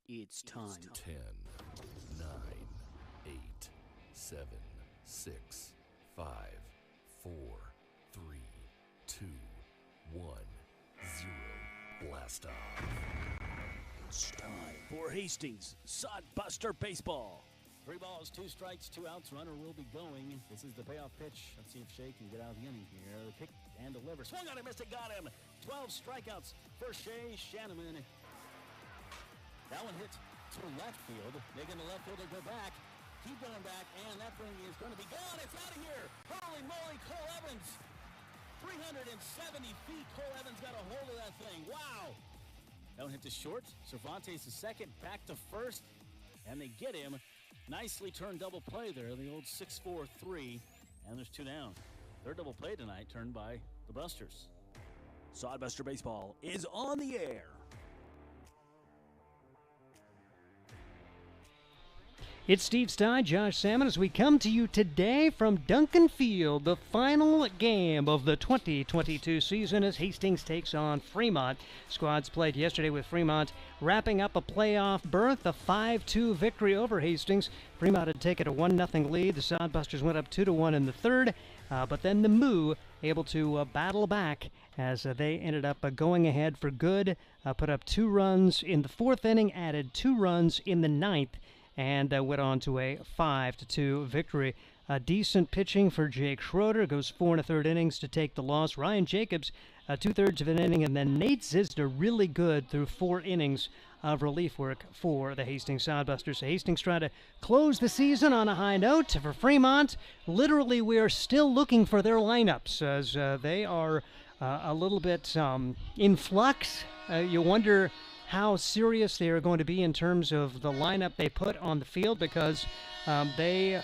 It's time. 10, 9, 8, 7, 6, 5, 4, 3, 2, 1, 0. Blast off. It's time for Hastings Sodbuster Baseball. 3 balls, 2 strikes, 2 outs. Runner will be going. This is the payoff pitch. Let's see if Shea can get out of the inning here. The kick and deliver. Swung on it, missed it, got him. 12 strikeouts for Shea Shanneman. That one hit to left field. Making the left fielder go back. Keep going back, and that thing is going to be gone. It's out of here. Holy moly, Cole Evans. 370 feet. Cole Evans got a hold of that thing. Wow. That one hit to short. Cervantes is second, back to first, and they get him. Nicely turned double play there, the old 6-4-3, and there's 2 down. Third double play tonight turned by the Busters. Sodbuster Baseball is on the air. It's Steve Stein, Josh Salmon, as we come to you today from Duncan Field, the final game of the 2022 season as Hastings takes on Fremont. Squads played yesterday with Fremont wrapping up a playoff berth, a 5-2 victory over Hastings. Fremont had taken a 1-0 lead. The Sodbusters went up 2-1 in the third, but then the Moo able to battle back as they ended up going ahead for good, put up 2 runs in the 4th inning, added 2 runs in the 9th, and went on to a 5-2 victory. Decent pitching for Jake Schroeder, goes 4 1/3 innings to take the loss. Ryan Jacobs, 2/3 of an inning, and then Nate Zizda really good through 4 innings of relief work for the Hastings Sodbusters. So Hastings trying to close the season on a high note. For Fremont, literally we are still looking for their lineups as they are a little bit in flux. You wonder how serious they are going to be in terms of the lineup they put on the field, because they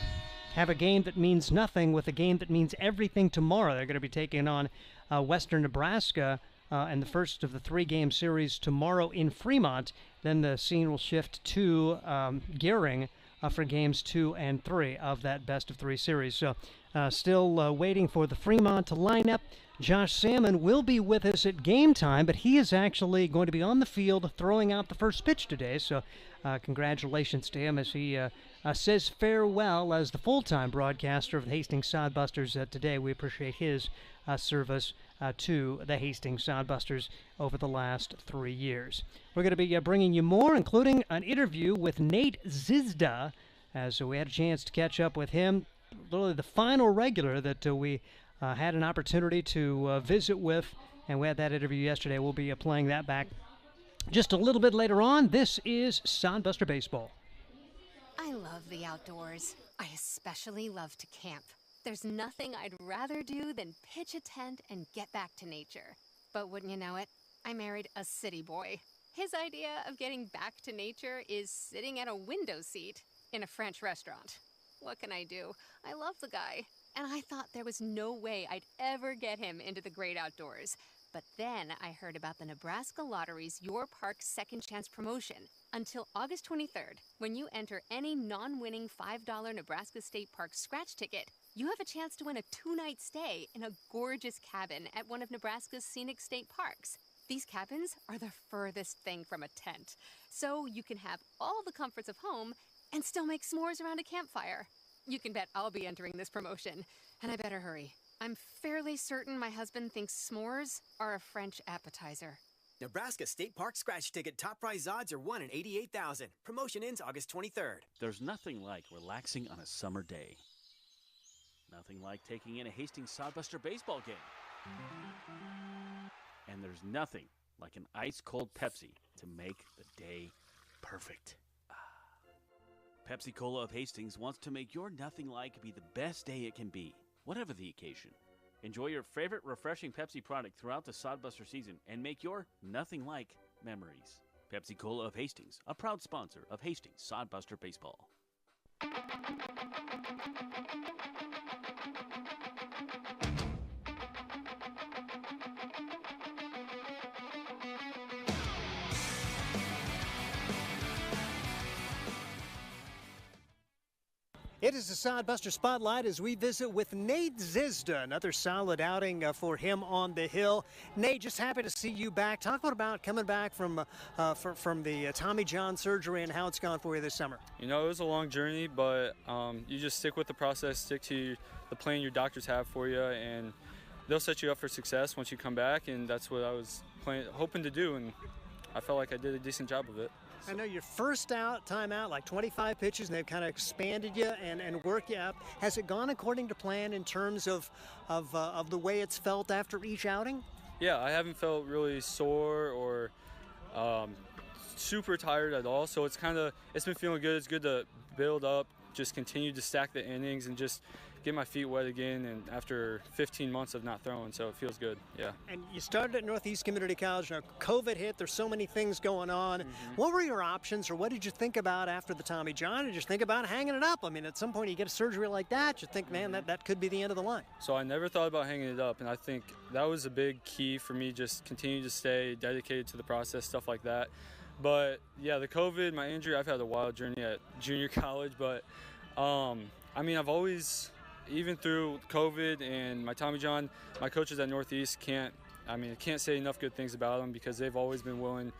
have a game that means nothing with a game that means everything tomorrow. They're going to be taking on Western Nebraska in the first of the 3-game series tomorrow in Fremont. Then the scene will shift to Gehring for games 2 and 3 of that best-of-3 series. So still waiting for the Fremont lineup. Josh Salmon will be with us at game time, but he is actually going to be on the field throwing out the first pitch today. So congratulations to him as he says farewell as the full-time broadcaster of the Hastings Sodbusters today. We appreciate his service to the Hastings Sodbusters over the last 3 years. We're going to be bringing you more, including an interview with Nate Zizda, as we had a chance to catch up with him, literally the final regular that we had an opportunity to visit with, and we had that interview yesterday. We'll be playing that back just a little bit later on. This is Sodbuster Baseball. I love the outdoors. I especially love to camp. There's nothing I'd rather do than pitch a tent and get back to nature. But wouldn't you know it, I married a city boy. His idea of getting back to nature is sitting at a window seat in a French restaurant. What can I do? I love the guy. And I thought there was no way I'd ever get him into the great outdoors. But then I heard about the Nebraska Lottery's Your Park Second Chance promotion. Until August 23rd, when you enter any non-winning $5 Nebraska State Park scratch ticket, you have a chance to win a 2-night stay in a gorgeous cabin at one of Nebraska's scenic state parks. These cabins are the furthest thing from a tent, so you can have all the comforts of home and still make s'mores around a campfire. You can bet I'll be entering this promotion, and I better hurry. I'm fairly certain my husband thinks s'mores are a French appetizer. Nebraska State Park scratch ticket top prize odds are 1 in 88,000. Promotion ends August 23rd. There's nothing like relaxing on a summer day. Nothing like taking in a Hastings Sodbuster baseball game. And there's nothing like an ice-cold Pepsi to make the day perfect. Pepsi Cola of Hastings wants to make your nothing like be the best day it can be, whatever the occasion. Enjoy your favorite refreshing Pepsi product throughout the Sodbuster season and make your nothing like memories. Pepsi Cola of Hastings, a proud sponsor of Hastings Sodbuster Baseball. It is the Sodbuster Spotlight as we visit with Nate Zizda. Another solid outing for him on the hill. Nate, just happy to see you back. Talk about coming back from the Tommy John surgery and how it's gone for you this summer. You know, it was a long journey, but you just stick with the process, stick to the plan your doctors have for you, and they'll set you up for success once you come back, and that's what I was hoping to do, and I felt like I did a decent job of it. I know your first time out, like 25 pitches, and they've kind of expanded you and worked you up. Has it gone according to plan in terms of the way it's felt after each outing? Yeah, I haven't felt really sore or super tired at all, so it's been feeling good. It's good to build up, just continue to stack the innings and just get my feet wet again, and after 15 months of not throwing, so it feels good, yeah. And you started at Northeast Community College. Now COVID hit, there's so many things going on. Mm-hmm. What were your options, or what did you think about after the Tommy John? Did you think about hanging it up? I mean, at some point you get a surgery like that, you think, man, that could be the end of the line. So I never thought about hanging it up, and I think that was a big key for me, just continue to stay dedicated to the process, stuff like that. But yeah, the COVID, my injury, I've had a wild journey at junior college, but I mean, I've always, even through COVID and my Tommy John, my coaches at Northeast can't say enough good things about them, because they've always been willing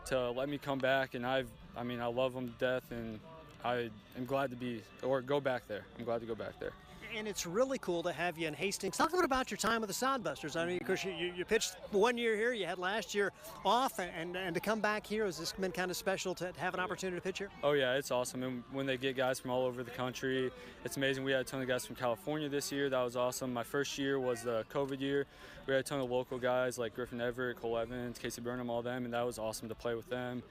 to let me come back, and I love them to death, and I am glad to go back there. I'm glad to go back there. And it's really cool to have you in Hastings. Talk a bit about your time with the Sodbusters. I mean, of course, you pitched 1 year here. You had last year off, and to come back here, has this been kind of special to have an opportunity to pitch here? Oh, yeah, it's awesome. And when they get guys from all over the country, it's amazing. We had a ton of guys from California this year. That was awesome. My first year was the COVID year. We had a ton of local guys like Griffin Everett, Cole Evans, Casey Burnham, all them, and that was awesome to play with them.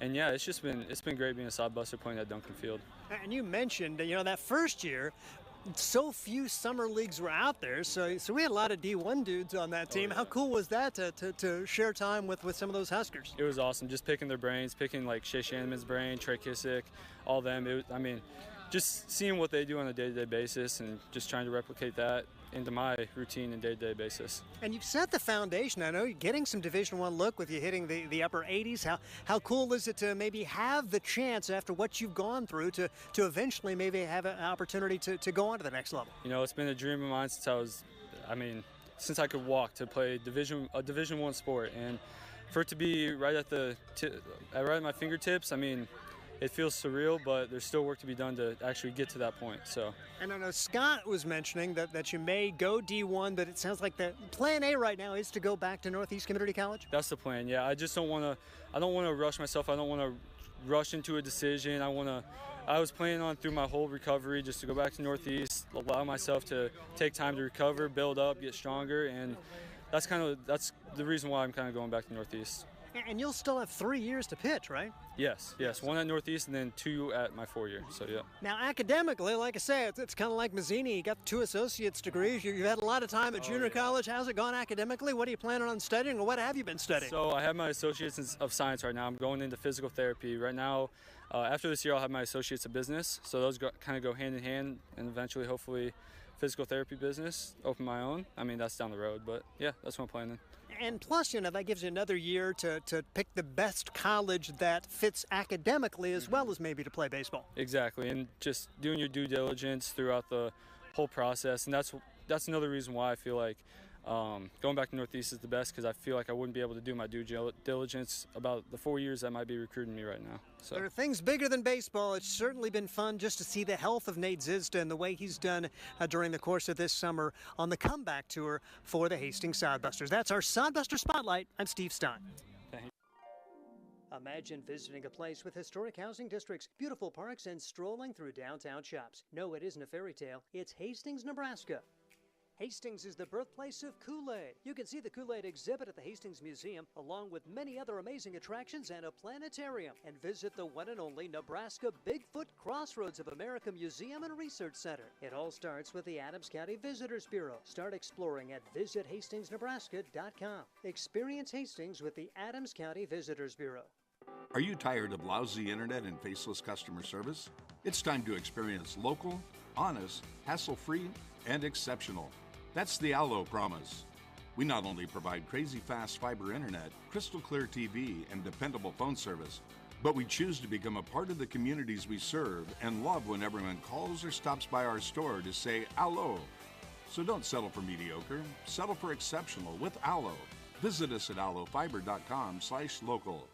And yeah, it's been great being a Sodbuster playing at Duncan Field. And you mentioned, that first year, so few summer leagues were out there, so we had a lot of D1 dudes on that team. Oh, yeah. How cool was that to share time with some of those Huskers? It was awesome, just picking their brains, picking like Shea Shanneman's brain, Trey Kissick, all them. Just seeing what they do on a day-to-day basis and just trying to replicate that into my routine and day-to-day basis. And you've set the foundation. I know you're getting some Division I look with you hitting the upper 80s. How cool is it to maybe have the chance after what you've gone through to eventually maybe have an opportunity to go on to the next level? It's been a dream of mine since I could walk, to play a Division I sport, and for it to be right at my fingertips, it feels surreal, but there's still work to be done to actually get to that point. So. And I know Scott was mentioning that you may go D1, but it sounds like the plan A right now is to go back to Northeast Community College? That's the plan, yeah. I just don't want to rush myself. I don't want to rush into a decision. I was planning on through my whole recovery just to go back to Northeast, allow myself to take time to recover, build up, get stronger, and that's the reason why I'm kind of going back to Northeast. And you'll still have 3 years to pitch, right? Yes. One at Northeast and then 2 at my 4 year, so yeah. Now, academically, like I say, it's kind of like Mazzini. You got 2 associate's degrees. You had a lot of time at junior college. How's it gone academically? What are you planning on studying, or what have you been studying? So I have my associates of science right now. I'm going into physical therapy. Right now, after this year, I'll have my associates of business. So those kind of go hand in hand, and eventually, hopefully, physical therapy business, open my own. That's down the road, but yeah, that's what I'm planning. And plus, that gives you another year to pick the best college that fits academically as well as maybe to play baseball. Exactly, and just doing your due diligence throughout the whole process. And that's another reason why I feel like going back to Northeast is the best, because I feel like I wouldn't be able to do my due diligence about the 4 years that might be recruiting me right now. So. There are things bigger than baseball. It's certainly been fun just to see the health of Nate Zizda and the way he's done during the course of this summer on the comeback tour for the Hastings Sodbusters. That's our Sodbuster Spotlight. I'm Steve Stein. Imagine visiting a place with historic housing districts, beautiful parks, and strolling through downtown shops. No, it isn't a fairy tale. It's Hastings, Nebraska. Hastings is the birthplace of Kool-Aid. You can see the Kool-Aid exhibit at the Hastings Museum, along with many other amazing attractions and a planetarium. And visit the one and only Nebraska Bigfoot Crossroads of America Museum and Research Center. It all starts with the Adams County Visitors Bureau. Start exploring at visithastingsnebraska.com. Experience Hastings with the Adams County Visitors Bureau. Are you tired of lousy internet and faceless customer service? It's time to experience local, honest, hassle-free, and exceptional. That's the Allo promise. We not only provide crazy fast fiber internet, crystal clear TV, and dependable phone service, But we choose to become a part of the communities we serve and love when everyone calls or stops by our store to say "Allo." So don't settle for mediocre, settle for exceptional with Allo. Visit us at allofiber.com/local.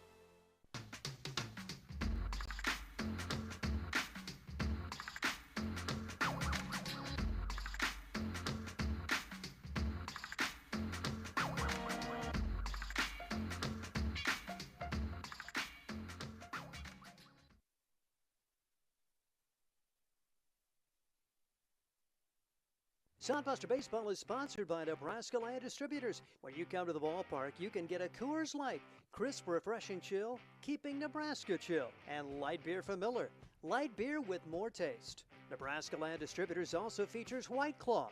Sodbuster Baseball is sponsored by Nebraska Land Distributors. When you come to the ballpark, you can get a Coors Light, crisp, refreshing chill, keeping Nebraska chill, and light beer from Miller. Light beer with more taste. Nebraska Land Distributors also features White Claw.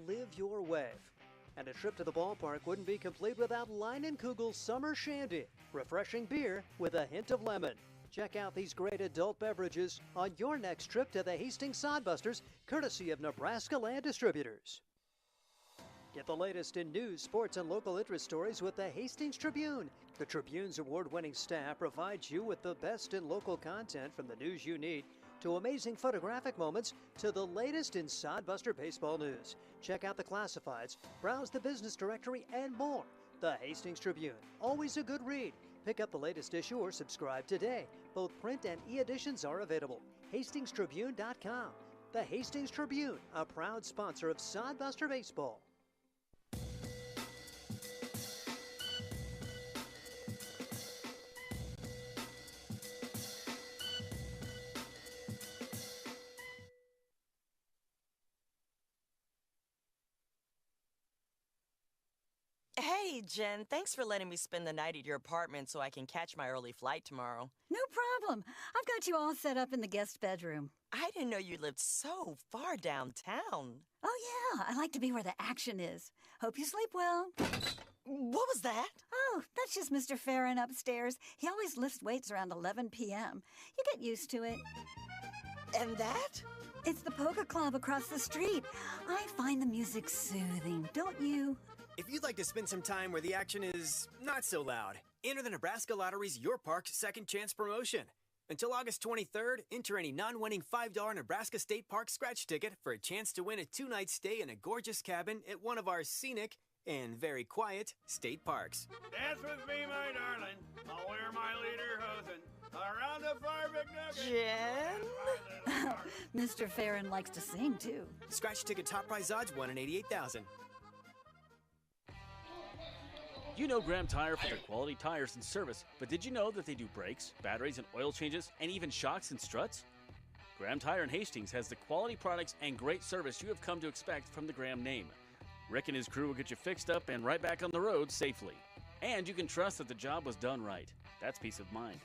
Live your wave. And a trip to the ballpark wouldn't be complete without Leinenkugel's Summer Shandy, refreshing beer with a hint of lemon. Check out these great adult beverages on your next trip to the Hastings Sodbusters, courtesy of Nebraska Land Distributors. Get the latest in news, sports, and local interest stories with the Hastings Tribune. The Tribune's award-winning staff provides you with the best in local content, from the news you need to amazing photographic moments to the latest in Sodbuster baseball news. Check out the classifieds, browse the business directory, and more. The Hastings Tribune, always a good read. Pick up the latest issue or subscribe today. Both print and e-editions are available. HastingsTribune.com. The Hastings Tribune, a proud sponsor of Sodbuster Baseball. Hey, Jen, thanks for letting me spend the night at your apartment so I can catch my early flight tomorrow. No problem. I've got you all set up in the guest bedroom. I didn't know you lived so far downtown. Oh, yeah. I like to be where the action is. Hope you sleep well. What was that? Oh, that's just Mr. Farron upstairs. He always lifts weights around 11 p.m. You get used to it. And that? It's the Polka Club across the street. I find the music soothing, don't you? If you'd like to spend some time where the action is not so loud, enter the Nebraska Lottery's Your Park's Second Chance promotion. Until August 23rd, enter any non-winning $5 Nebraska State Park scratch ticket for a chance to win a 2-night stay in a gorgeous cabin at one of our scenic and very quiet state parks. Dance with me, my darling. I'll wear my lederhosen around the fire Jen? Mr. Farron likes to sing, too. Scratch ticket top prize odds 1 in 88,000. You know Graham Tire for their quality tires and service, but did you know that they do brakes, batteries, and oil changes, and even shocks and struts? Graham Tire in Hastings has the quality products and great service you have come to expect from the Graham name. Rick and his crew will get you fixed up and right back on the road safely. And you can trust that the job was done right. That's peace of mind.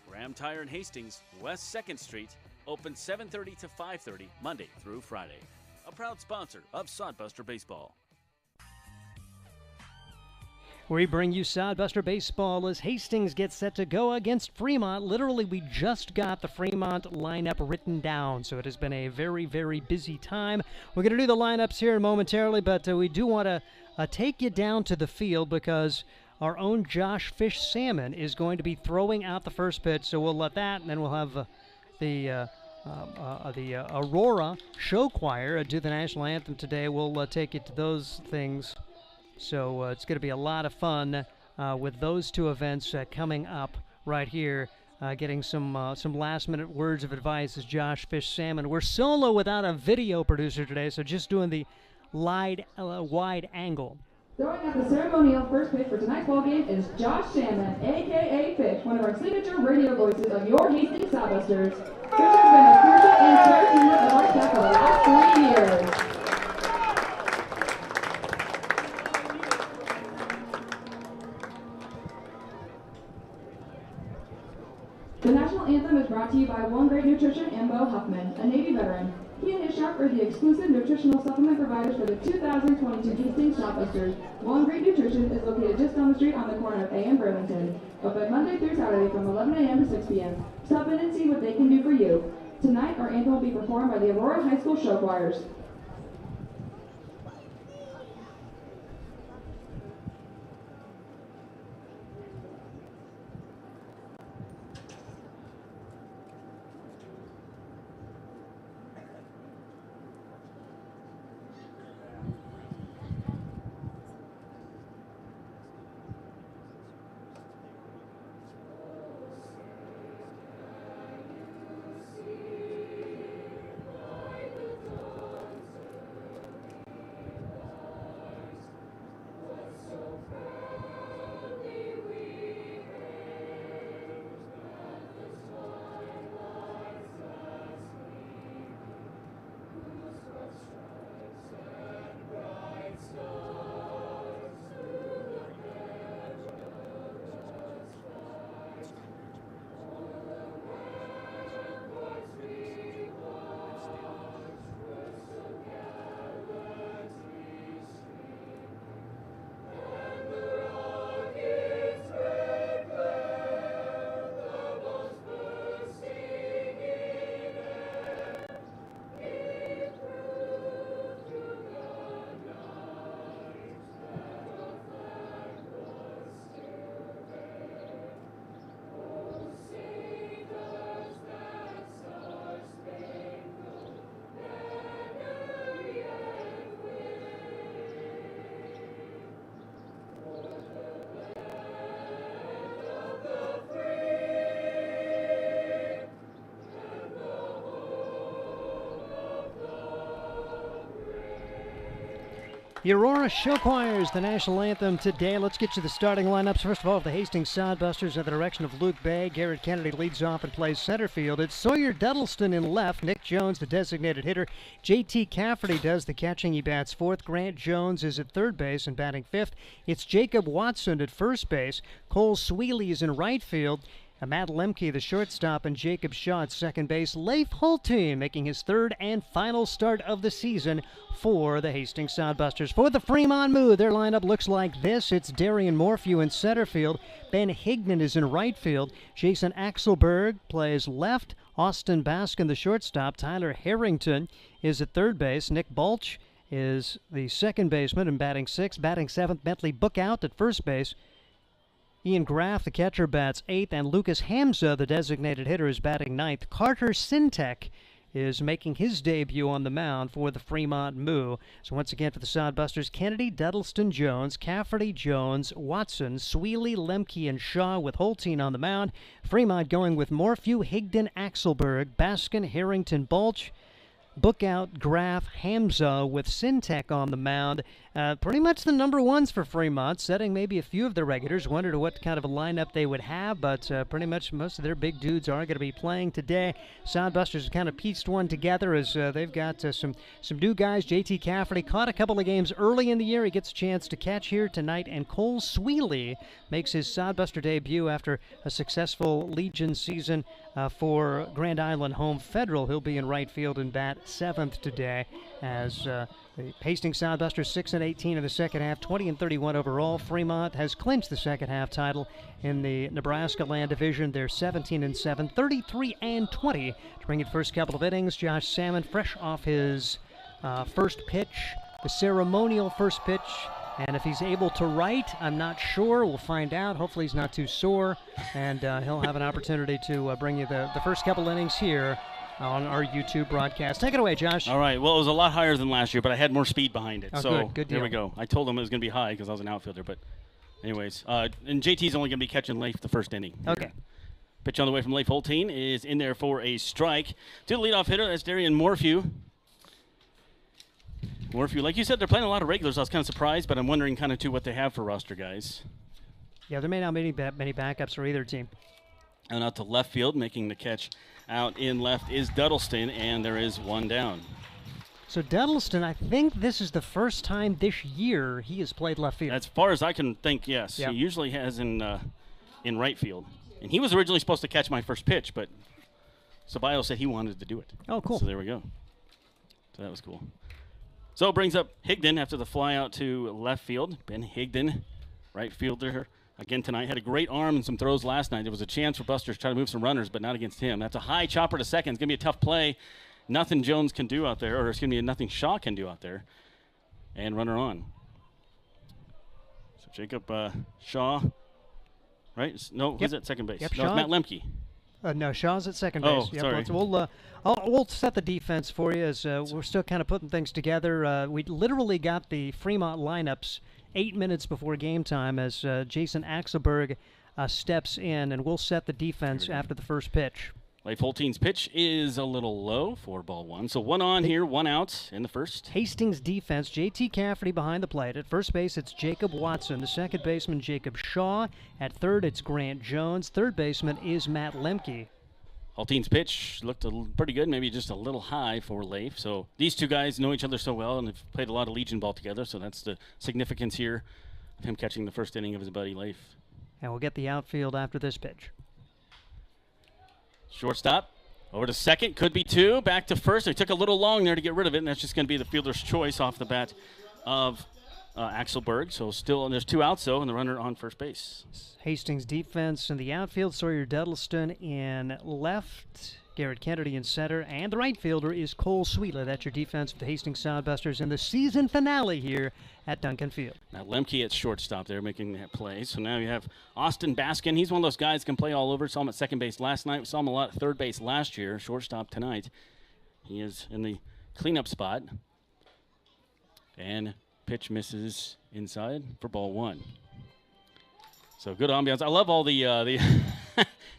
Graham Tire in Hastings, West 2nd Street, open 7:30 to 5:30, Monday through Friday. A proud sponsor of Sodbuster Baseball. We bring you Sodbuster Baseball as Hastings gets set to go against Fremont. Literally, we just got the Fremont lineup written down, so it has been a very, very busy time. We're going to do the lineups here momentarily, but we do want to take you down to the field because our own Josh Fish Salmon is going to be throwing out the first pitch, so we'll let that, and then we'll have the Aurora Show Choir do the national anthem today. We'll take you to those things. So it's going to be a lot of fun with those two events coming up right here. Getting some last-minute words of advice is Josh Fish Salmon. We're solo without a video producer today, so just doing the wide angle. Throwing out the ceremonial first pitch for tonight's ballgame is Josh Salmon, a.k.a. Fish, one of our signature radio voices of your Hastings Sodbusters. Fish has been a crucial and cherished member of our staff for the last 3 years. The national anthem is brought to you by One Great Nutrition and Bo Huffman, a Navy veteran. He and his shop are the exclusive nutritional supplement providers for the 2022 Hastings Sodbusters. One Great Nutrition is located just down the street on the corner of A and Burlington. Open Monday through Saturday from 11 a.m. to 6 p.m. Stop in and see what they can do for you. Tonight, our anthem will be performed by the Aurora High School Show Choirs. The Aurora Show Choirs, the national anthem today. Let's get you the starting lineups. First of all, the Hastings Sodbusters at the direction of Luke Bay. Garrett Kennedy leads off and plays center field. It's Sawyer Duddleston in left. Nick Jones, the designated hitter. J.T. Cafferty does the catching. He bats fourth. Grant Jones is at third base and batting fifth. It's Jacob Watson at first base. Cole Sweely is in right field. Matt Lemke, the shortstop, and Jacob Shaw at second base. Leif Hulteen making his third and final start of the season for the Hastings Sodbusters. For the Fremont Moo, their lineup looks like this. It's Darian Morphew in center field. Ben Hignan is in right field. Jason Axelberg plays left. Austin Baskin, the shortstop. Tyler Harrington is at third base. Nick Balch is the second baseman and batting sixth. Batting seventh, Bentley Bookout at first base. Ian Graff, the catcher, bats eighth, and Lucas Hamza, the designated hitter, is batting ninth. Carter Sintek is making his debut on the mound for the Fremont Moo. So once again for the Sodbusters, Kennedy, Duddleston, Jones, Cafferty, Jones, Watson, Sweely, Lemke, and Shaw with Hulteen on the mound. Fremont going with Morphew, Higdon, Axelberg, Baskin, Harrington, Balch, Bookout, Graff, Hamza with Sintek on the mound. Pretty much the number ones for Fremont, setting maybe a few of their regulars. Wondered what kind of a lineup they would have, but pretty much most of their big dudes are going to be playing today. Sodbusters have kind of pieced one together as they've got some new guys. J.T. Cafferty caught a couple of games early in the year. He gets a chance to catch here tonight, and Cole Sweely makes his Sodbuster debut after a successful Legion season for Grand Island Home Federal. He'll be in right field and bat seventh today as the Hastings Sodbusters 6-18 in the second half, 20-31 overall. Fremont has clinched the second half title in the Nebraska Land Division. They're 17-7, 33-20 to bring it first couple of innings. Josh Salmon fresh off his first pitch, the ceremonial first pitch. And if he's able to write, I'm not sure. We'll find out. Hopefully he's not too sore, and he'll have an opportunity to bring you the first couple innings here on our YouTube broadcast. Take it away, Josh. All right. Well, it was a lot higher than last year, but I had more speed behind it. Oh, so good deal. There we go. I told them it was going to be high because I was an outfielder. But anyways, and JT's only going to be catching Leif the first inning. Okay. Pitch on the way from Leif Hulteen is in there for a strike. To the leadoff hitter, that's Darian Morphew. Morphew, like you said, they're playing a lot of regulars. I was kind of surprised, but I'm wondering kind of, too, what they have for roster guys. Yeah, there may not be many backups for either team. And out to left field, making the catch out in left is Duddleston, and there is one down. So Duddleston, I think this is the first time this year he has played left field. As far as I can think, yes. Yep. He usually has in right field. And he was originally supposed to catch my first pitch, but Ceballos said he wanted to do it. Oh, cool. So there we go. So that was cool. So it brings up Higdon after the fly out to left field. Ben Higdon, right fielder, again tonight. Had a great arm and some throws last night. There was a chance for Buster to try to move some runners, but not against him. That's a high chopper to second. It's going to be a tough play. Nothing Jones can do out there, or excuse me, nothing Shaw can do out there. And runner on. So Jacob Shaw, right? No, who's at second base? Yep, No, it's Shaw. Matt Lemke. No, Shaw's at second Oh, base. Yep, sorry. We'll set the defense for you as we're still kind of putting things together. We literally got the Fremont lineups 8 minutes before game time as Jason Axelberg steps in, and we'll set the defense after the first pitch. Leif Hulteen's pitch is a little low for ball one. So one on here, one out in the first. Hastings defense, J.T. Cafferty behind the plate. At first base, it's Jacob Watson. The second baseman, Jacob Shaw. At third, it's Grant Jones. Third baseman is Matt Lemke. Hulteen's pitch looked pretty good, maybe just a little high for Leif. So these two guys know each other so well and have played a lot of Legion ball together, so that's the significance here of him catching the first inning of his buddy Leif. And we'll get the outfield after this pitch. Shortstop, over to second, could be two, back to first. They took a little long there to get rid of it, and that's just going to be the fielder's choice off the bat of Axelberg. So still, and there's two outs, though, and the runner on first base. Hastings defense in the outfield, Sawyer Duddleston in left, Garrett Kennedy in center, and the right fielder is Cole Sweetler. That's your defense for the Hastings Sodbusters in the season finale here at Duncan Field. Now Lemke at shortstop there making that play. So now you have Austin Baskin. He's one of those guys who can play all over. Saw him at second base last night. We saw him a lot at third base last year. Shortstop tonight. He is in the cleanup spot. And pitch misses inside for ball one. So good ambiance. I love all the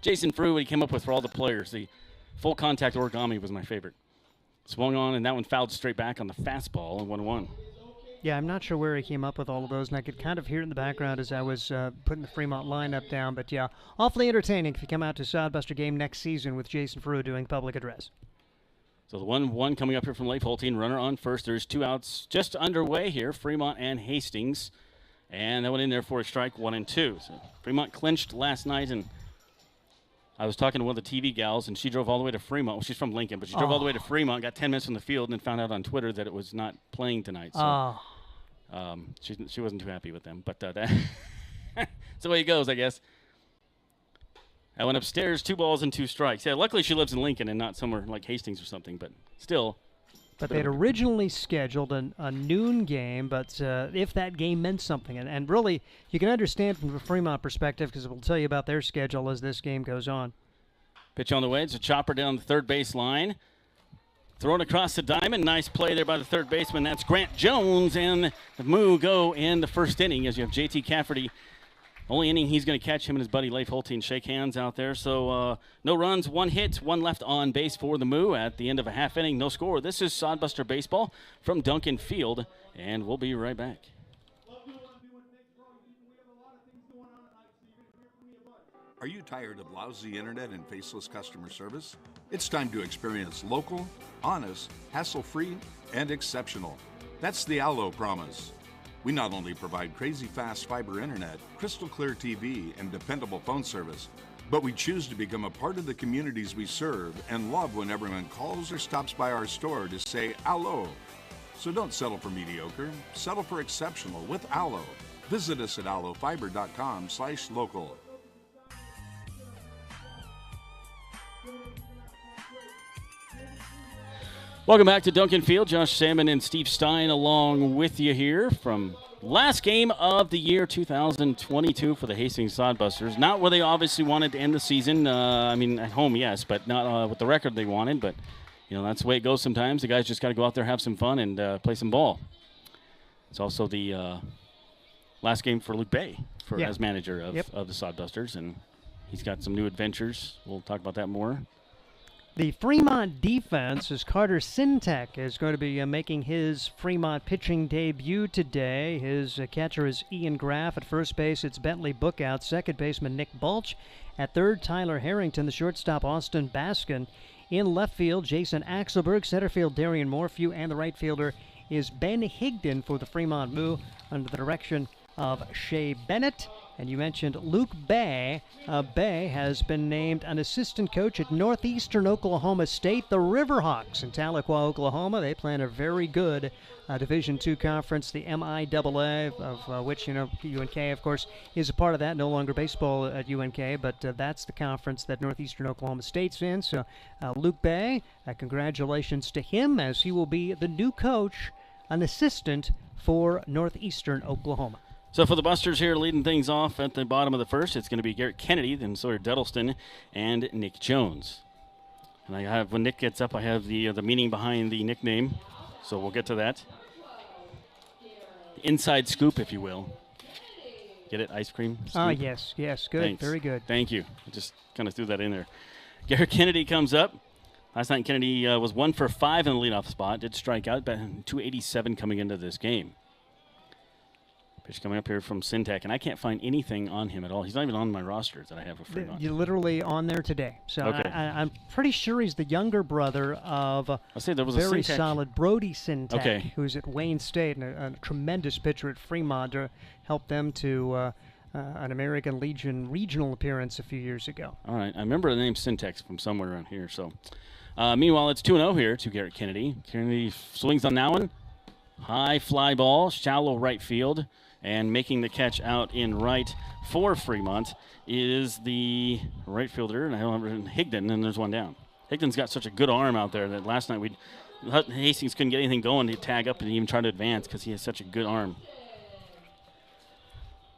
Jason Frew what he came up with for all the players. The full contact origami was my favorite. Swung on, and that one fouled straight back on the fastball, and 1-1. Yeah, I'm not sure where he came up with all of those, and I could kind of hear it in the background as I was putting the Fremont lineup down. But yeah, awfully entertaining if you come out to Sodbuster game next season with Jason Frew doing public address. So the 1-1 coming up here from Lake Holstein, runner on first. There's 2 outs just underway here, Fremont and Hastings. And that went in there for a strike, 1-2. So Fremont clinched last night, and I was talking to one of the TV gals, and she drove all the way to Fremont. Well, she's from Lincoln, but she drove all the way to Fremont, got 10 minutes from the field, and then found out on Twitter that it was not playing tonight. So she wasn't too happy with them. But that's the way it goes, I guess. I went upstairs, 2 balls and 2 strikes. Yeah, luckily she lives in Lincoln and not somewhere like Hastings or something, but still. But they'd originally scheduled a noon game, but if that game meant something, and really, you can understand from the Fremont perspective because we'll tell you about their schedule as this game goes on. Pitch on the way. It's a chopper down the third base line. Thrown across the diamond. Nice play there by the third baseman. That's Grant Jones, and the Moo go in the first inning as you have J.T. Cafferty. Only inning he's going to catch. Him and his buddy Leif Holtein shake hands out there. So no runs, 1 hit, 1 left on base for the Moo at the end of a half inning. No score. This is Sodbuster Baseball from Duncan Field, and we'll be right back. Are you tired of lousy internet and faceless customer service? It's time to experience local, honest, hassle-free, and exceptional. That's the Allo promise. We not only provide crazy fast fiber internet, crystal clear TV, and dependable phone service, but we choose to become a part of the communities we serve and love when everyone calls or stops by our store to say Allo. So don't settle for mediocre, settle for exceptional with Allo. Visit us at allofiber.com/local. Welcome back to Duncan Field. Josh Salmon and Steve Stein along with you here from last game of the year 2022 for the Hastings Sodbusters. Not where they obviously wanted to end the season. I mean, at home, yes, but not with the record they wanted. But, you know, that's the way it goes sometimes. The guys just got to go out there, have some fun, and play some ball. It's also the last game for Luke Bay as manager of the Sodbusters, and he's got some new adventures. We'll talk about that more. The Fremont defense, as Carter Sintek is going to be making his Fremont pitching debut today. His catcher is Ian Graff. At first base, it's Bentley Bookout. Second baseman Nick Balch. At third, Tyler Harrington. The shortstop, Austin Baskin. In left field, Jason Axelberg. Center field, Darian Morphew. And the right fielder is Ben Higdon for the Fremont Moo under the direction of Shea Bennett. And you mentioned Luke Bay. Bay has been named an assistant coach at Northeastern Oklahoma State, the Riverhawks in Tahlequah, Oklahoma. They play in a very good Division II conference, the MIAA, of which, you know, UNK, of course, is a part of that. No longer baseball at UNK, but that's the conference that Northeastern Oklahoma State's in. So Luke Bay, congratulations to him as he will be the new coach, an assistant for Northeastern Oklahoma. So for the Busters here, leading things off at the bottom of the first, it's going to be Garrett Kennedy, then Sawyer Duddleston, and Nick Jones. And I have, when Nick gets up, I have the meaning behind the nickname, so we'll get to that. Inside scoop, if you will. Get it? Ice cream? Scoop? Yes, good, Thanks. Very good. Thank you. I just kind of threw that in there. Garrett Kennedy comes up. Last night, Kennedy was 1 for 5 in the leadoff spot, did strike out, but 287 coming into this game. Pitch coming up here from Sintek, and I can't find anything on him at all. He's not even on my roster that I have for Fremont. You're literally on there today. So okay. I'm pretty sure he's the younger brother of I'll say there was very a Sintek. solid Brody Sintek, okay. who's at Wayne State and a tremendous pitcher at Fremont to help them to an American Legion regional appearance a few years ago. All right. I remember the name Sintek from somewhere around here. So, meanwhile, it's 2-0 here to Garrett Kennedy. Kennedy swings on that one. High fly ball, shallow right field. And making the catch out in right for Fremont is the right fielder, and I don't remember Higdon, and there's one down. Higdon's got such a good arm out there that last night Hastings couldn't get anything going to tag up and even try to advance because he has such a good arm.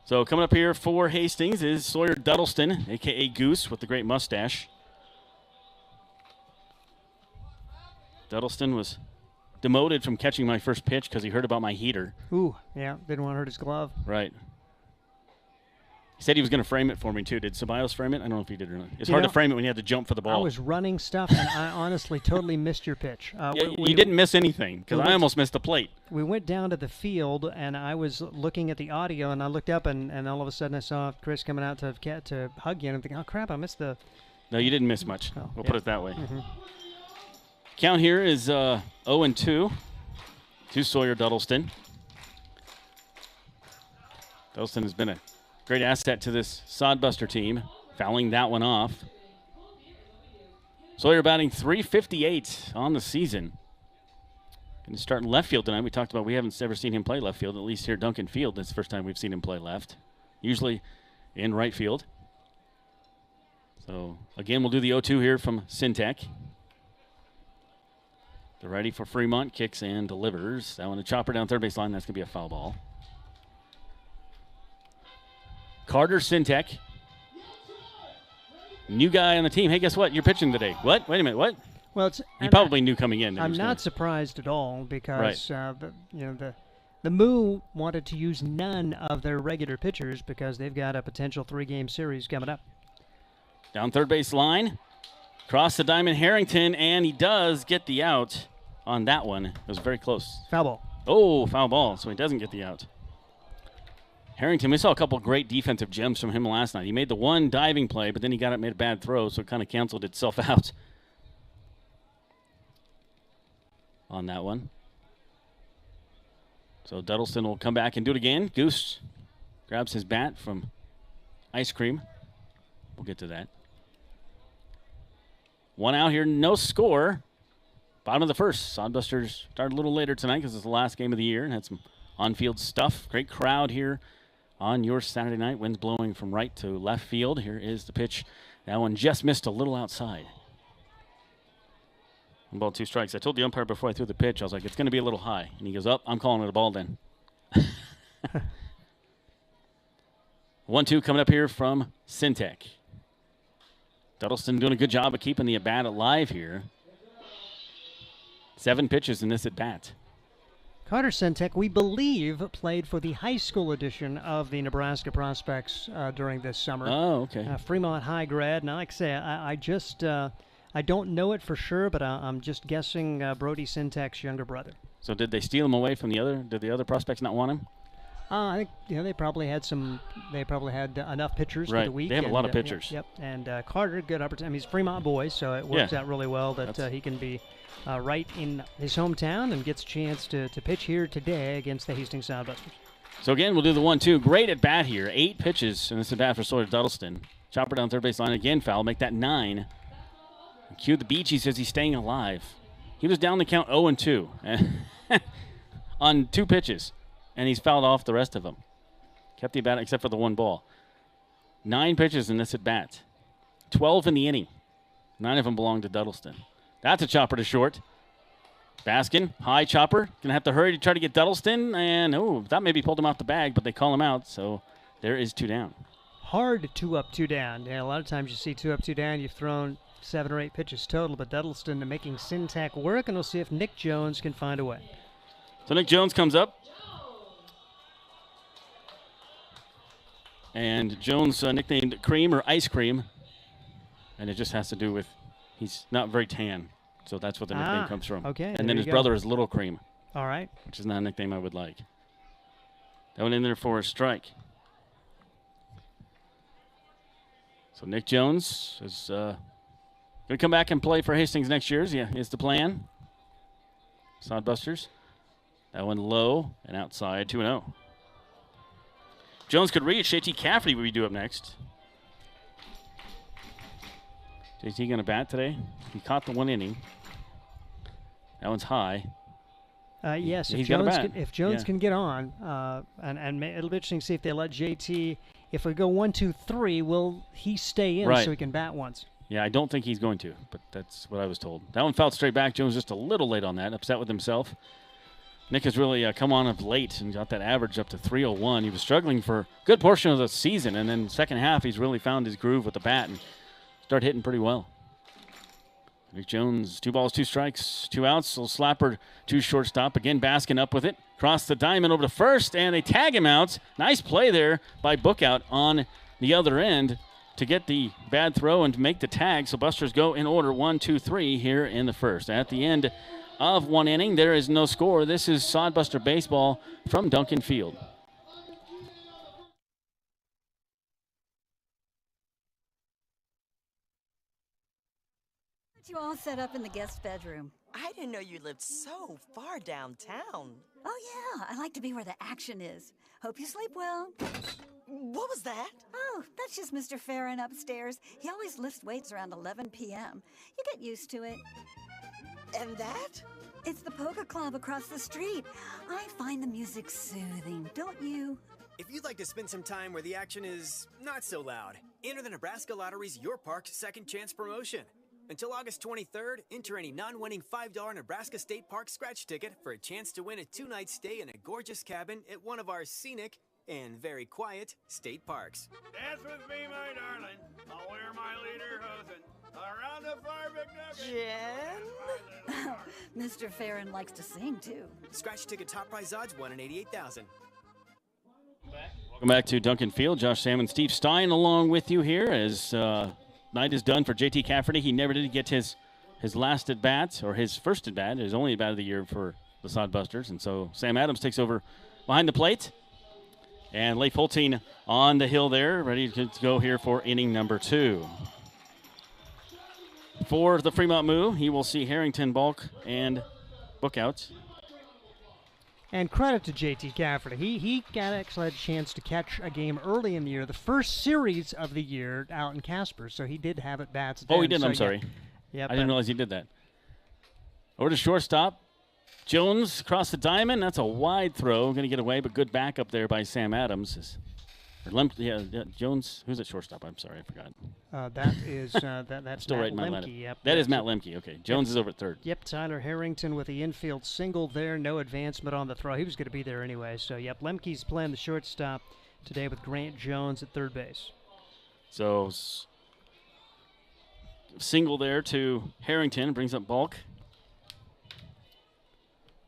So coming up here for Hastings is Sawyer Duddleston, a.k.a. Goose, with the great mustache. Duddleston was demoted from catching my first pitch because he heard about my heater. Ooh, yeah, didn't want to hurt his glove. Right. He said he was going to frame it for me, too. Did Ceballos frame it? I don't know if he did or not. It's hard to frame it when you have to jump for the ball. I was running stuff, and I honestly totally missed your pitch. You didn't miss anything, because I almost missed the plate. We went down to the field, and I was looking at the audio, and I looked up, and all of a sudden I saw Chris coming out to hug you, and I'm thinking, oh, crap, I missed the... No, you didn't miss much. Oh, we'll put it that way. Mm-hmm. Count here is 0-2 to Sawyer Duddleston. Duddleston has been a great asset to this Sodbuster team, fouling that one off. Sawyer batting .358 on the season. Going to start in left field tonight. We talked about we haven't ever seen him play left field, at least here at Duncan Field. That's the first time we've seen him play left. Usually in right field. So, again, we'll do the 0-2 here from Syntec. They're ready for Fremont. Kicks and delivers. That one, a chopper down third base line. That's going to be a foul ball. Carter Syntec. New guy on the team. Hey, guess what? You're pitching today. What? Wait a minute. What? Well, he probably knew coming in. I'm not surprised at all because the Moo wanted to use none of their regular pitchers because they've got a potential 3-game series coming up. Down third base line. Cross the diamond, Harrington, and he does get the out on that one. It was very close. Foul ball. Oh, foul ball, so he doesn't get the out. Harrington, we saw a couple great defensive gems from him last night. He made the one diving play, but then he got it, made a bad throw, so it kind of canceled itself out on that one. So Duddleston will come back and do it again. Goose grabs his bat from Ice Cream. We'll get to that. One out here, no score. Bottom of the first. Sodbusters started a little later tonight because it's the last game of the year and had some on-field stuff. Great crowd here on your Saturday night. Winds blowing from right to left field. Here is the pitch. That one just missed a little outside. 1 ball, 2 strikes. I told the umpire before I threw the pitch, I was like, it's going to be a little high. And he goes, I'm calling it a ball then. 1-2 coming up here from Syntec. Duddleston doing a good job of keeping the at-bat alive here. 7 pitches in this at-bat. Carter Syntec, we believe, played for the high school edition of the Nebraska Prospects during this summer. Oh, okay. Fremont High grad. Now, like I say, I don't know it for sure, but I'm just guessing Brody Syntec's younger brother. So did they steal him away from the other? Did the other prospects not want him? I think they probably had enough pitchers for the week. They have a lot of pitchers. Yep. And Carter, good opportunity. I mean, he's a Fremont boy, so it works out really well that he can be right in his hometown and gets a chance to pitch here today against the Hastings Sodbusters. So again, we'll do the 1-2. Great at bat here. 8 pitches in this at bat for Sawyer Duddleston. Chopper down third base line again. Foul. Make that 9. Cue the beach. He says he's staying alive. He was down the count 0-2 on 2 pitches. And he's fouled off the rest of them. Kept the bat except for the 1 ball. 9 pitches in this at-bat. 12 in the inning. 9 of them belong to Duddleston. That's a chopper to short. Baskin, high chopper. Going to have to hurry to try to get Duddleston. And, that maybe pulled him off the bag, but they call him out. So there is 2 down. Hard 2 up, 2 down. Yeah, a lot of times you see 2 up, 2 down. You've thrown 7 or 8 pitches total, but Duddleston making Syntec work, and we'll see if Nick Jones can find a way. So Nick Jones comes up. And Jones nicknamed Cream or Ice Cream. And it just has to do with he's not very tan. So that's what the nickname comes from. Okay. And then his brother is Little Cream. All right. Which is not a nickname I would like. That went in there for a strike. So Nick Jones is going to come back and play for Hastings next year. Yeah, is the plan. Sodbusters. That one low and outside, 2-0. Jones could reach. JT Cafferty will be due up next. JT going to bat today. He caught the 1 inning. That one's high. Yes, if Jones can get on, and it'll be interesting to see if they let JT. If we go 1, 2, 3, will he stay in so he can bat once? Yeah, I don't think he's going to, but that's what I was told. That one fouled straight back. Jones just a little late on that, upset with himself. Nick has really come on of late and got that average up to 301. He was struggling for a good portion of the season, and then second half he's really found his groove with the bat and started hitting pretty well. Nick Jones, 2 balls, 2 strikes, 2 outs. Little slapper to shortstop. Again, Baskin up with it. Cross the diamond over to first, and they tag him out. Nice play there by Bookout on the other end to get the bad throw and to make the tag. So Busters go in order 1, 2, 3 here in the first. At the end of one inning, there is no score. This is Sodbuster baseball from Duncan Field. You all set up in the guest bedroom. I didn't know you lived so far downtown. Oh, yeah. I like to be where the action is. Hope you sleep well. What was that? Oh, that's just Mr. Farron upstairs. He always lifts weights around 11 p.m. You get used to it. And that? It's the polka club across the street. I find the music soothing, don't you? If you'd like to spend some time where the action is not so loud, enter the Nebraska Lottery's Your Park Second Chance promotion. Until August 23rd, enter any non-winning $5 Nebraska State Park scratch ticket for a chance to win a 2-night stay in a gorgeous cabin at one of our scenic and very quiet state parks. Dance with me, my darling. I'll wear my lederhosen around the fire Jen? Mr. Farron likes to sing, too. Scratch ticket top prize odds 1 in 88,000. Welcome back to Duncan Field. Josh Salmon, Steve Stein along with you here as night is done for JT Cafferty. He never did get his last at-bat, or his first at-bat, his only at-bat of the year for the Sodbusters. And so Sam Adams takes over behind the plate. And Leif Holtein on the hill there, ready to go here for inning number 2. For the Fremont Moo, he will see Harrington, Balk, and Bookouts. And credit to JT Cafferty. He actually had a chance to catch a game early in the year, the first series of the year out in Casper, so he did have at-bats then. Oh, he did, I'm sorry. Yeah, I didn't realize he did that. Over to shortstop. Jones across the diamond. That's a wide throw. Going to get away, but good backup there by Sam Adams. Jones. Who's at shortstop? I'm sorry, I forgot. That is that's still Matt right in my Lemke. Yep, that is Matt Lemke. Okay, Jones is over at third. Yep, Tyler Harrington with the infield single there. No advancement on the throw. He was going to be there anyway. So, yep, Lemke's playing the shortstop today with Grant Jones at third base. So, single there to Harrington brings up Balk.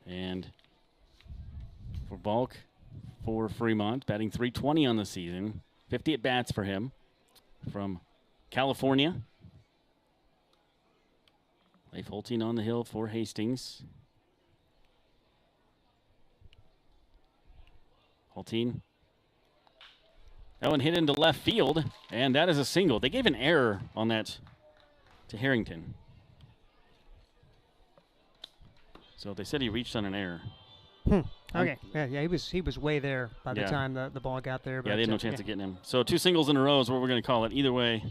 And for Balk, for Fremont, batting .320 on the season. 50 at-bats for him from California. Leif Holtein on the hill for Hastings. Holtein. That one hit into left field, and that is a single. They gave an error on that to Harrington. So they said he reached on an error. Okay. Yeah, he was way there by the time the ball got there. But yeah, they had no chance of getting him. So 2 singles in a row is what we're going to call it. Either way.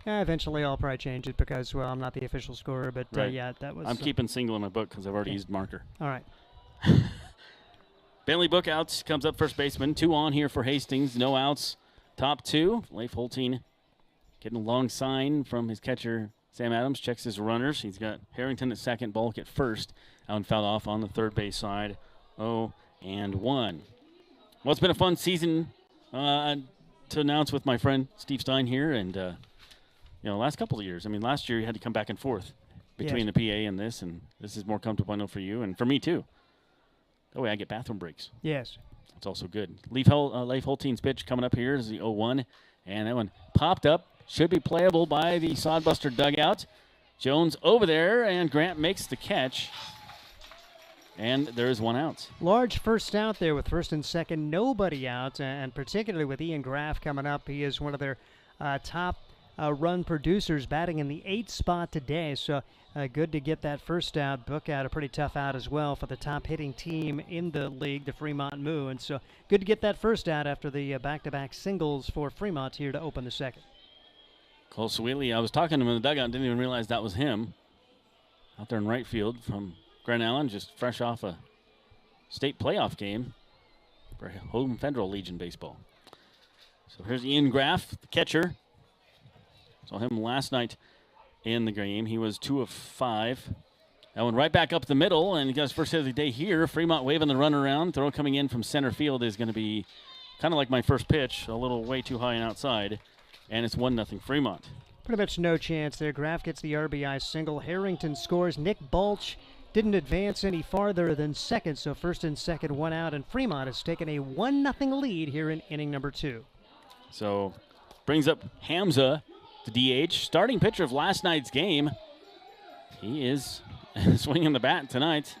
Yeah, eventually I'll probably change it because, well, I'm not the official scorer. But, right. Yeah, that was... I'm keeping single in my book because I've already used marker. All right. Bentley Bookouts comes up first baseman. 2 on here for Hastings. No outs. Top 2. Leif Holtein getting a long sign from his catcher, Sam Adams. Checks his runners. He's got Harrington at second, Balk at first. Out fouled off on the third base side. 0-1. Well, it's been a fun season to announce with my friend Steve Stein here. And, last couple of years. I mean, last year you had to come back and forth between the PA and this is more comfortable, I know, for you and for me, too. That way I get bathroom breaks. Yes. It's also good. Leif Holtein's pitch coming up here is the 0-1. And that one popped up. Should be playable by the Sodbuster dugout. Jones over there, and Grant makes the catch. And there is 1 out. Large first out there with first and second, nobody out, and particularly with Ian Graff coming up. He is one of their top run producers, batting in the 8th spot today. So good to get that first out. Book out a pretty tough out as well for the top hitting team in the league, the Fremont Moo. And so good to get that first out after the back-to-back singles for Fremont here to open the second. Cole Sweeley, I was talking to him in the dugout and didn't even realize that was him. Out there in right field from Grand Island, just fresh off a state playoff game for Home Federal Legion baseball. So here's Ian Graff, the catcher. Saw him last night in the game. He was 2 of 5. That one right back up the middle, and he got his first hit of the day here. Fremont waving the run around. Throw coming in from center field is going to be kind of like my first pitch, a little way too high and outside, and it's 1-0 Fremont. Pretty much no chance there. Graff gets the RBI single. Harrington scores. Nick Balch didn't advance any farther than second, so first and second, 1 out, and Fremont has taken a 1-0 lead here in inning number 2. So brings up Hamza, the DH, starting pitcher of last night's game. He is swinging the bat tonight.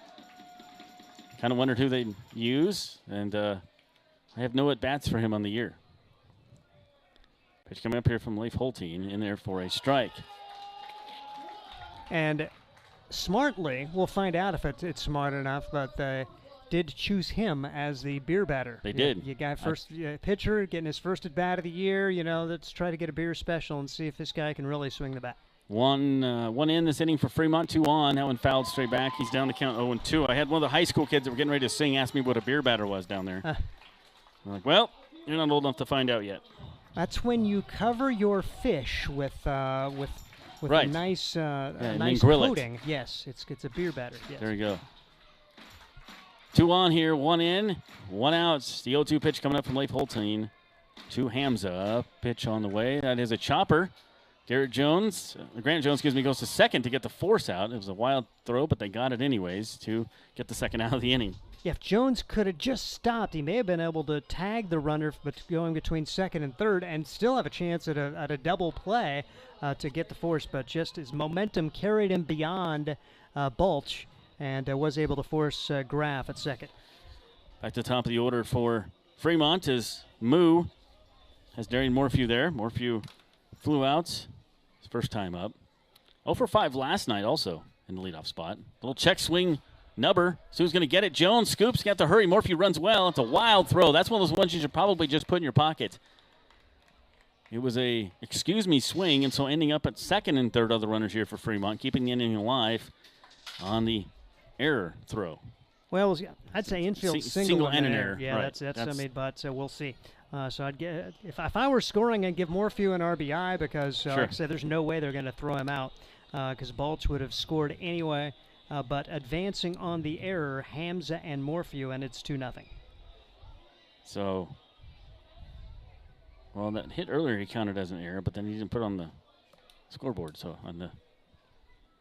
Kind of wondered who they'd use, and I have no at-bats for him on the year. Pitch coming up here from Leif Holtein in there for a strike. And smartly, we'll find out if it's smart enough, but they did choose him as the beer batter. They did. You got first pitcher getting his first at-bat of the year. You know, let's try to get a beer special and see if this guy can really swing the bat. One in this inning for Fremont, 2 on. That one fouled straight back. He's down to count 0-2. I had one of the high school kids that were getting ready to sing ask me what a beer batter was down there. I'm like, well, you're not old enough to find out yet. That's when you cover your fish with right. a nice nice grill coating. Yes, it's a beer batter. Yes. There you go. 2 on here, 1 in, 1 out. The 0-2 pitch coming up from Leif Holtein to Hamza. Pitch on the way. That is a chopper. Grant Jones, goes to second to get the force out. It was a wild throw, but they got it anyways to get the second out of the inning. Yeah, if Jones could have just stopped, he may have been able to tag the runner going between second and third and still have a chance at a double play to get the force, but just his momentum carried him beyond Bulch and was able to force Graff at second. Back to the top of the order for Fremont is Moo. Has Darian Morphew there. Morphew flew out his first time up. 0 for 5 last night also in the leadoff spot. Little check swing. Nubber. So who's going to get it? Jones scoops. Got to hurry. Morphew runs well. It's a wild throw. That's one of those ones you should probably just put in your pocket. It was a swing, and so ending up at second and third other runners here for Fremont, keeping the inning alive on the error throw. Well, I'd say infield single and an error. Yeah, right. that's I made, but we'll see. So I'd get if I were scoring, I'd give Morphew an RBI because, sure. Like I said, there's no way they're going to throw him out because Balch would have scored anyway. But advancing on the error, Hamza and Morphew, and it's 2-0. So, well, that hit earlier he counted as an error, but then he didn't put it on the scoreboard, so on the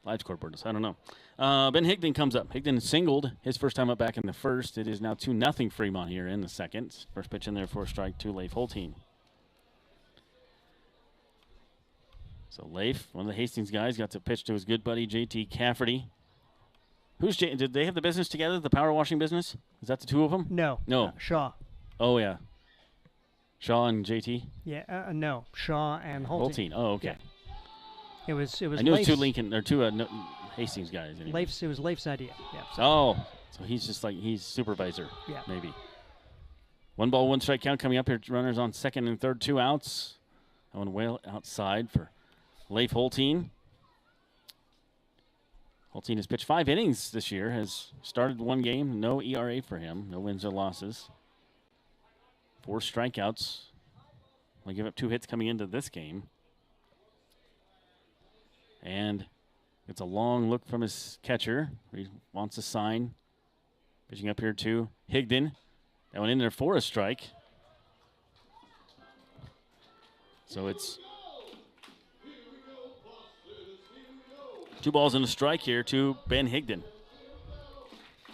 live scoreboard. So I don't know. Ben Higdon comes up. Higdon singled his first time up back in the first. It is now 2-0 Fremont here in the second. First pitch in there for a strike to Leif Holtein. So Leif, one of the Hastings guys, got to pitch to his good buddy J.T. Cafferty. Did they have the business together, the power washing business? Is that the two of them? No. Shaw. Oh, yeah. Shaw and JT? Yeah, no. Shaw and Holtein. Oh, okay. Yeah. It was. I knew it was two Lincoln, or two Hastings guys. Anyway. It was Leif's idea. Yeah. So he's just he's supervisor. Yeah. Maybe. 1 ball, 1 strike count coming up here. Runners on second and third, 2 outs. I want to well outside for Leif Holtein. Holtein has pitched 5 innings this year, has started 1 game, no ERA for him, no wins or losses. 4 strikeouts. Only give up 2 hits coming into this game. And it's a long look from his catcher. He wants a sign. Pitching up here to Higdon. That went in there for a strike. So it's 2 balls and a strike here to Ben Higdon.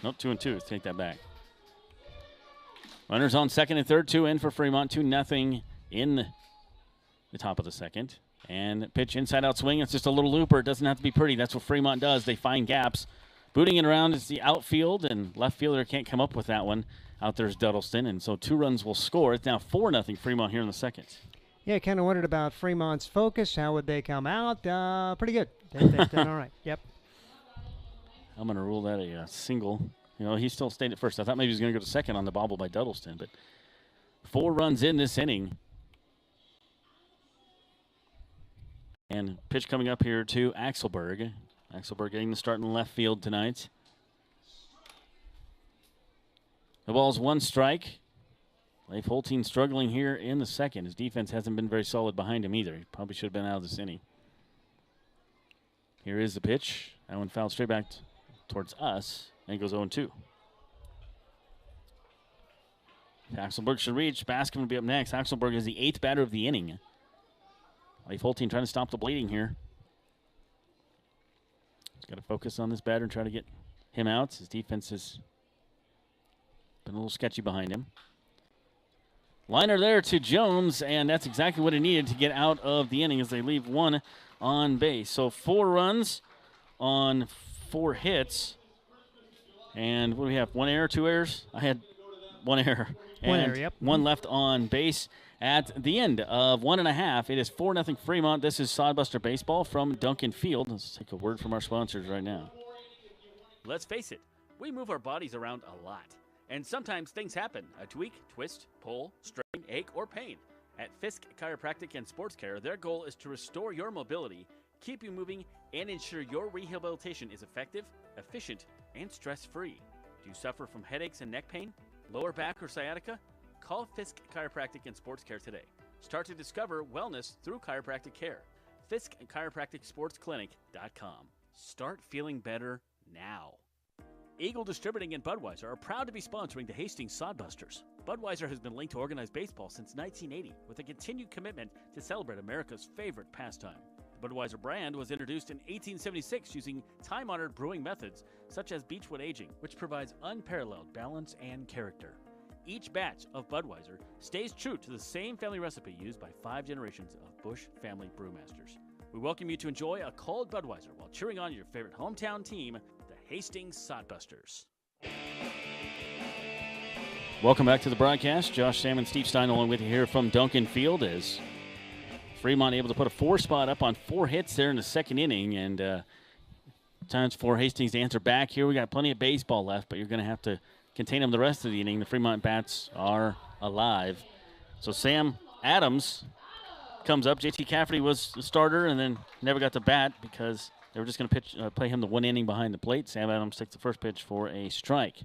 Nope, 2-2. Take that back. Runners on second and third, 2 in for Fremont, 2-0 in the top of the second. And pitch inside out swing. It's just a little looper. It doesn't have to be pretty. That's what Fremont does. They find gaps. Booting it around is the outfield, and left fielder can't come up with that one. Out there's Duddleston, and so 2 runs will score. It's now 4-0 Fremont here in the second. Yeah, I kind of wondered about Fremont's focus. How would they come out? Pretty good. They've done all right. Yep. I'm going to rule that a single. You know, he still stayed at first. I thought maybe he was going to go to second on the bobble by Duddleston, but 4 runs in this inning. And pitch coming up here to Axelberg. Axelberg getting the start in left field tonight. The ball's 1 strike. Leif Holtein struggling here in the second. His defense hasn't been very solid behind him either. He probably should have been out of this inning. Here is the pitch. That one fouled straight back towards us. And it goes 0-2. Axelberg should reach. Bascom will be up next. Axelberg is the 8th batter of the inning. Leif Holtein trying to stop the bleeding here. He's got to focus on this batter and try to get him out. His defense has been a little sketchy behind him. Liner there to Jones, and that's exactly what he needed to get out of the inning as they leave one on base. So 4 runs on 4 hits. And what do we have? 1 error, 2 errors? I had 1 error. One error, yep. 1 left on base at the end of 1.5. It is 4-0 Fremont. This is Sodbuster Baseball from Duncan Field. Let's take a word from our sponsors right now. Let's face it, we move our bodies around a lot. And sometimes things happen. A tweak, twist, pull, strain, ache, or pain. At Fisk Chiropractic and Sports Care, their goal is to restore your mobility, keep you moving, and ensure your rehabilitation is effective, efficient, and stress-free. Do you suffer from headaches and neck pain, lower back, or sciatica? Call Fisk Chiropractic and Sports Care today. Start to discover wellness through chiropractic care. Fisk Chiropractic Sports Clinic.com. Start feeling better now. Eagle Distributing and Budweiser are proud to be sponsoring the Hastings Sodbusters. Budweiser has been linked to organized baseball since 1980 with a continued commitment to celebrate America's favorite pastime. The Budweiser brand was introduced in 1876 using time-honored brewing methods such as beechwood aging, which provides unparalleled balance and character. Each batch of Budweiser stays true to the same family recipe used by 5 generations of Bush family brewmasters. We welcome you to enjoy a cold Budweiser while cheering on your favorite hometown team, Hastings Sodbusters. Welcome back to the broadcast. Josh Salmon, Steve Stein along with you here from Duncan Field as Fremont able to put a 4 spot up on 4 hits there in the second inning, and times for Hastings to answer back here. We got plenty of baseball left, but you're going to have to contain them the rest of the inning. The Fremont bats are alive. So Sam Adams comes up. JT Cafferty was the starter and then never got to bat because they were just going to play him the 1 inning behind the plate. Sam Adams takes the first pitch for a strike.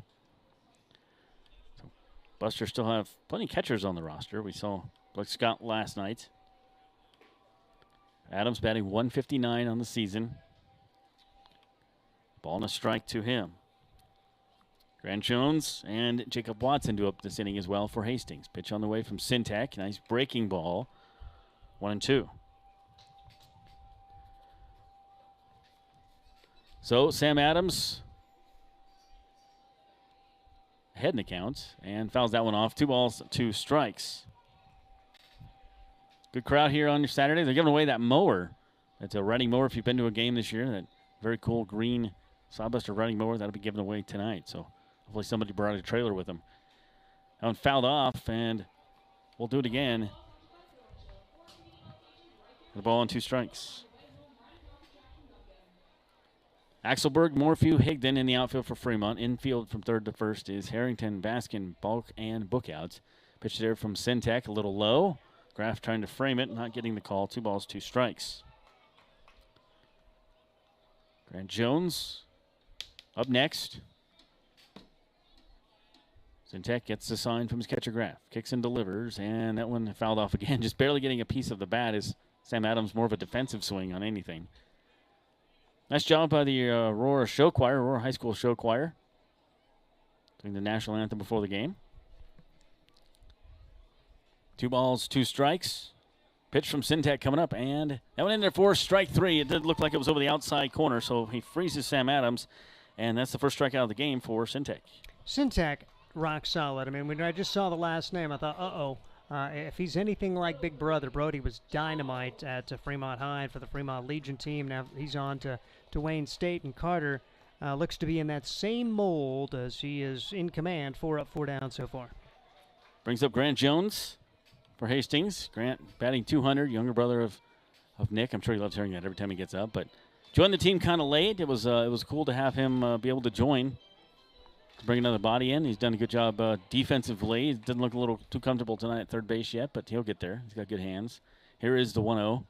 So Buster still have plenty of catchers on the roster. We saw Blake Scott last night. Adams batting 159 on the season. Ball and a strike to him. Grant Jones and Jacob Watson do up this inning as well for Hastings. Pitch on the way from Syntac. Nice breaking ball. 1-2. So Sam Adams ahead in the count and fouls that one off. 2 balls, 2 strikes. Good crowd here on your Saturday. They're giving away that mower. That's a riding mower if you've been to a game this year. That very cool green Sodbuster riding mower. That'll be given away tonight. So hopefully somebody brought a trailer with them. That one fouled off, and we'll do it again. The ball on 2 strikes. Axelberg, Morphew, Higdon in the outfield for Fremont. Infield from third to first is Harrington, Baskin, Balk, and Bookouts. Pitch there from Syntac, a little low. Graff trying to frame it, not getting the call. 2 balls, 2 strikes. Grant Jones up next. Syntac gets the sign from his catcher Graff. Kicks and delivers, and that one fouled off again. Just barely getting a piece of the bat is Sam Adams, more of a defensive swing on anything. Nice job by the Aurora Show Choir, Aurora High School Show Choir, doing the national anthem before the game. 2 balls, 2 strikes. Pitch from Syntac coming up, and that went in there for strike 3. It did look like it was over the outside corner, so he freezes Sam Adams, and that's the first strikeout of the game for Syntac. Syntac, rock solid. I mean, when I just saw the last name, I thought, uh-oh. If he's anything like Big Brother, Brody was dynamite at Fremont High and for the Fremont Legion team. Now he's on to Wayne State, and Carter looks to be in that same mold as he is in command. 4 up, 4 down so far. Brings up Grant Jones for Hastings. Grant batting 200, younger brother of Nick. I'm sure he loves hearing that every time he gets up. But joined the team kind of late. It was cool to have him be able to join. To bring another body in. He's done a good job defensively. He doesn't look a little too comfortable tonight at third base yet, but he'll get there. He's got good hands. Here is the 1-0.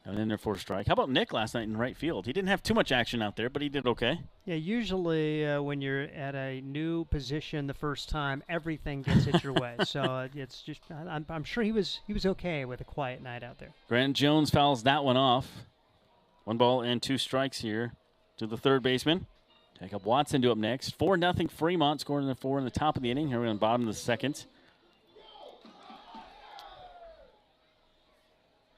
And in there for a strike. How about Nick last night in right field? He didn't have too much action out there, but he did okay. Yeah, usually when you're at a new position the first time, everything gets hit your way. So it's just, I'm sure he was okay with a quiet night out there. Grant Jones fouls that one off. 1 ball and 2 strikes here to the third baseman. Jacob Watson to up next. 4-0 Fremont, scoring the 4 in the top of the inning. Here we're on the bottom of the second.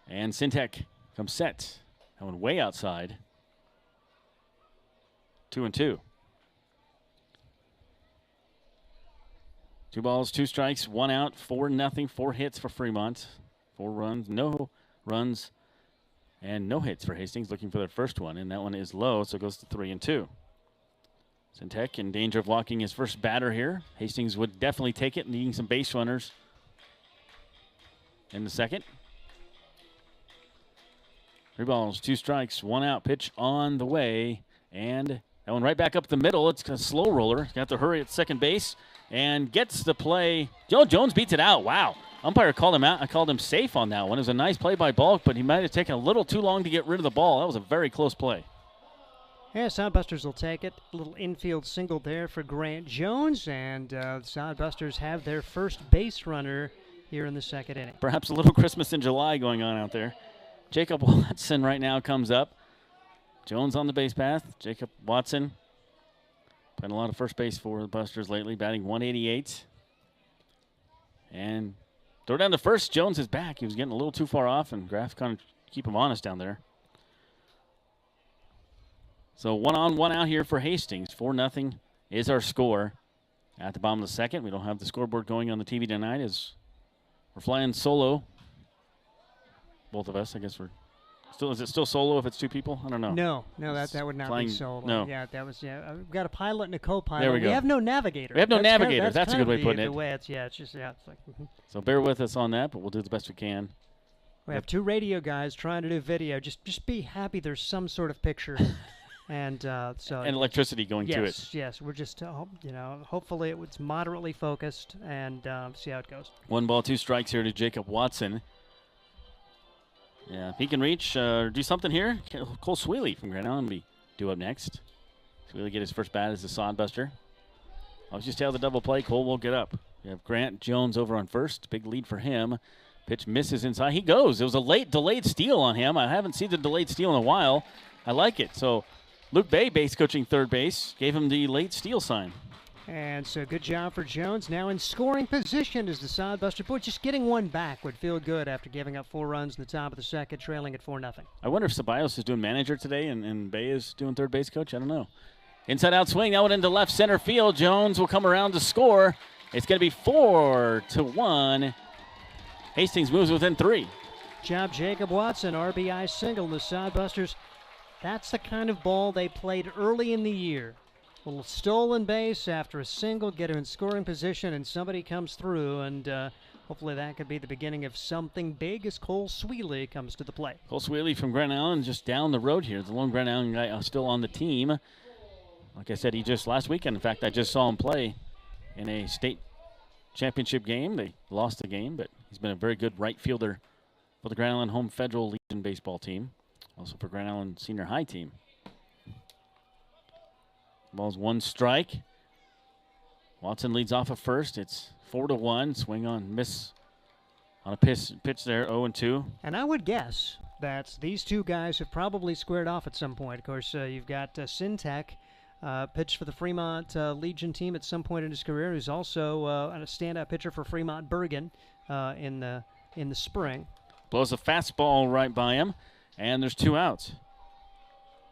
And Syntac comes set. That one way outside. 2-2. 2 balls, 2 strikes, 1 out, 4-0, 4 hits for Fremont. 4 runs, no runs, and no hits for Hastings, looking for their first one, and that one is low, so it goes to 3-2. Sintek in danger of walking his first batter here. Hastings would definitely take it, needing some base runners in the second. 3 balls, 2 strikes, 1 out, pitch on the way, and that one right back up the middle. It's a slow roller. Got to hurry at second base and gets the play. Joe Jones beats it out. Wow. Umpire called him out. I called him safe on that one. It was a nice play by Balk, but he might have taken a little too long to get rid of the ball. That was a very close play. Yeah, Sodbusters will take it. A little infield single there for Grant Jones, and the Sodbusters have their first base runner here in the second inning. Perhaps a little Christmas in July going on out there. Jacob Watson right now comes up. Jones on the base path. Jacob Watson playing a lot of first base for the Busters lately, batting 188. And throw down to first. Jones is back. He was getting a little too far off, and Graff kind of keep him honest down there. So 1 on, 1 out here for Hastings. 4-0 is our score at the bottom of the second. We don't have the scoreboard going on the TV tonight as we're flying solo. Both of us, I guess we're still. Is it still solo if it's 2 people? I don't know. No, that would not flying, be solo. No. Yeah, that was we've got a pilot and a co-pilot. There we go. We have no navigator. We have no navigator. That's a good way of putting it. The way it's just it's like. So bear with us on that, but we'll do the best we can. We have 2 radio guys trying to do video. Just be happy there's some sort of picture. And and electricity going to it. Yes, we're just hopefully it was moderately focused and see how it goes. 1 ball, 2 strikes here to Jacob Watson. Yeah, if he can reach or do something here, Cole Sweely from Grand Island will be due up next. Sweely get his first bat as a Sodbuster. I'll just tell the double play. Cole will get up. We have Grant Jones over on first. Big lead for him. Pitch misses inside. He goes. It was a late delayed steal on him. I haven't seen the delayed steal in a while. I like it. So Luke Bay, base coaching third base, gave him the late steal sign. And so good job for Jones. Now in scoring position as the Sodbuster. Boy, just getting one back would feel good after giving up 4 runs in the top of the second, trailing at 4-0. I wonder if Ceballos is doing manager today and Bay is doing third base coach. I don't know. Inside out swing. That one into left center field. Jones will come around to score. It's going to be 4-1. Hastings moves within 3. Job Jacob Watson, RBI single. The Sodbusters, that's the kind of ball they played early in the year. A little stolen base after a single, get him in scoring position, and somebody comes through, and hopefully that could be the beginning of something big as Cole Sweely comes to the plate. Cole Sweely from Grand Island just down the road here. The lone Grand Island guy still on the team. Like I said, he just last weekend, in fact, I just saw him play in a state championship game. They lost the game, but he's been a very good right fielder for the Grand Island Home Federal Legion baseball team. Also for Grand Island Senior High team. Ball's 1 strike. Watson leads off at first. It's 4-1. Swing on, miss on a pitch there, 0-2. And I would guess that these 2 guys have probably squared off at some point. Of course, you've got Sintek, pitched for the Fremont Legion team at some point in his career, who's also a standout pitcher for Fremont Bergen in the spring. Blows a fastball right by him, and there's 2 outs.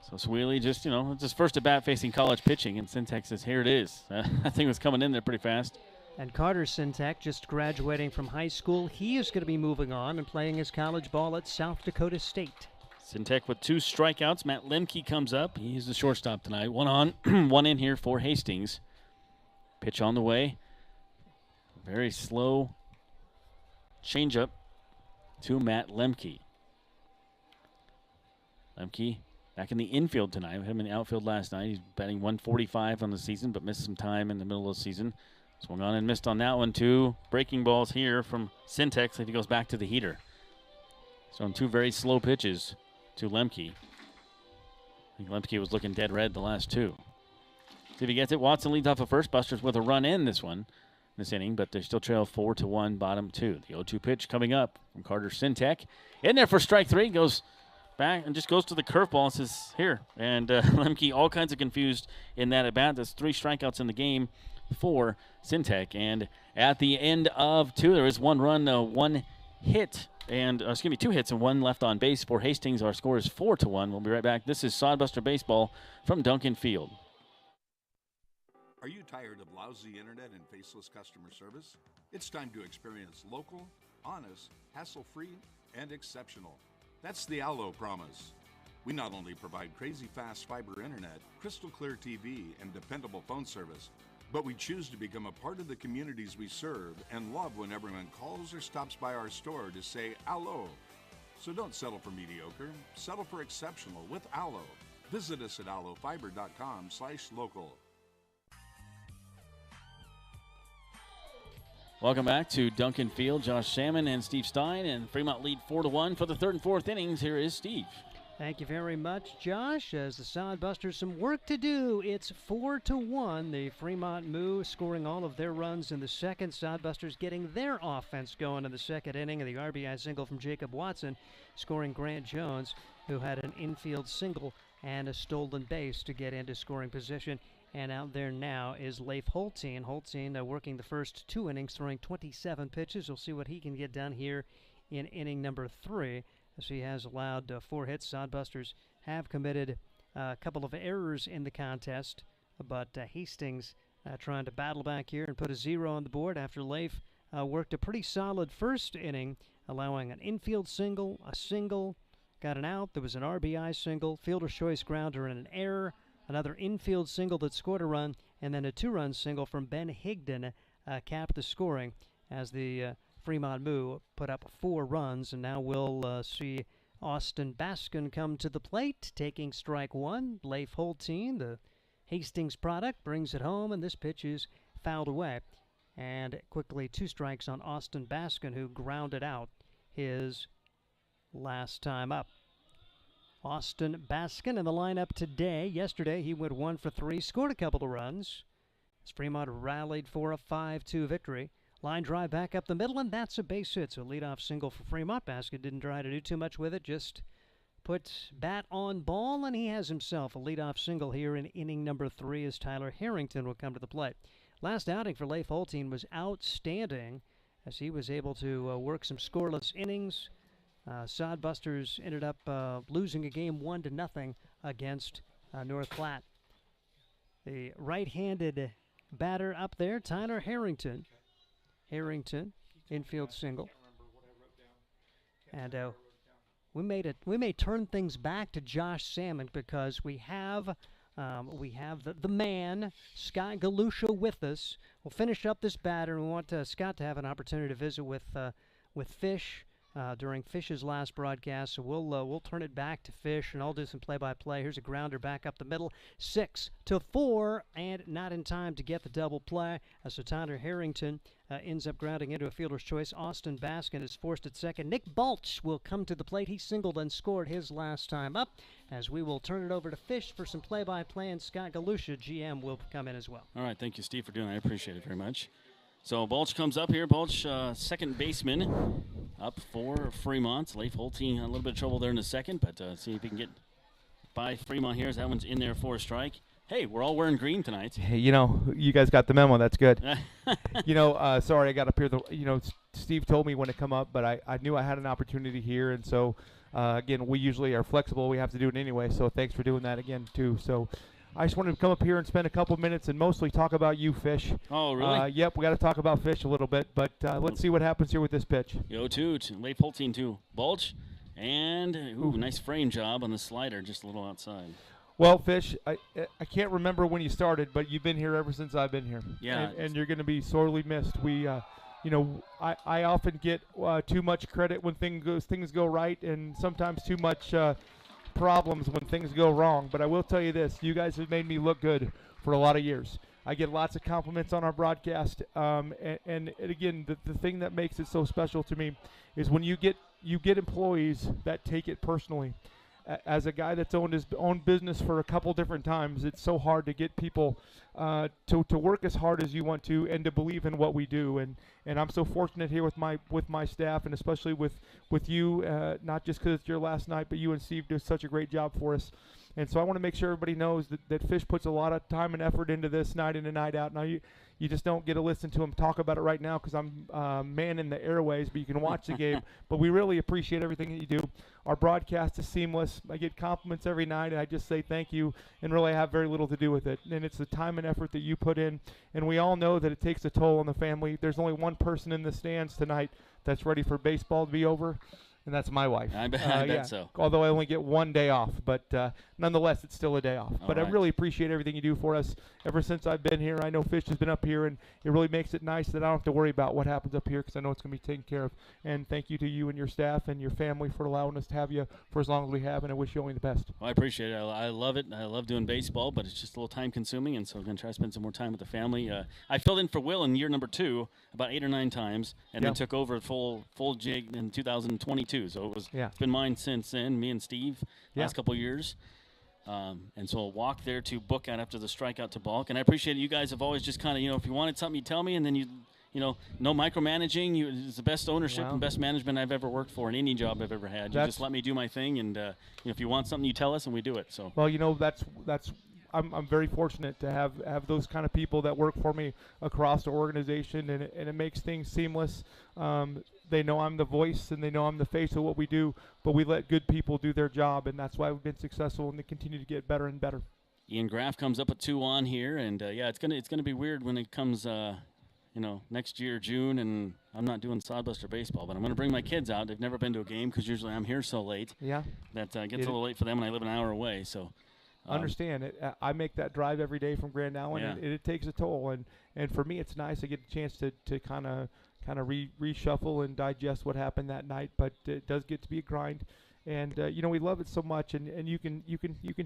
So Sweely just, it's his first at-bat facing college pitching, and Sintek says, here it is. That thing was coming in there pretty fast. And Carter Sintek, just graduating from high school, he is going to be moving on and playing his college ball at South Dakota State. Sintek with 2 strikeouts. Matt Lemke comes up. He's the shortstop tonight. 1 on, 1 in here for Hastings. Pitch on the way. Very slow changeup to Matt Lemke. Lemke back in the infield tonight. We had him in the outfield last night. He's batting 145 on the season, but missed some time in the middle of the season. Swung on and missed on that one, too. Breaking balls here from Sintek if he goes back to the heater. So on 2 very slow pitches to Lemke. I think Lemke was looking dead red the last 2. See if he gets it. Watson leads off at first. Busters with a run in this inning, but they still trail 4-1, bottom 2. The 0-2 pitch coming up from Carter Sintek. In there for strike 3. Goes back and just goes to the curveball and says, here. And Lemke all kinds of confused in that at-bat. There's 3 strikeouts in the game for Sintek. And at the end of 2, there is 1 run, 1 hit, and 2 hits and 1 left on base for Hastings. Our score is 4-1. We'll be right back. This is Sodbuster Baseball from Duncan Field. Are you tired of lousy internet and faceless customer service? It's time to experience local, honest, hassle-free, and exceptional. That's the Allo promise. We not only provide crazy fast fiber internet, crystal clear TV, and dependable phone service, but we choose to become a part of the communities we serve and love when everyone calls or stops by our store to say Allo. So don't settle for mediocre, settle for exceptional with Allo. Visit us at allofiber.com/local. Welcome back to Duncan Field. Josh Salmon and Steve Stein, and Fremont lead 4-1 for the third and fourth innings. Here is Steve. Thank you very much, Josh. As the Sodbusters, some work to do. It's 4-1. The Fremont Moo scoring all of their runs in the second. Sodbusters getting their offense going in the second inning. And the RBI single from Jacob Watson, scoring Grant Jones, who had an infield single and a stolen base to get into scoring position. And out there now is Leif Holtein. Holtein working the first 2 innings, throwing 27 pitches. We'll see what he can get done here in inning number 3. As he has allowed 4 hits. Sodbusters have committed a couple of errors in the contest, but Hastings trying to battle back here and put a 0 on the board after Leif worked a pretty solid first inning, allowing an infield single, a single, got an out. There was an RBI single, fielder's choice grounder, and an error. Another infield single that scored a run, and then a 2-run single from Ben Higdon capped the scoring as the Fremont Moo put up 4 runs, and now we'll see Austin Baskin come to the plate, taking strike 1. Leif Holtein, the Hastings product, brings it home, and this pitch is fouled away. And quickly 2 strikes on Austin Baskin, who grounded out his last time up. Austin Baskin in the lineup today. Yesterday he went 1 for 3, scored a couple of runs. As Fremont rallied for a 5-2 victory. Line drive back up the middle, and that's a base hit. So leadoff single for Fremont. Baskin didn't try to do too much with it, just put bat on ball, and he has himself a leadoff single here in inning number 3 as Tyler Harrington will come to the plate. Last outing for Leif Holtein was outstanding as he was able to work some scoreless innings. Sodbusters ended up losing a game 1-0 against North Platte. The right-handed batter up there, Tyler Harrington. Harrington, infield single. And we may turn things back to Josh Salmon because we have the man, Scott Galusha, with us. We'll finish up this batter, and we want Scott to have an opportunity to visit with Fish during Fish's last broadcast. So we'll turn it back to Fish, and I'll do some play-by-play. Here's a grounder back up the middle, 6-4, and not in time to get the double play. So Tyler Harrington ends up grounding into a fielder's choice. Austin Baskin is forced at second. Nick Balch will come to the plate. He singled and scored his last time up. As we will turn it over to Fish for some play-by-play, and Scott Galusha, GM, will come in as well. All right, thank you, Steve, for doing that. I appreciate it very much. So Balch comes up here. Balch, second baseman, up for Fremont. Leif Holtein, a little bit of trouble there in the second, but see if he can get by Fremont here as that one's in there for a strike. Hey, we're all wearing green tonight. Hey, you guys got the memo. That's good. Sorry, I got up here. Steve told me when to come up, but I knew I had an opportunity here, and so, again, we usually are flexible. We have to do it anyway, so thanks for doing that again, too. So I just wanted to come up here and spend a couple minutes and mostly talk about you, Fish. Oh, really? Yep, we got to talk about Fish a little bit, but let's see what happens here with this pitch. Go to Leif Holtein to Balch, and nice frame job on the slider, just a little outside. Well, Fish, I can't remember when you started, but you've been here ever since I've been here. Yeah. And you're going to be sorely missed. I often get too much credit when things go right, and sometimes too much problems when things go wrong. But I will tell you this: you guys have made me look good for a lot of years. I get lots of compliments on our broadcast, and again, the thing that makes it so special to me is when you get employees that take it personally. As a guy that's owned his own business for a couple different times, it's so hard to get people to work as hard as you want to and to believe in what we do. And I'm so fortunate here with my staff, and especially with you, not just because it's your last night, but you and Steve do such a great job for us. And so I want to make sure everybody knows that Fish puts a lot of time and effort into this night in and night out. Now, you just don't get to listen to him talk about it right now because I'm manning the airways, but you can watch the game. But we really appreciate everything that you do. Our broadcast is seamless. I get compliments every night, and I just say thank you, and really have very little to do with it. And it's the time and effort that you put in, and we all know that it takes a toll on the family. There's only one person in the stands tonight that's ready for baseball to be over, and that's my wife. I bet so. Although I only get one day off, but nonetheless, it's still a day off. But I really appreciate everything you do for us. Ever since I've been here, I know Fish has been up here, and it really makes it nice that I don't have to worry about what happens up here because I know it's going to be taken care of. And thank you to you and your staff and your family for allowing us to have you for as long as we have, and I wish you only the best. Well, I appreciate it. I love it. I love doing baseball, but it's just a little time-consuming, and so I'm going to try to spend some more time with the family. I filled in for Will in year number 2 about 8 or 9 times, and then took over full jig in 2022. So it's been mine since then, me and Steve, last couple of years. And so I'll walk there to book out after the strikeout to balk. And I appreciate it. You guys have always just kind of, if you wanted something, you tell me, and then no micromanaging. It's the best ownership and best management I've ever worked for in any job I've ever had. You just let me do my thing, and if you want something, you tell us, and we do it. So well, that's I'm very fortunate to have those kind of people that work for me across the organization, and it makes things seamless. They know I'm the voice, and they know I'm the face of what we do, but we let good people do their job, and that's why we've been successful, and they continue to get better and better. Ian Graff comes up at 2 on here, and it's gonna be weird when it comes next year June, and I'm not doing Sodbuster baseball, but I'm gonna bring my kids out. They've never been to a game because usually I'm here so late. Yeah, that gets a little late for them, and I live an hour away. So understand it. I make that drive every day from Grand Island, and it takes a toll. And for me, it's nice. I get a chance to kind of reshuffle and digest what happened that night. But it does get to be a grind, and we love it so much. And you can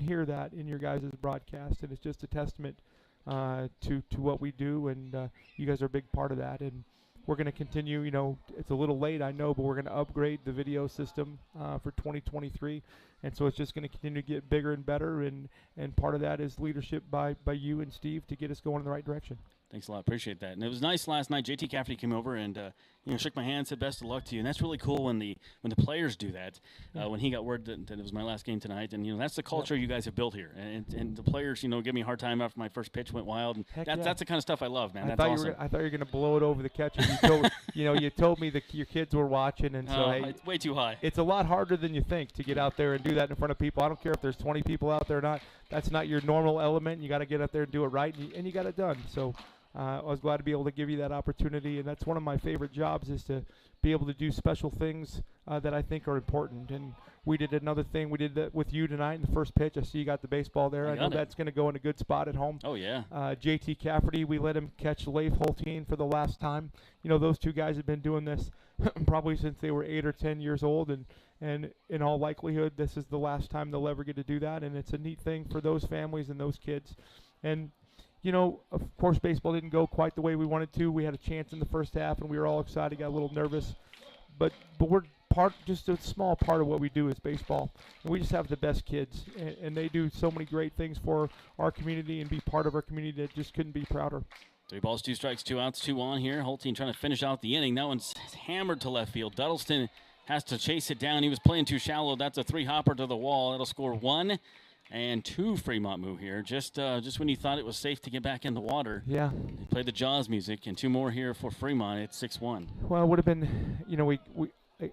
hear that in your guys' broadcast, and it's just a testament to what we do. And you guys are a big part of that. And we're going to continue. It's a little late, I know, but we're going to upgrade the video system for 2023. And so it's just going to continue to get bigger and better, and part of that is leadership by you and Steve to get us going in the right direction. Thanks a lot. Appreciate that. And it was nice last night. JT Cafferty came over and shook my hand, said best of luck to you. And that's really cool when the players do that. When he got word that it was my last game tonight, and that's the culture you guys have built here. And the players, give me a hard time after my first pitch went wild. And that's the kind of stuff I love, man. That's awesome. I thought you were going to blow it over the catcher. You told me that your kids were watching, and so it's way too high. It's a lot harder than you think to get out there and do that in front of people. I don't care if there's 20 people out there or not. That's not your normal element. You got to get out there and do it right, and you got it done. So. I was glad to be able to give you that opportunity, and that's one of my favorite jobs, is to be able to do special things that I think are important. And we did another thing. We did that with you tonight in the first pitch. I see you got the baseball there. I know that's going to go in a good spot at home. Oh, yeah. JT Cafferty, we let him catch Leif Holteen for the last time. Those two guys have been doing this probably since they were 8 or 10 years old, and in all likelihood, this is the last time they'll ever get to do that. And it's a neat thing for those families and those kids. And of course, baseball didn't go quite the way we wanted to. We had a chance in the first half, and we were all excited, got a little nervous. But we're just a small part of what we do is baseball. And we just have the best kids, and they do so many great things for our community and be part of our community that just couldn't be prouder. 3 balls, 2 strikes, 2 outs, 2 on here. Holteen trying to finish out the inning. That one's hammered to left field. Duddleston has to chase it down. He was playing too shallow. That's a 3-hopper to the wall. It'll score 1. And 2 Fremont move here. Just when you thought it was safe to get back in the water. Yeah. They played the Jaws music, and 2 more here for Fremont. It's 6-1. Well, it would have been,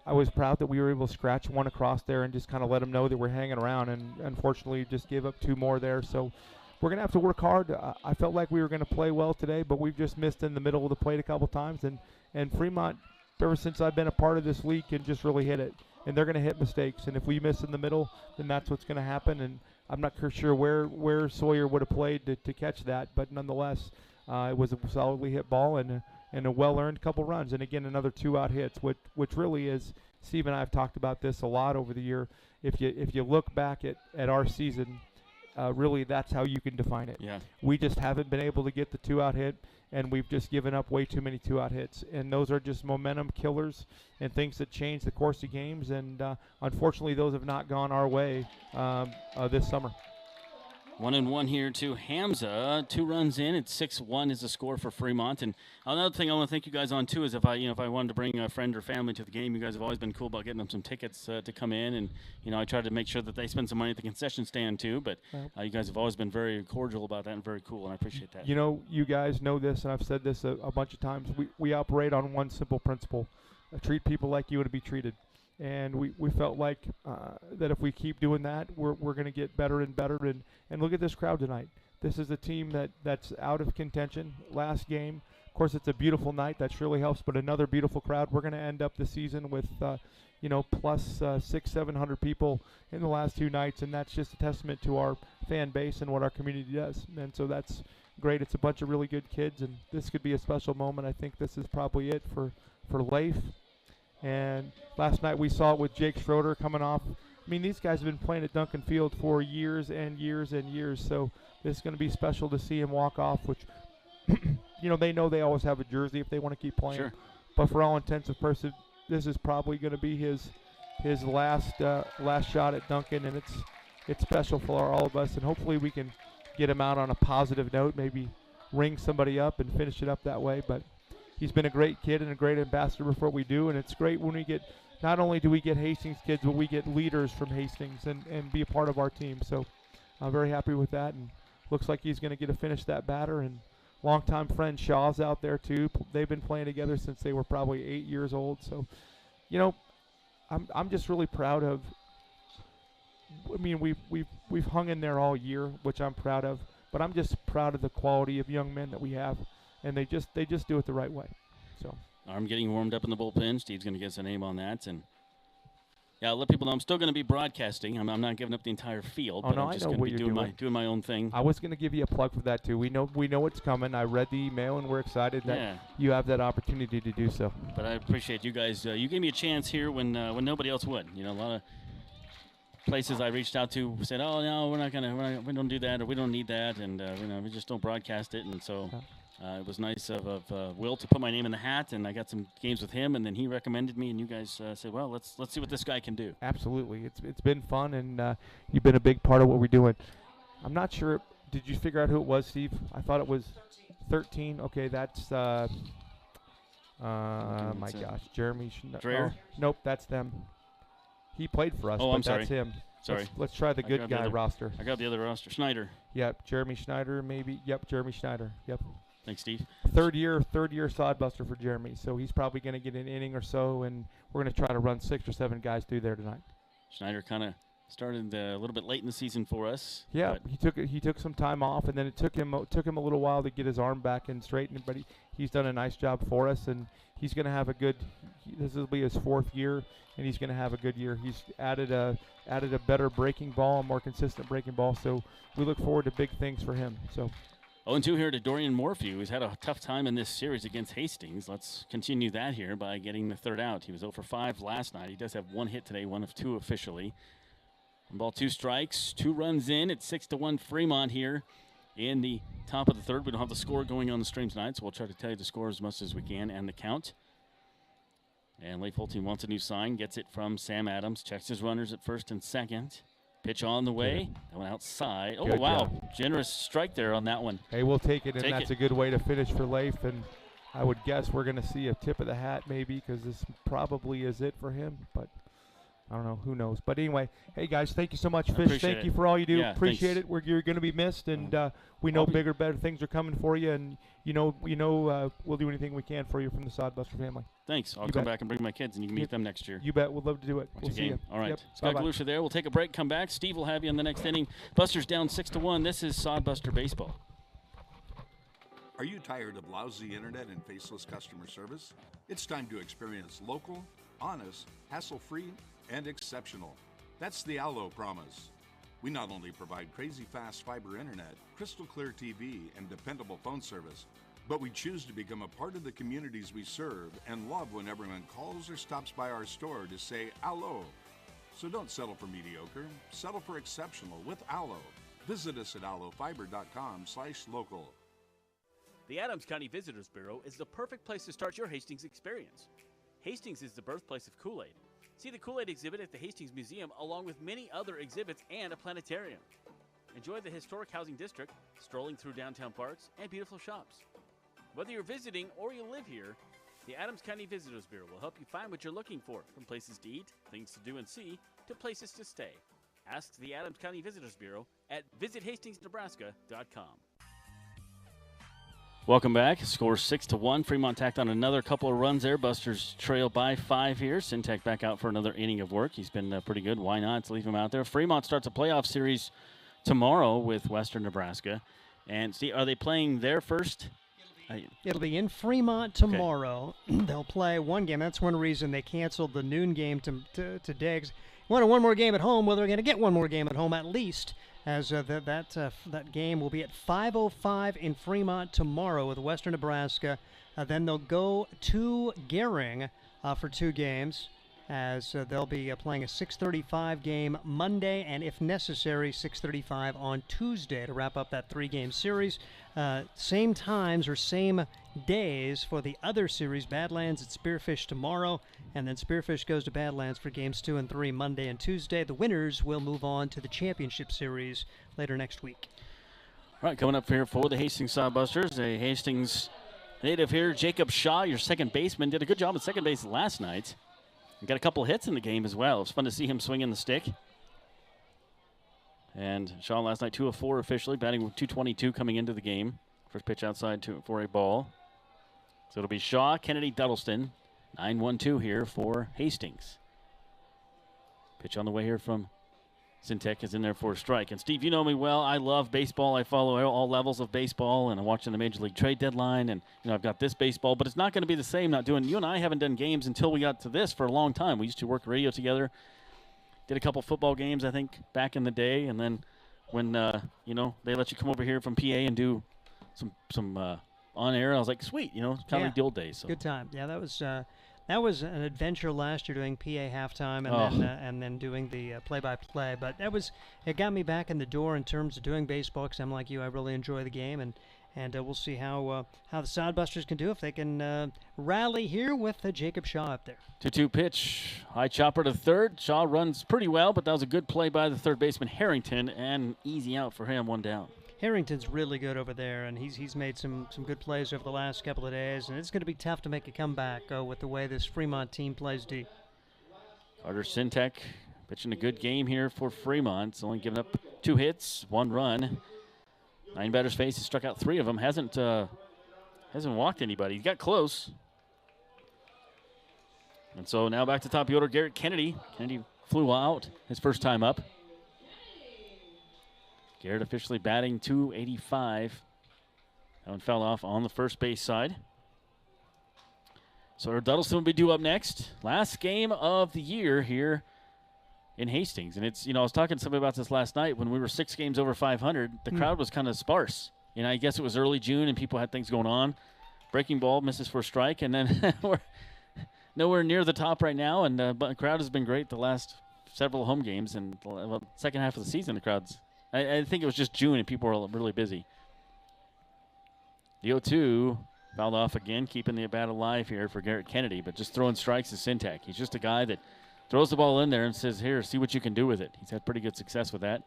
I was proud that we were able to scratch 1 across there and just kind of let them know that we're hanging around. And unfortunately, just gave up 2 more there. So we're going to have to work hard. I felt like we were going to play well today, but we've just missed in the middle of the plate a couple times. And Fremont, ever since I've been a part of this league, can just really hit it. And they're going to hit mistakes. And if we miss in the middle, then that's what's going to happen. And I'm not sure where Sawyer would have played to catch that, but nonetheless, it was a solidly hit ball and a well-earned couple runs. And again, another 2-out hits, which really is. Steve and I have talked about this a lot over the year. If you look back at our season, really that's how you can define it. Yeah. We just haven't been able to get the 2-out hit, and we've just given up way too many 2-out hits. And those are just momentum killers and things that change the course of games. And unfortunately, those have not gone our way this summer. 1-1 here to Hamza. 2 runs in. It's 6-1 is the score for Fremont. And another thing I want to thank you guys on too is if I wanted to bring a friend or family to the game, you guys have always been cool about getting them some tickets to come in. And I try to make sure that they spend some money at the concession stand too. But you guys have always been very cordial about that and very cool, and I appreciate that. You guys know this, and I've said this a bunch of times. We operate on one simple principle: treat people like you want to be treated. And we felt like that if we keep doing that, we're going to get better and better. And look at this crowd tonight. This is a team that's out of contention. Last game, of course, it's a beautiful night. That surely helps. But another beautiful crowd. We're going to end up the season with, plus 600-700 people in the last 2 nights. And that's just a testament to our fan base and what our community does. And so that's great. It's a bunch of really good kids. And this could be a special moment. I think this is probably it for Leif. And last night we saw it with Jake Schroeder coming off. I mean, these guys have been playing at Duncan Field for years and years and years. So this is going to be special to see him walk off, which, they know they always have a jersey if they want to keep playing. Sure. But for all intents and purposes, this is probably going to be his last shot at Duncan, and it's special for all of us. And hopefully we can get him out on a positive note, maybe ring somebody up and finish it up that way. But he's been a great kid and a great ambassador for what we do, and it's great when we get, not only do we get Hastings kids, but we get leaders from Hastings and be a part of our team. So I'm very happy with that, and looks like he's going to get to finish that batter. And longtime friend Shaw's out there too. They've been playing together since they were probably 8 years old. So, I'm just really proud of. I mean, we've hung in there all year, which I'm proud of. But I'm just proud of the quality of young men that we have. And they just do it the right way. So I'm getting warmed up in the bullpen. Steve's going to get us a name on that, and I'll let people know I'm still going to be broadcasting. I'm not giving up the entire field, but I'm just going to be doing my own thing. I was going to give you a plug for that too. We know what's coming. I read the email, and we're excited that you have that opportunity to do so. But I appreciate you guys. You gave me a chance here when nobody else would. A lot of places I reached out to said, "Oh no, we don't do that, or we don't need that," and we just don't broadcast it, and so. It was nice of Will to put my name in the hat, and I got some games with him, and then he recommended me, and you guys said, well, let's see what this guy can do. Absolutely. It's been fun, and you've been a big part of what we're doing. I'm not sure. Did you figure out who it was, Steve? I thought it was 13. Okay, that's my gosh, Jeremy. Dreher? Nope, that's them. He played for us, but I'm sorry. That's him. Sorry. Let's try the good guy roster. I got the other roster. Schneider. Yep, Jeremy Schneider, maybe. Yep, Jeremy Schneider. Yep. Thanks, Steve. Third year sodbuster for Jeremy, so he's probably going to get an inning or so, and we're going to try to run 6 or 7 guys through there tonight. Schneider kind of started a little bit late in the season for us. Yeah, he took some time off, and then it took him a little while to get his arm back and straightened, but he's done a nice job for us, and he's going to have this will be his 4th year, and he's going to have a good year. He's added a better breaking ball, a more consistent breaking ball, so we look forward to big things for him. So. 0-2 here to Dorian Morphew, who's had a tough time in this series against Hastings. Let's continue that here by getting the 3rd out. He was 0 for 5 last night. He does have 1 hit today, 1 of 2 officially. 1 ball, 2 strikes, 2 runs in. It's 6-1 Fremont here in the top of the 3rd. We don't have the score going on the stream tonight, so we'll try to tell you the score as much as we can and the count. And Leif Holtein wants a new sign, gets it from Sam Adams, checks his runners at 1st and 2nd. Pitch on the way. That one outside. Oh, good wow. Job. Generous strike there on that one. Hey, we'll take it, and that's a good way to finish for Leif. And I would guess we're going to see a tip of the hat maybe because this probably is it for him. But I don't know. Who knows? But anyway, hey, guys, thank you so much, Fish. Thank you for all you do. Yeah, appreciate it. You're going to be missed, and we know bigger, better things are coming for you. And, we'll do anything we can for you from the Sodbuster family. Thanks. I'll come back and bring my kids, and you can meet them next year. You bet. We'd love to do it. We'll see you. All right. Yep. Scott Galusha there. We'll take a break, come back. Steve will have you in the next inning. Busters down 6-1. This is Sodbuster Baseball. Are you tired of lousy internet and faceless customer service? It's time to experience local, honest, hassle-free, and exceptional. That's the Allo promise. We not only provide crazy fast fiber internet, crystal clear TV, and dependable phone service, but we choose to become a part of the communities we serve and love when everyone calls or stops by our store to say Allo. So don't settle for mediocre, settle for exceptional with Allo. Visit us at allofiber.com/local. The Adams County Visitors Bureau is the perfect place to start your Hastings experience. Hastings is the birthplace of Kool-Aid. See the Kool-Aid exhibit at the Hastings Museum along with many other exhibits and a planetarium. Enjoy the historic housing district, strolling through downtown parks, and beautiful shops. Whether you're visiting or you live here, the Adams County Visitors Bureau will help you find what you're looking for, from places to eat, things to do and see, to places to stay. Ask the Adams County Visitors Bureau at visithastings.nebraska.com. Welcome back. Score 6-1. Fremont tacked on another couple of runs there. Busters trail by 5 here. Syntek back out for another inning of work. He's been pretty good. Why not? Let's leave him out there. Fremont starts a playoff series tomorrow with Western Nebraska. And see, are they playing there first? It'll be in Fremont tomorrow. Okay. They'll play one game. That's one reason they canceled the noon game today. Wanted one more game at home. Well, they're going to get one more game at home at least, as that game will be at 5:05 in Fremont tomorrow with Western Nebraska. Then they'll go to Gering for 2 games, as they'll be playing a 6:35 game Monday, and if necessary, 6:35 on Tuesday to wrap up that 3-game series. Same times or same days for the other series. Badlands at Spearfish tomorrow, and then Spearfish goes to Badlands for games 2 and 3 Monday and Tuesday. The winners will move on to the championship series later next week. All right, coming up here for the Hastings Sawbusters, a Hastings native here, Jacob Shaw, your second baseman, did a good job at second base last night. He got a couple hits in the game as well. It was fun to see him swinging the stick. And Shaw last night 2 of 4 officially, batting with .222 coming into the game. First pitch outside for a ball. So it'll be Shaw, Kennedy, Duddleston. 9-1-2 here for Hastings. Pitch on the way here from Syntek is in there for a strike. And Steve, you know me well. I love baseball. I follow all levels of baseball, and I'm watching the Major League Trade Deadline. And I've got this baseball, but it's not going to be the same. You and I haven't done games until we got to this for a long time. We used to work radio together. Did a couple football games, I think, back in the day, and then when they let you come over here from PA and do some on air, I was like, sweet, kind of like the old days. So. Good time. Yeah, that was an adventure last year, doing PA halftime and then doing the play-by-play. But it got me back in the door in terms of doing baseball, because I'm like you, I really enjoy the game, and we'll see how the Sodbusters can do if they can rally here with Jacob Shaw up there. 2-2 pitch, high chopper to third. Shaw runs pretty well, but that was a good play by the third baseman Harrington, and easy out for him, 1 down. Harrington's really good over there, and he's made some good plays over the last couple of days, and it's going to be tough to make a comeback with the way this Fremont team plays deep. Carter Syntek pitching a good game here for Fremont. It's only given up 2 hits, 1 run. 9 batters faced. He struck out 3 of them. Hasn't walked anybody. He got close. And so now back to top of the order, Garrett Kennedy. Kennedy flew out his first time up. Garrett officially batting .285. That one fell off on the first base side. So Duddleston will be due up next. Last game of the year here in Hastings. And it's, I was talking to somebody about this last night. When we were 6 games over 500, the crowd was kind of sparse. I guess it was early June and people had things going on. Breaking ball misses for a strike, and then we're nowhere near the top right now. And but the crowd has been great the last several home games, and second half of the season, the crowd's. I think it was just June and people were really busy. The 0-2 fouled off again, keeping the bat alive here for Garrett Kennedy, but just throwing strikes to Syntek. He's just a guy that throws the ball in there and says, here, see what you can do with it. He's had pretty good success with that.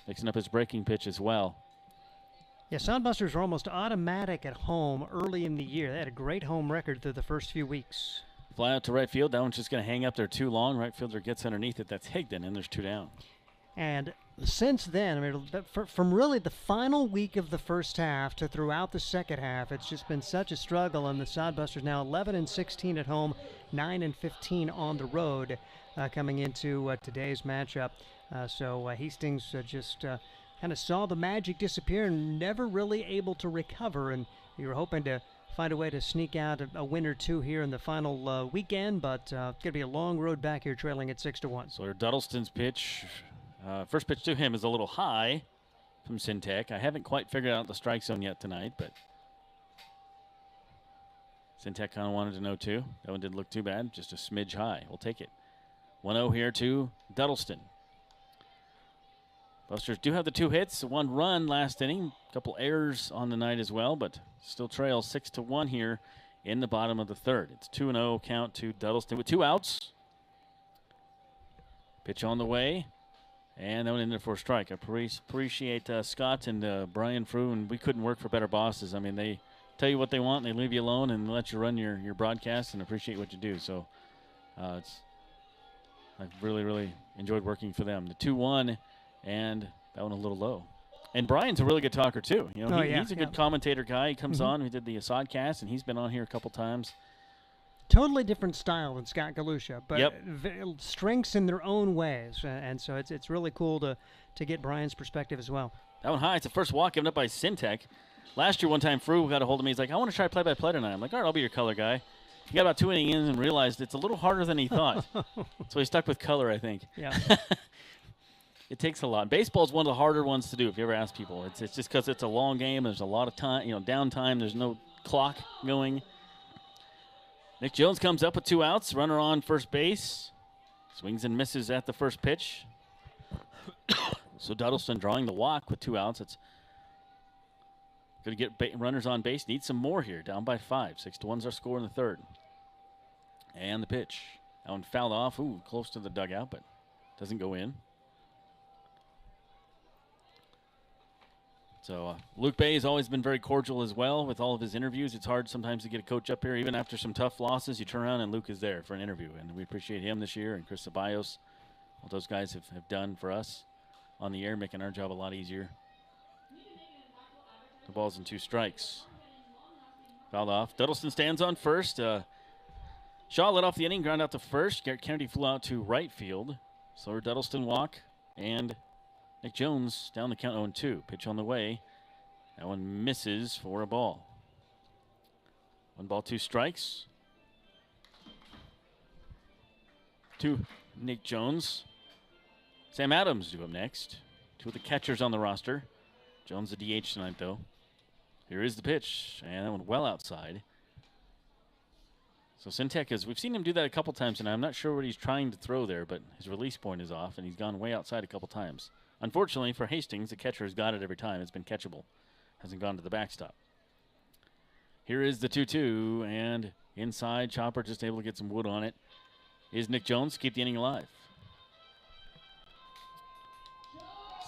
Mixing up his breaking pitch as well. Yeah, Soundbusters were almost automatic at home early in the year. They had a great home record through the first few weeks. Fly out to right field. That one's just going to hang up there too long. Right fielder gets underneath it. That's Higdon, and there's 2 down. And since then, from really the final week of the first half to throughout the second half, it's just been such a struggle. And the Sodbusters now 11-16 at home, 9-15 on the road, coming into today's matchup. So Hastings just kind of saw the magic disappear and never really able to recover. And we were hoping to find a way to sneak out a win or 2 here in the final weekend, but it's going to be a long road back here, trailing at 6-1. So Duddleston's pitch. First pitch to him is a little high from Syntek. I haven't quite figured out the strike zone yet tonight, but Syntek kind of wanted to know too. That one didn't look too bad, just a smidge high. We'll take it. 1-0 here to Duddleston. Busters do have the 2 hits, 1 run last inning. A couple errors on the night as well, but still trail 6-1 here in the bottom of the third. It's 2-0 count to Duddleston with 2 outs. Pitch on the way. And that went in there for a strike. I appreciate Scott and Brian Frew, and we couldn't work for better bosses. I mean, they tell you what they want, and they leave you alone and let you run your broadcast and appreciate what you do. So I've really, really enjoyed working for them. The 2-1, and that one a little low. And Brian's a really good talker, too. You know, he's a good commentator guy. He comes on. We did the Assad-cast, and he's been on here a couple times. Totally different style than Scott Galusha, but strengths in their own ways. And so it's really cool to get Brian's perspective as well. That one high. It's the first walk given up by Syntec. Last year, one time, Frew got a hold of me. He's like, I want to try play-by-play tonight. I'm like, all right, I'll be your color guy. He got about 2 innings in and realized it's a little harder than he thought. So he stuck with color, I think. Yeah. It takes a lot. Baseball is one of the harder ones to do if you ever ask people. It's just because it's a long game. There's a lot of time, downtime. There's no clock going. Nick Jones comes up with 2 outs. Runner on first base. Swings and misses at the first pitch. So Duddleston drawing the walk with 2 outs. It's going to get runners on base. Need some more here. Down by 5. 6-1's our score in the third. And the pitch. That one fouled off. Ooh, close to the dugout, but doesn't go in. So Luke Bay has always been very cordial as well with all of his interviews. It's hard sometimes to get a coach up here. Even after some tough losses, you turn around and Luke is there for an interview. And we appreciate him this year and Chris Ceballos. What those guys have done for us on the air, making our job a lot easier. The ball's in 2 strikes. Fouled off. Duddleston stands on first. Shaw led off the inning, ground out to first. Garrett Kennedy flew out to right field. Slower Duddleston walk. And Nick Jones down the count 0-2. Pitch on the way. That one misses for a ball. 1 ball, 2 strikes. To Nick Jones. Sam Adams due up next. 2 of the catchers on the roster. Jones the DH tonight, though. Here is the pitch, and that one well outside. So Syntec we've seen him do that a couple times, and I'm not sure what he's trying to throw there, but his release point is off, and he's gone way outside a couple times. Unfortunately for Hastings, the catcher has got it every time. It's been catchable. Hasn't gone to the backstop. Here is the 2-2, and inside, Chopper just able to get some wood on it. Is Nick Jones to keep the inning alive.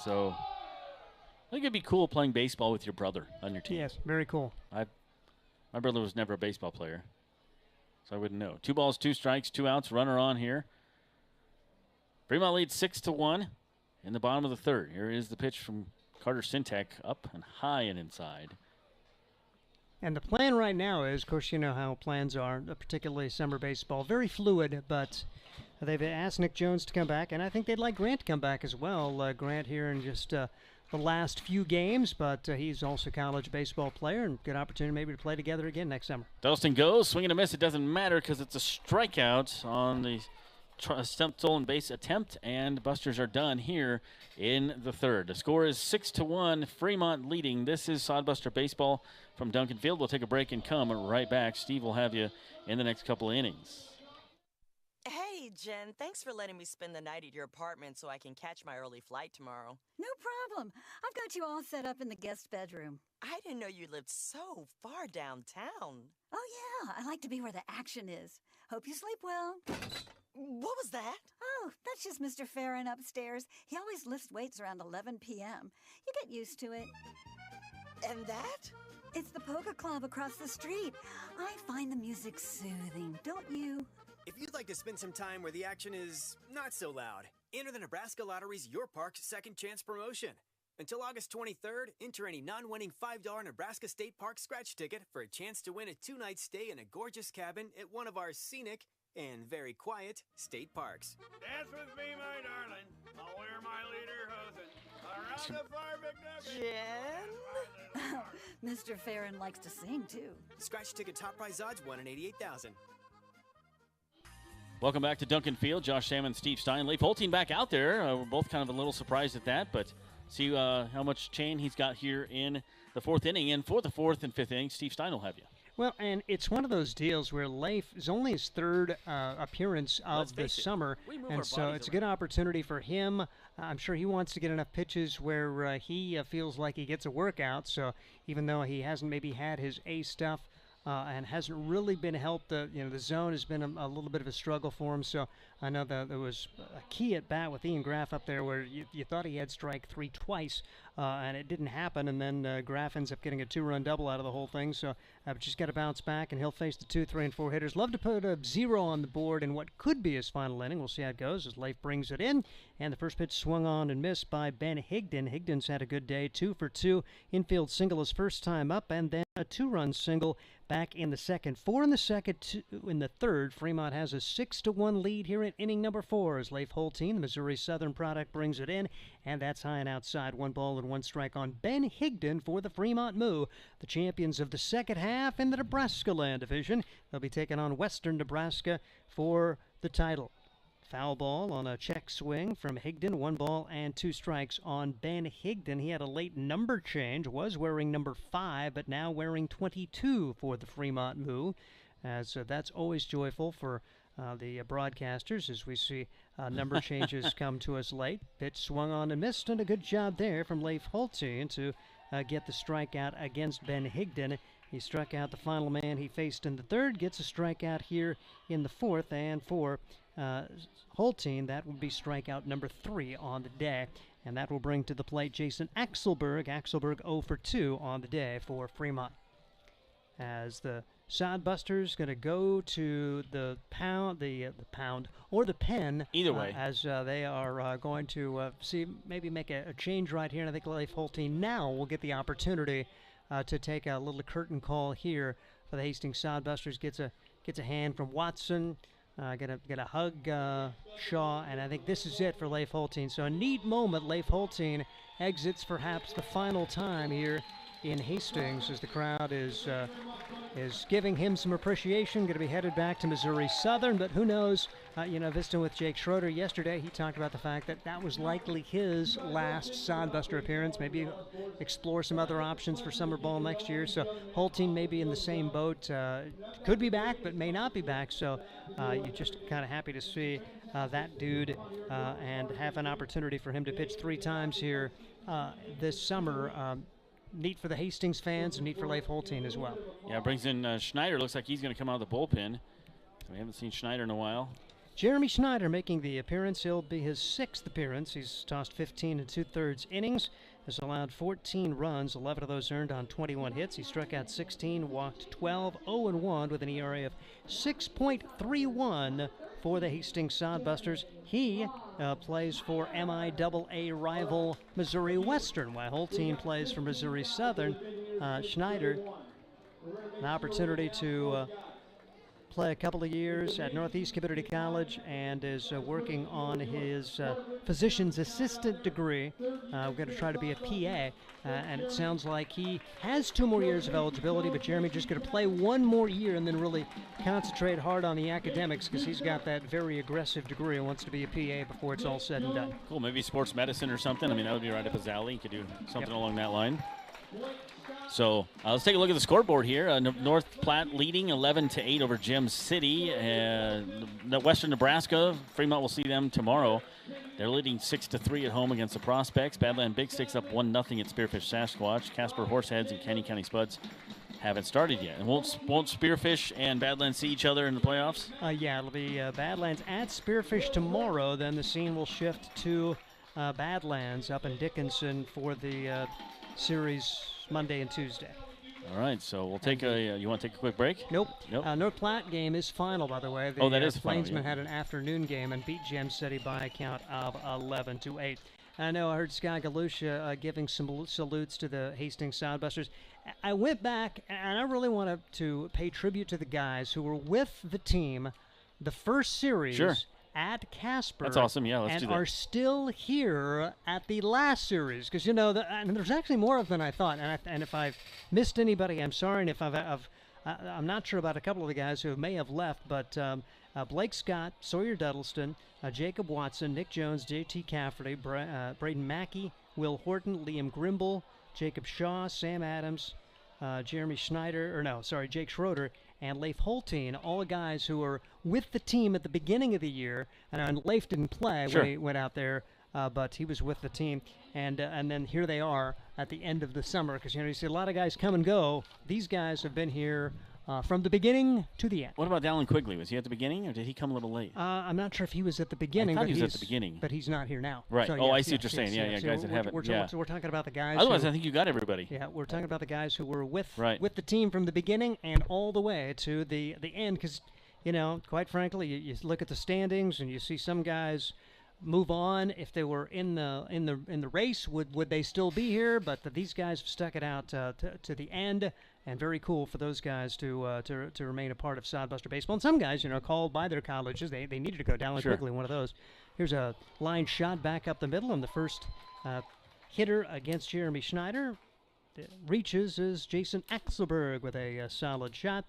So I think it'd be cool playing baseball with your brother on your team. Yes, very cool. My brother was never a baseball player, so I wouldn't know. 2 balls, 2 strikes, 2 outs, runner on here. Fremont leads 6-1 in the bottom of the third. Here is the pitch from Carter Syntec, up and high and inside. And the plan right now is, of course, you know how plans are, particularly summer baseball, very fluid, but they've asked Nick Jones to come back, and I think they'd like Grant to come back as well. Grant here in just the last few games, but he's also a college baseball player, and good opportunity maybe to play together again next summer. Duddleston goes, swing and a miss. It doesn't matter because it's a strikeout on the stolen base attempt, and Busters are done here in the third. The score is 6-1, Fremont leading. This is Sodbuster Baseball from Duncan Field. We'll take a break and come right back. Steve will have you in the next couple of innings. Hey, Jen, thanks for letting me spend the night at your apartment so I can catch my early flight tomorrow. No problem. I've got you all set up in the guest bedroom. I didn't know you lived so far downtown. Oh, yeah. I like to be where the action is. Hope you sleep well. What was that? Oh, that's just Mr. Farron upstairs. He always lifts weights around 11 p.m. You get used to it. And that? It's the Polka Club across the street. I find the music soothing, don't you? If you'd like to spend some time where the action is not so loud, enter the Nebraska Lottery's Your Park's Second Chance promotion. Until August 23rd, enter any non-winning $5 Nebraska State Park scratch ticket for a chance to win a 2-night stay in a gorgeous cabin at one of our scenic and very quiet state parks. Dance with me, my darling. I'll wear my leader hosen around the fire, big Jen? Mr. Farron likes to sing, too. Scratch ticket top prize odds, 1 in 88,000. Welcome back to Duncan Field. Josh Salmon, Steve Stein. Leif Holtein back out there. We're both kind of a little surprised at that, but see how much chain he's got here in the 4th inning. And for the 4th and 5th inning, Steve Stein will have you. Well, and it's one of those deals where Leif is only his 3rd appearance of the summer, and so it's a good opportunity for him. I'm sure he wants to get enough pitches where he feels like he gets a workout, so even though he hasn't maybe had his A stuff and hasn't really been helped. The zone has been a little bit of a struggle for him. So I know that there was a key at bat with Ian Graff up there where you thought he had strike 3 twice, and it didn't happen. And then Graff ends up getting a 2-run double out of the whole thing. So just got to bounce back, and he'll face the 2, 3, and 4 hitters. Love to put a 0 on the board in what could be his final inning. We'll see how it goes as Leif brings it in. And the first pitch swung on and missed by Ben Higdon. Higdon's had a good day, 2 for 2. Infield single his first time up, and then a 2-run single back in the second. 4 in the second, 2 in the third. Fremont has a 6-1 lead here in inning number 4 as Leif Holtein, the Missouri Southern product, brings it in, and that's high and outside. 1 ball and 1 strike on Ben Higdon for the Fremont Moo, the champions of the second half in the Nebraska Land Division. They'll be taking on Western Nebraska for the title. Foul ball on a check swing from Higdon. 1 ball and 2 strikes on Ben Higdon. He had a late number change, was wearing number 5, but now wearing 22 for the Fremont Moo. As that's always joyful for the broadcasters as we see number changes come to us late. Pitch swung on and missed, and a good job there from Leif Holtein to get the strikeout against Ben Higdon. He struck out the final man he faced in the third, gets a strikeout here in the fourth, and for Holtein, that will be strikeout number 3 on the day, and that will bring to the plate Jason Axelberg. Axelberg 0 for 2 on the day for Fremont. As the Sodbusters going to go to the pound, the pen. Either way. As they are going to maybe make a change right here, and I think Leif Holtein now will get the opportunity to take a little curtain call here for the Hastings Sodbusters. Gets a hand from Watson. Get a hug Shaw, and I think this is it for Leif Holtein. So a neat moment. Leif Holtein exits perhaps the final time here in Hastings as the crowd is giving him some appreciation. Going to be headed back to Missouri Southern, but who knows? Visiting with Jake Schroeder yesterday, he talked about the fact that that was likely his last Sodbuster appearance. Maybe explore some other options for summer ball next year. So Holtein may be in the same boat. Could be back, but may not be back. So you're just kind of happy to see that dude and have an opportunity for him to pitch 3 times here this summer. Neat for the Hastings fans and neat for Leif Holtein as well. Yeah, brings in Schneider. Looks like he's going to come out of the bullpen. We haven't seen Schneider in a while. Jeremy Schneider making the appearance. He'll be his 6th appearance. He's tossed 15 2/3 innings. Has allowed 14 runs, 11 of those earned on 21 hits. He struck out 16, walked 12, 0-1 with an ERA of 6.31 for the Hastings Sodbusters. He plays for MIAA rival Missouri Western, while Holtein plays for Missouri Southern. Schneider, an opportunity to play a couple of years at Northeast Community College and is working on his physician's assistant degree. We're going to try to be a PA, and it sounds like he has 2 more years of eligibility, but Jeremy just going to play 1 more year and then really concentrate hard on the academics because he's got that very aggressive degree and wants to be a PA before it's all said and done. Cool, maybe sports medicine or something. I mean, that would be right up his alley. He could do something along that line. So let's take a look at the scoreboard here. North Platte leading 11-8 over Gem City. Western Nebraska, Fremont will see them tomorrow. They're leading 6-3 at home against the Prospects. Badland Big Sticks up 1-0 at Spearfish Sasquatch. Casper Horseheads and Kenny County Spuds haven't started yet. And won't Spearfish and Badlands see each other in the playoffs? Yeah, it'll be Badlands at Spearfish tomorrow. Then the scene will shift to Badlands up in Dickinson for the series Monday and Tuesday. All right, so we'll take you want to take a quick break? Nope. North Platte game is final, by the way. That is final. Plainsmen had an afternoon game and beat Gem City by a count of 11-8. I know I heard Sky Galusha giving some salutes to the Hastings Sodbusters. I went back, and I really wanted to pay tribute to the guys who were with the team the first series. Sure. At Casper. That's awesome. Yeah, let's do that. And are still here at the last series because and there's actually more of them than I thought. And if I've missed anybody, I'm sorry. And if I'm not sure about a couple of the guys who may have left, but Blake Scott, Sawyer Duddleston, Jacob Watson, Nick Jones, J.T. Cafferty, Braden Mackey, Will Horton, Liam Grimble, Jacob Shaw, Sam Adams, Jake Schroeder, and Leif Holtein, all guys who were with the team at the beginning of the year. And Leif didn't play when he went out there, but he was with the team. And then here they are at the end of the summer because, you see a lot of guys come and go. These guys have been here from the beginning to the end. What about Dallin Quigley? Was he at the beginning, or did he come a little late? I'm not sure if he was at the beginning. I thought but he was at the beginning. But he's not here now. Right. So, I yes, see what you're saying. Yeah, So guys that haven't. We're talking about the guys. Otherwise, I think you got everybody. Yeah, we're talking about the guys who were with the team from the beginning and all the way to the end. Because, quite frankly, you look at the standings and you see some guys move on. If they were in the race, would they still be here? But these guys have stuck it out to the end. And very cool for those guys to remain a part of Sodbuster baseball. And some guys, called by their colleges, they needed to go down quickly. One of those. Here's a line shot back up the middle, and the first hitter against Jeremy Schneider reaches is Jason Axelberg with a solid shot,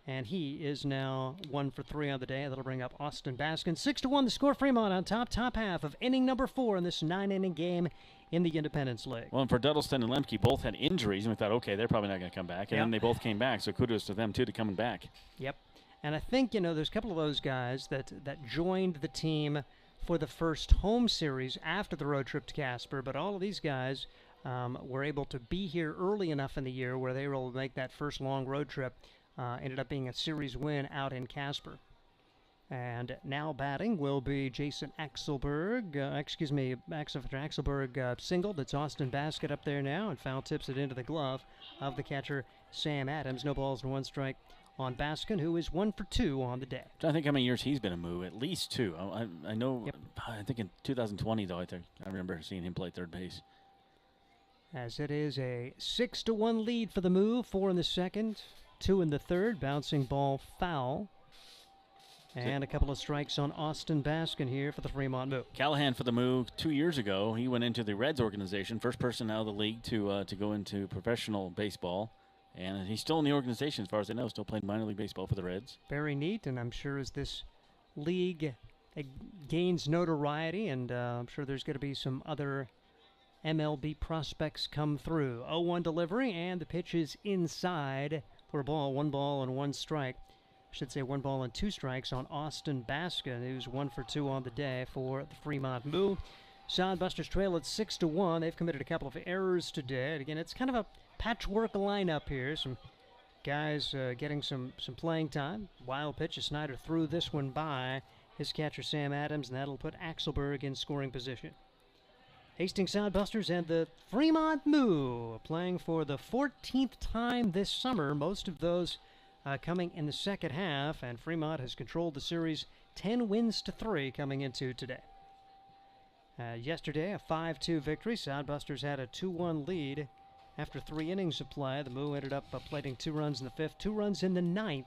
and he is now 1 for 3 on the day. That'll bring up Austin Baskin. 6-1 the score. Fremont on top half of inning number 4 in this 9-inning game in the Independence League. Well, and for Duddleston and Lemke, both had injuries, and we thought, okay, they're probably not going to come back. And then they both came back, so kudos to them, too, to coming back. Yep. And I think, there's a couple of those guys that joined the team for the first home series after the road trip to Casper, but all of these guys were able to be here early enough in the year where they were able to make that first long road trip. Ended up being a series win out in Casper. And now batting will be Jason Axelberg. Axelberg single. That's Austin Basket up there now, and foul tips it into the glove of the catcher, Sam Adams. No balls and 1 strike on Baskin, who is 1 for 2 on the day. I think how many years he's been a move, at least 2. I know. Yep. I think in 2020 though, I remember seeing him play third base. As it is a 6-1 lead for the move. 4 in the second, 2 in the third. Bouncing ball foul. And a couple of strikes on Austin Baskin here for the Fremont move. Callahan for the move 2 years ago. He went into the Reds organization, first person out of the league to go into professional baseball. And he's still in the organization as far as I know, still playing minor league baseball for the Reds. Very neat, and I'm sure as this league gains notoriety, and I'm sure there's going to be some other MLB prospects come through. 0-1 delivery, and the pitch is inside for a ball. 1 ball and 1 strike. I should say 1 ball and 2 strikes on Austin Baskin, who's 1 for 2 on the day for the Fremont move. Sodbusters trail at 6-1. They've committed a couple of errors today. And again, it's kind of a patchwork lineup here. Some guys getting some playing time. Wild pitch as Snyder threw this one by his catcher Sam Adams, and that'll put Axelberg in scoring position. Hastings Sodbusters and the Fremont Moo playing for the 14th time this summer. Most of those coming in the second half, and Fremont has controlled the series 10 wins to 3 coming into today. Yesterday, a 5-2 victory. Sodbusters had a 2-1 lead after 3 innings of play. The Moo ended up plating 2 runs in the 5th, 2 runs in the 9th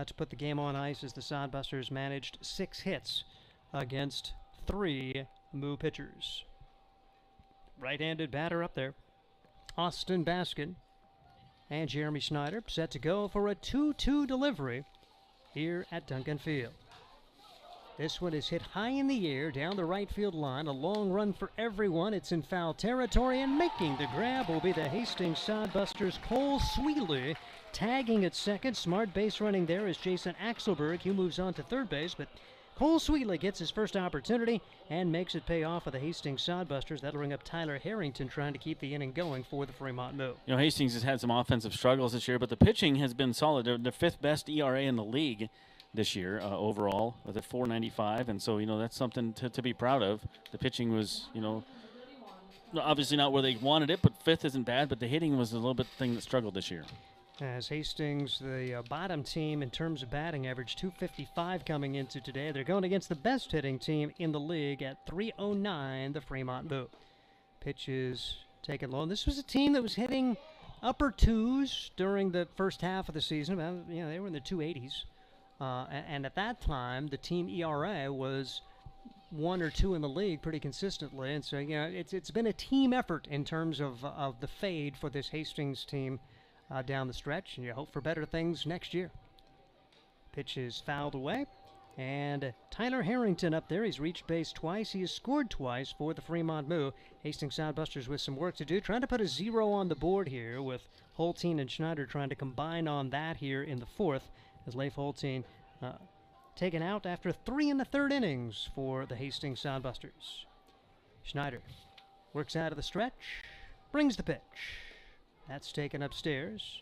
to put the game on ice as the Sodbusters managed 6 hits against 3 Moo pitchers. Right-handed batter up there, Austin Baskin, and Jeremy Schneider set to go for a 2-2 delivery here at Duncan Field. This one is hit high in the air down the right field line. A long run for everyone. It's in foul territory, and making the grab will be the Hastings Sodbusters' Cole Sweeley. Tagging at second. Smart base running there is Jason Axelberg. He moves on to third base, but Cole Sweeley gets his first opportunity and makes it pay off for the Hastings Sodbusters. That'll bring up Tyler Harrington trying to keep the inning going for the Fremont Moo. Hastings has had some offensive struggles this year, but the pitching has been solid. They're the 5th best ERA in the league this year overall with a 4.95, and so that's something to be proud of. The pitching was obviously not where they wanted it, but 5th isn't bad, but the hitting was a little bit thing that struggled this year. As Hastings, the bottom team in terms of batting average, 255 coming into today. They're going against the best hitting team in the league at 309, the Fremont Moo. Pitch is taken low. And this was a team that was hitting upper 2s during the first half of the season. They were in the 280s. And at that time, the team ERA was 1 or 2 in the league pretty consistently. And so, it's been a team effort in terms of the fade for this Hastings team down the stretch, and you hope for better things next year. Pitch is fouled away, and Tyler Harrington up there. He's reached base twice. He has scored twice for the Fremont Moo. Hastings Sodbusters with some work to do, trying to put a 0 on the board here with Holteen and Schneider trying to combine on that here in the 4th, as Leif Holteen taken out after 3 in the 3rd innings for the Hastings Sodbusters. Schneider works out of the stretch, brings the pitch. That's taken upstairs,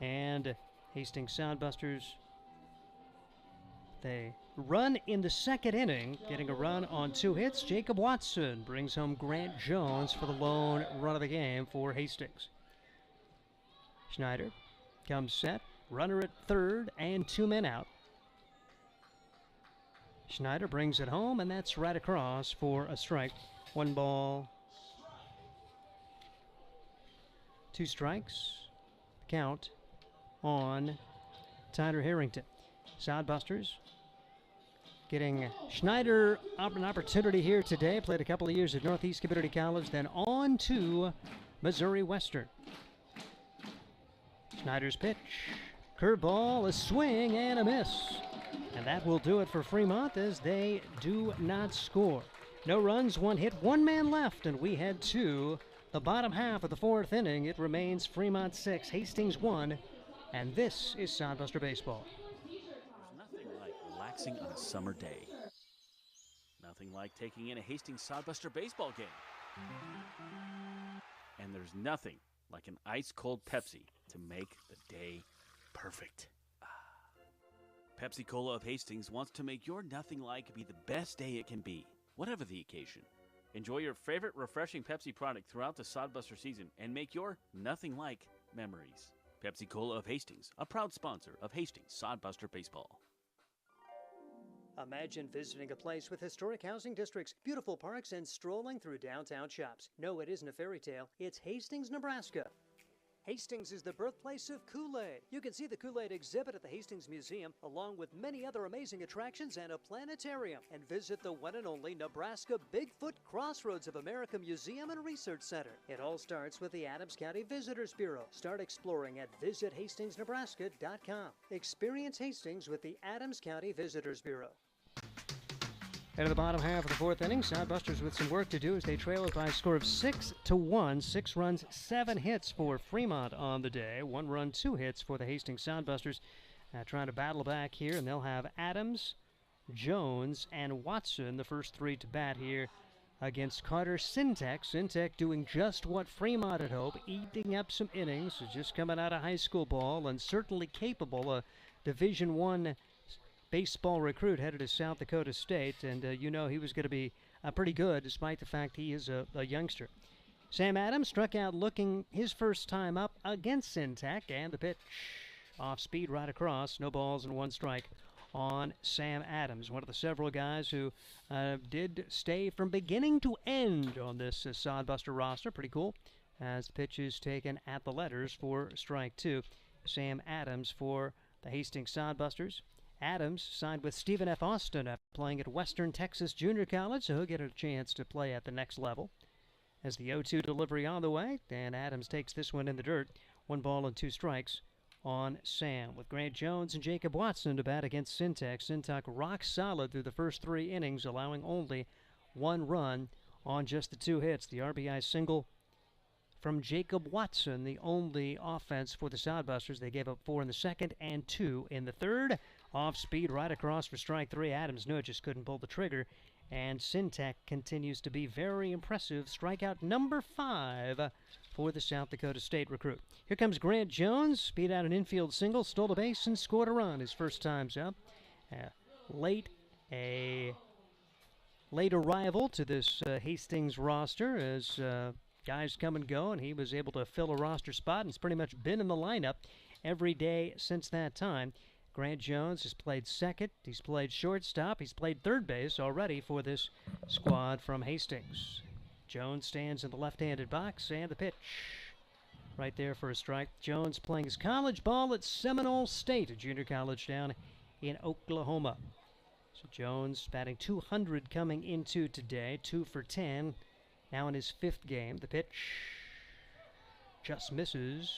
and Hastings Soundbusters, they run in the second inning, getting a run on 2 hits. Jacob Watson brings home Grant Jones for the lone run of the game for Hastings. Schneider comes set, runner at third, and 2 men out. Schneider brings it home, and that's right across for a strike. 1 ball, 2 strikes. Count on Tyler Harrington. Soundbusters getting Schneider an opportunity here today. Played a couple of years at Northeast Community College, then on to Missouri Western. Schneider's pitch. Curveball, a swing, and a miss. And that will do it for Fremont as they do not score. No runs, 1 hit, 1 man left, and we head to the bottom half of the 4th inning. It remains Fremont 6, Hastings 1, and this is Soundbuster Baseball. There's nothing like relaxing on a summer day. Nothing like taking in a Hastings Soundbuster baseball game. And there's nothing like an ice-cold Pepsi to make the day perfect. Pepsi Cola of Hastings wants to make your nothing like be the best day it can be, whatever the occasion. Enjoy your favorite refreshing Pepsi product throughout the Sodbuster season and make your nothing like memories. Pepsi Cola of Hastings, a proud sponsor of Hastings Sodbuster Baseball. Imagine visiting a place with historic housing districts, beautiful parks, and strolling through downtown shops. No, it isn't a fairy tale. It's Hastings, Nebraska. Hastings is the birthplace of Kool-Aid. You can see the Kool-Aid exhibit at the Hastings Museum, along with many other amazing attractions and a planetarium. And visit the one and only Nebraska Bigfoot Crossroads of America Museum and Research Center. It all starts with the Adams County Visitors Bureau. Start exploring at visithastingsnebraska.com. Experience Hastings with the Adams County Visitors Bureau. Into the bottom half of the 4th inning, Soundbusters with some work to do as they trail it by a score of 6-1. 6 runs, 7 hits for Fremont on the day. 1 run, 2 hits for the Hastings Soundbusters. Trying to battle back here, and they'll have Adams, Jones, and Watson, the first 3 to bat here against Carter Syntek. Syntek doing just what Fremont had hoped, eating up some innings, just coming out of high school ball, and certainly capable. A Division I baseball recruit headed to South Dakota State, and you know he was going to be pretty good despite the fact he is a youngster. Sam Adams struck out looking his first time up against Syntek, and the pitch off speed right across. No balls and 1 strike on Sam Adams, one of the several guys who did stay from beginning to end on this Sodbuster roster. Pretty cool, as the pitch is taken at the letters for strike 2. Sam Adams for the Hastings Sodbusters. Adams signed with Stephen F. Austin after playing at Western Texas Junior College, so he'll get a chance to play at the next level. As the 0-2 delivery on the way, and Adams takes this one in the dirt. 1 ball and 2 strikes on Sam, with Grant Jones and Jacob Watson to bat against Syntek. Syntek rock solid through the first 3 innings, allowing only 1 run on just the 2 hits. The RBI single from Jacob Watson, the only offense for the Sodbusters. They gave up 4 in the second and 2 in the third. Off speed right across for strike 3. Adams knew it, just couldn't pull the trigger. And Syntek continues to be very impressive. Strikeout number 5 for the South Dakota State recruit. Here comes Grant Jones. Beat out an infield single, stole a base, and scored a run his first time's up. Late arrival to this Hastings roster as guys come and go, and he was able to fill a roster spot and has pretty much been in the lineup every day since that time. Grant Jones has played second, he's played shortstop, he's played third base already for this squad from Hastings. Jones stands in the left-handed box, and the pitch right there for a strike. Jones playing his college ball at Seminole State, a junior college down in Oklahoma. So Jones batting .200 coming into today, 2 for 10, now in his 5th game. The pitch just misses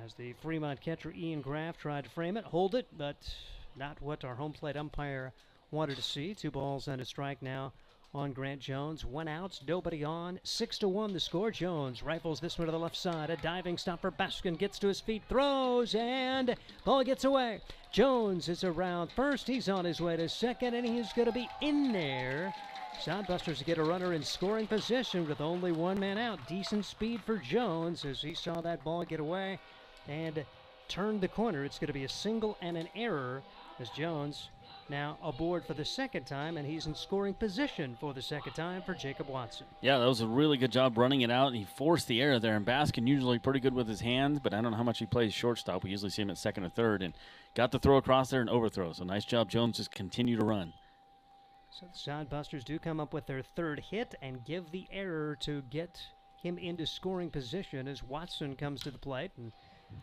as the Fremont catcher Ian Graff tried to frame it, hold it, but not what our home plate umpire wanted to see. 2 balls and a strike now on Grant Jones. 1 out, nobody on. 6-1 the score. Jones rifles this one to the left side. A diving stop for Baskin. Gets to his feet, throws, and ball gets away. Jones is around first. He's on his way to second, and he's going to be in there. Sodbusters get a runner in scoring position with only 1 man out. Decent speed for Jones as he saw that ball get away. And turned the corner. It's going to be a single and an error as Jones now aboard for the second time, and he's in scoring position for the second time for Jacob Watson. Yeah, that was a really good job running it out. He forced the error there, and Baskin usually pretty good with his hands, but I don't know how much he plays shortstop. We usually see him at second or third, and got the throw across there and overthrow. So nice job, Jones. Just continue to run. So the Sodbusters do come up with their third hit and give the error to get him into scoring position as Watson comes to the plate. And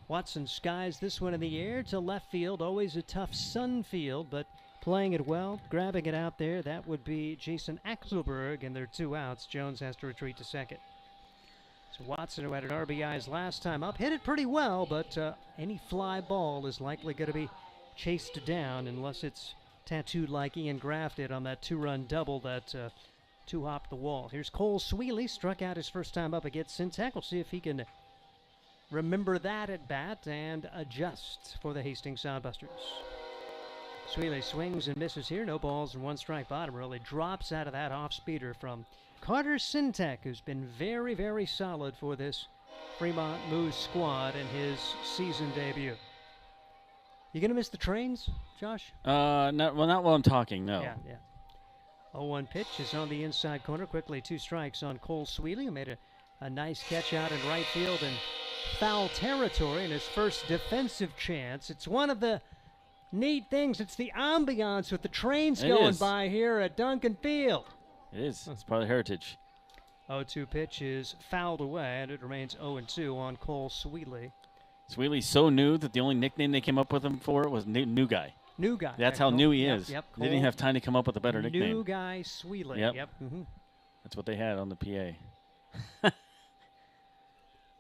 Watson skies this one in the air to left field. Always a tough sun field, but playing it well, grabbing it out there. That would be Jason Axelberg, and there are 2 outs. Jones has to retreat to second. So Watson, who had an RBIs last time up, hit it pretty well, but any fly ball is likely going to be chased down unless it's tattooed like Ian Graff did on that 2-run double that two-hopped the wall. Here's Cole Sweely, struck out his first time up against Syntax. We'll see if he can remember that at bat and adjust for the Hastings Sodbusters. Sweely swings and misses here. No balls and 1 strike bottom. Really drops out of that off-speeder from Carter Syntax, who's been very, very solid for this Fremont Moose squad in his season debut. You going to miss the trains, Josh? Not while I'm talking, no. Yeah. 0-1 pitch is on the inside corner. Quickly 2 strikes on Cole Sweely, who made a nice catch out in right field and foul territory in his first defensive chance. It's one of the neat things. It's the ambiance with the trains going by here at Duncan Field. It is. It's part of the heritage. 0-2 pitch is fouled away, and it remains 0-2 on Cole Sweely. Sweely's so new that the only nickname they came up with him for was New Guy. New Guy. That's how new he is. Yep. They didn't have time to come up with a better nickname. New Guy Sweely. Yep. That's what they had on the PA.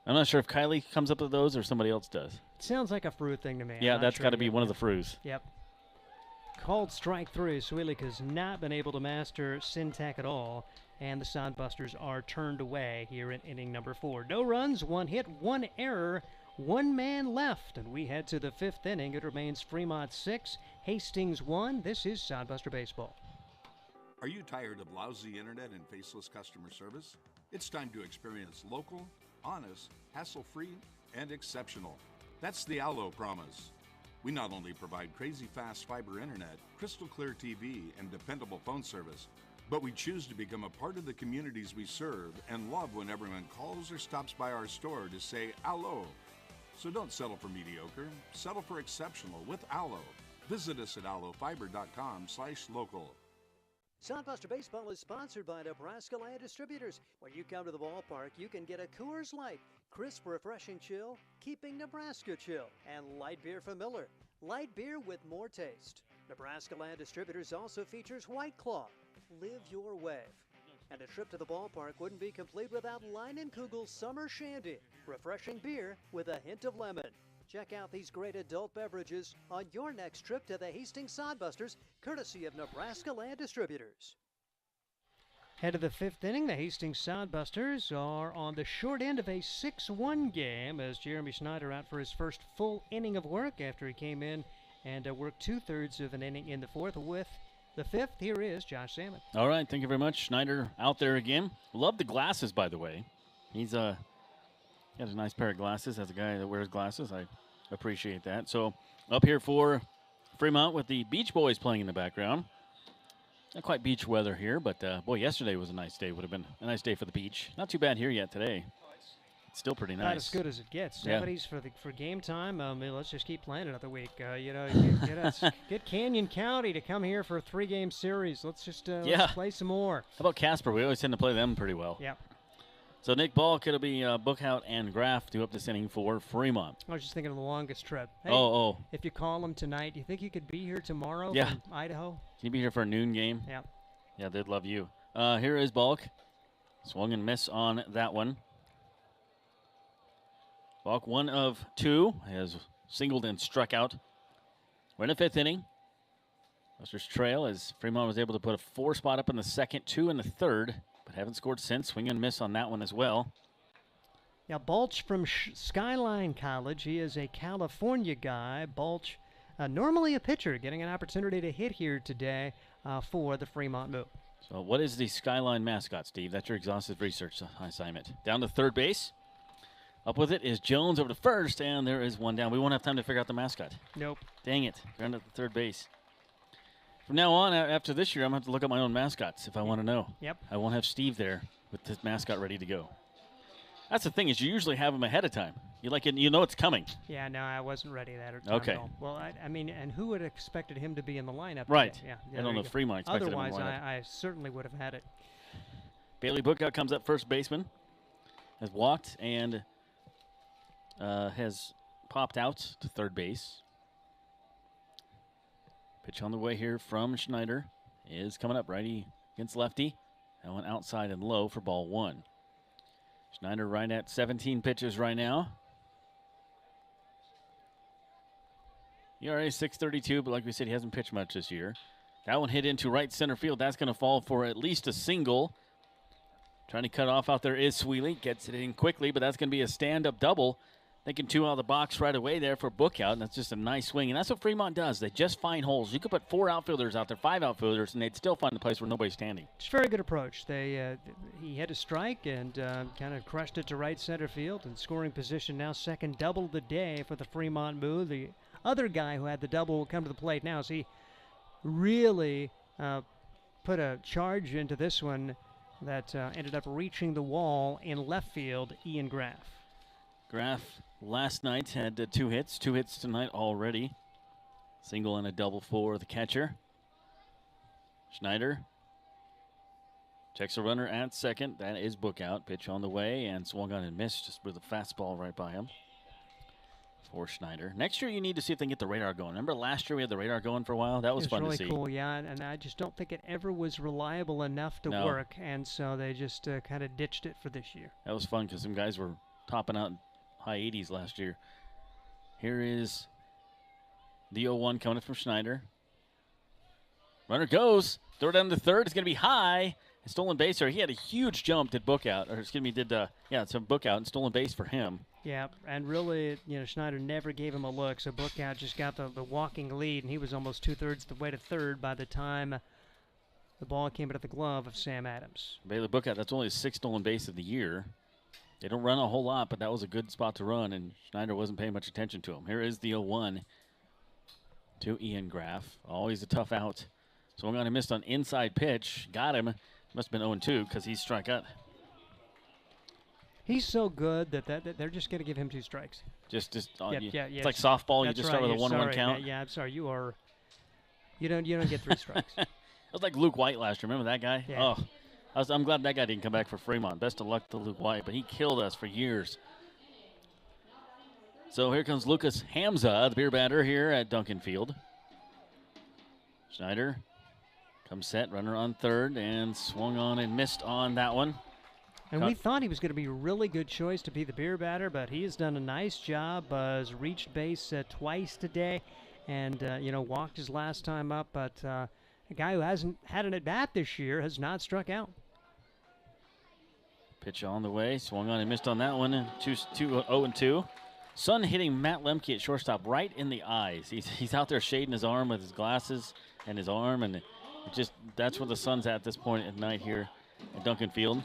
I'm not sure if Kylie comes up with those or somebody else does. It sounds like a fruit thing to me. Yeah, that's got to be one of the fruits. Yep. Called strike 3. Sweely has not been able to master Syntax at all, and the Sodbusters are turned away here in inning number 4. No runs, 1 hit, 1 error, 1 man left, and we head to the 5th inning. It remains Fremont 6, Hastings 1. This is Sodbuster Baseball. Are you tired of lousy internet and faceless customer service? It's time to experience local, honest, hassle-free, and exceptional. That's the Allo promise. We not only provide crazy fast fiber internet, crystal clear TV, and dependable phone service, but we choose to become a part of the communities we serve and love when everyone calls or stops by our store to say Allo. So don't settle for mediocre, settle for exceptional with Allo. Visit us at allofiber.com/local. Sodbuster Baseball is sponsored by Nebraska Land Distributors. When you come to the ballpark, you can get a Coors Light, crisp, refreshing chill, keeping Nebraska chill, and light beer from Miller. Light beer with more taste. Nebraska Land Distributors also features White Claw. Live your wave. And a trip to the ballpark wouldn't be complete without Leinenkugel's Summer Shandy, refreshing beer with a hint of lemon. Check out these great adult beverages on your next trip to the Hastings Sodbusters, courtesy of Nebraska Land Distributors. Head of the 5th inning, the Hastings Sodbusters are on the short end of a 6-1 game as Jeremy Schneider out for his first full inning of work after he came in and worked 2/3 of an inning in the 4th. With the 5th, here is Josh Salmon. All right, thank you very much. Schneider out there again. Love the glasses, by the way. He's got a nice pair of glasses. As a guy that wears glasses, I appreciate that. So up here for Fremont with the Beach Boys playing in the background. Not quite beach weather here, but boy, yesterday was a nice day. Would have been a nice day for the beach. Not too bad here yet today. It's still pretty nice. Not as good as it gets. Yeah. 70s for game time. Let's just keep playing another week. Get Canyon County to come here for a 3-game series. Let's just let's play some more. How about Casper? We always tend to play them pretty well. Yeah. So Nick Balk, it'll be Bookhout and Graff do up this inning for Fremont. I was just thinking of the longest trip. Hey, if you call them tonight, do you think you could be here tomorrow from Idaho? Can you be here for a noon game? Yeah. Yeah, they'd love you. Here is Balk. Swung and miss on that one. Balk 1 of 2 has singled and struck out. We're in the 5th inning. Busters trail as Fremont was able to put a 4 spot up in the 2nd, 2 in the 3rd. But haven't scored since. Swing and miss on that one as well. Now, Balch from Skyline College. He is a California guy. Balch, normally a pitcher, getting an opportunity to hit here today for the Fremont Moose. So what is the Skyline mascot, Steve? That's your exhaustive research assignment. Down to third base. Up with it is Jones over to first, and there is one down. We won't have time to figure out the mascot. Nope. Dang it. Ground at the third base. From now on, after this year, I'm going to have to look up my own mascots if I want to know. Yep. I won't have Steve there with his mascot ready to go. That's the thing, is you usually have him ahead of time. You know it's coming. Yeah, no, I wasn't ready that time Okay. at all. Well, I mean, and who would have expected him to be in the lineup Right. today? Yeah, I don't know if Fremont expected him in the Otherwise, lineup. I certainly would have had it. Bailey Bookout comes up first baseman. Has walked and has popped out to third base. Pitch on the way here from Schneider is coming up. Righty against lefty. That one outside and low for ball one. Schneider right at 17 pitches right now. ERA 6.32, but like we said, he hasn't pitched much this year. That one hit into right center field. That's going to fall for at least a single. Trying to cut off out there is Sweely. Gets it in quickly, but that's going to be a stand-up double. Thinking two out of the box right away there for Bookout, and that's just a nice swing. And that's what Fremont does. They just find holes. You could put 4 outfielders out there, 5 outfielders, and they'd still find a place where nobody's standing. It's a very good approach. He had a strike and kind of crushed it to right center field. And scoring position now second double of the day for the Fremont move. The other guy who had the double will come to the plate now. So he really put a charge into this one that ended up reaching the wall in left field, Ian Graff. Graff last night had 2 hits. 2 hits tonight already. Single and a double for the catcher. Schneider checks a runner at second. That is Bookout. Pitch on the way and swung on and missed just with a fastball right by him for Schneider. Next year you need to see if they can get the radar going. Remember last year we had the radar going for a while? That was fun really to see. Cool, yeah, and I just don't think it ever was reliable enough to work, and so they just kind of ditched it for this year. That was fun because some guys were topping out in high 80s last year. Here is the 0-1 coming from Schneider. Runner goes. Throw down to third. It's going to be high. And stolen base there. He had a huge jump, did Bookout. Or excuse me, it's a Bookout and stolen base for him. Yeah, and really, Schneider never gave him a look, so Bookout just got the walking lead, and he was almost 2/3 the way to third by the time the ball came into the glove of Sam Adams. Bailey Bookout, that's only his 6th stolen base of the year. They don't run a whole lot, but that was a good spot to run, and Schneider wasn't paying much attention to him. Here is the 0-1 to Ian Graff. Always a tough out. Swung on and missed on inside pitch. Got him. Must have been 0-2 because he struck out. He's so good that they're just going to give him 2 strikes. It's Yes. like softball. You That's just right. start with a 1-1 count. Yeah, I'm sorry. You don't get 3 strikes. It was like Luke White last year. Remember that guy? Yeah. Oh, I'm glad that guy didn't come back for Fremont. Best of luck to Luke White, but he killed us for years. So here comes Lucas Hamza, the beer batter here at Duncan Field. Schneider comes set, runner on third, and swung on and missed on that one. And we thought he was going to be a really good choice to be the beer batter, but he has done a nice job. Has reached base twice today, and walked his last time up. But a guy who hasn't had an at bat this year has not struck out. Pitch on the way, swung on and missed on that one. 0-2. Sun hitting Matt Lemke at shortstop right in the eyes. He's out there shading his arm with his glasses and his arm, and that's where the Sun's at this point at night here at Duncan Field.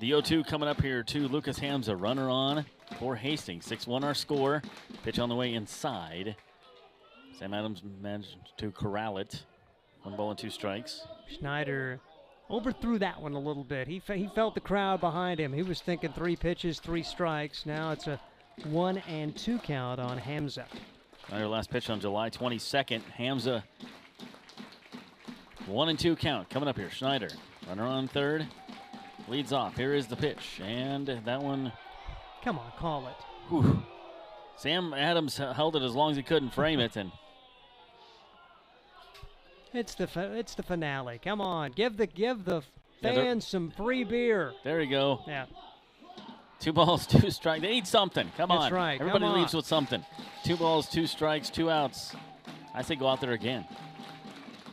The 0-2 coming up here to Lucas Hamza. Runner on for Hastings. 6-1 our score. Pitch on the way inside. Sam Adams managed to corral it. 1 ball and 2 strikes. Schneider overthrew that one a little bit. He felt the crowd behind him. He was thinking 3 pitches, 3 strikes. Now it's a 1-2 count on Hamza. Our last pitch on July 22nd. Hamza, 1-2 count coming up here. Schneider, runner on third. Leads off. Here is the pitch, and that one. Come on, call it. Whew. Sam Adams held it as long as he could and frame it, and it's the finale. Come on, give the fans some free beer. There you go. Yeah. 2 balls, 2 strikes. They need something. Come on. That's right. Everybody Come on. leaves with something. 2 balls, 2 strikes, 2 outs. I say go out there again.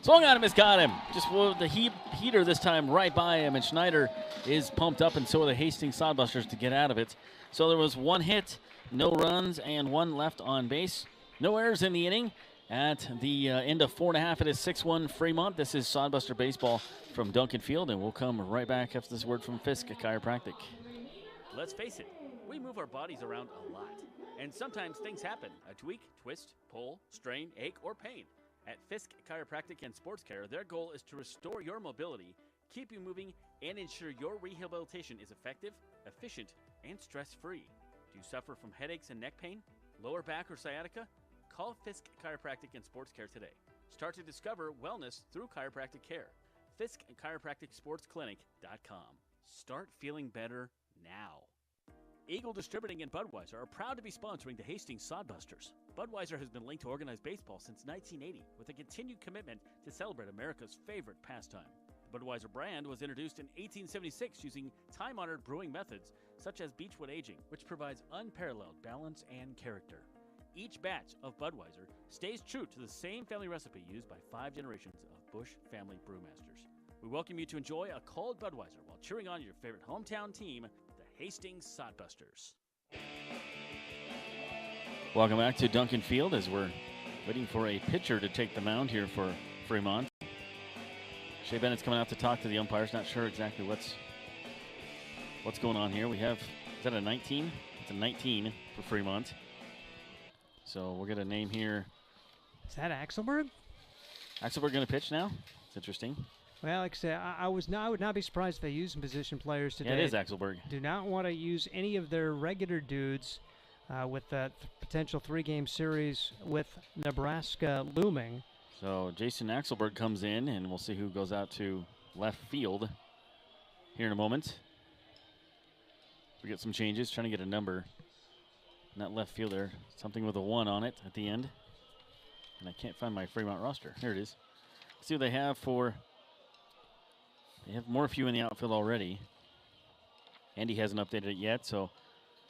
Swung on him, has got him. Just the heater this time right by him, and Schneider is pumped up, and so are the Hastings Sodbusters to get out of it. So there was 1 hit, no runs, and 1 left on base. No errors in the inning. At the end of 4 1/2, it is 6-1 Fremont. This is Sodbuster Baseball from Duncan Field, and we'll come right back after this word from Fisk Chiropractic. Let's face it, We move our bodies around a lot, and sometimes things happen. A tweak, twist, pull, strain, ache, or pain. At Fisk Chiropractic and Sports Care, their goal is to restore your mobility, keep you moving, and ensure your rehabilitation is effective, efficient, and stress-free. Do you suffer from headaches and neck pain, lower back, or sciatica? Call Fisk Chiropractic and Sports Care today. Start to discover wellness through chiropractic care. Fisk Chiropractic Sports Clinic.com. Start feeling better now. Eagle Distributing and Budweiser are proud to be sponsoring the Hastings Sodbusters. Budweiser has been linked to organized baseball since 1980 with a continued commitment to celebrate America's favorite pastime. The Budweiser brand was introduced in 1876 using time-honored brewing methods such as beechwood aging, which provides unparalleled balance and character. Each batch of Budweiser stays true to the same family recipe used by 5 generations of Bush family brewmasters. We welcome you to enjoy a cold Budweiser while cheering on your favorite hometown team, the Hastings Sodbusters. Welcome back to Duncan Field as we're waiting for a pitcher to take the mound here for Fremont. Shea Bennett's coming out to talk to the umpires. Not sure exactly what's going on here. We have, is that a 19? It's a 19 for Fremont. So we'll get a name here. Is that Axelberg? Axelberg going to pitch now? It's interesting. Well, like I said, I would not be surprised if they use some position players today. Yeah, it is Axelberg. Do not want to use any of their regular dudes with that potential 3-game series with Nebraska looming. So Jason Axelberg comes in, and we'll see who goes out to left field here in a moment. We get some changes, trying to get a number. Not left fielder, something with a 1 on it at the end. And I can't find my Fremont roster. Here it is. Let's see what they have for. They have Morphew in the outfield already. Andy hasn't updated it yet, so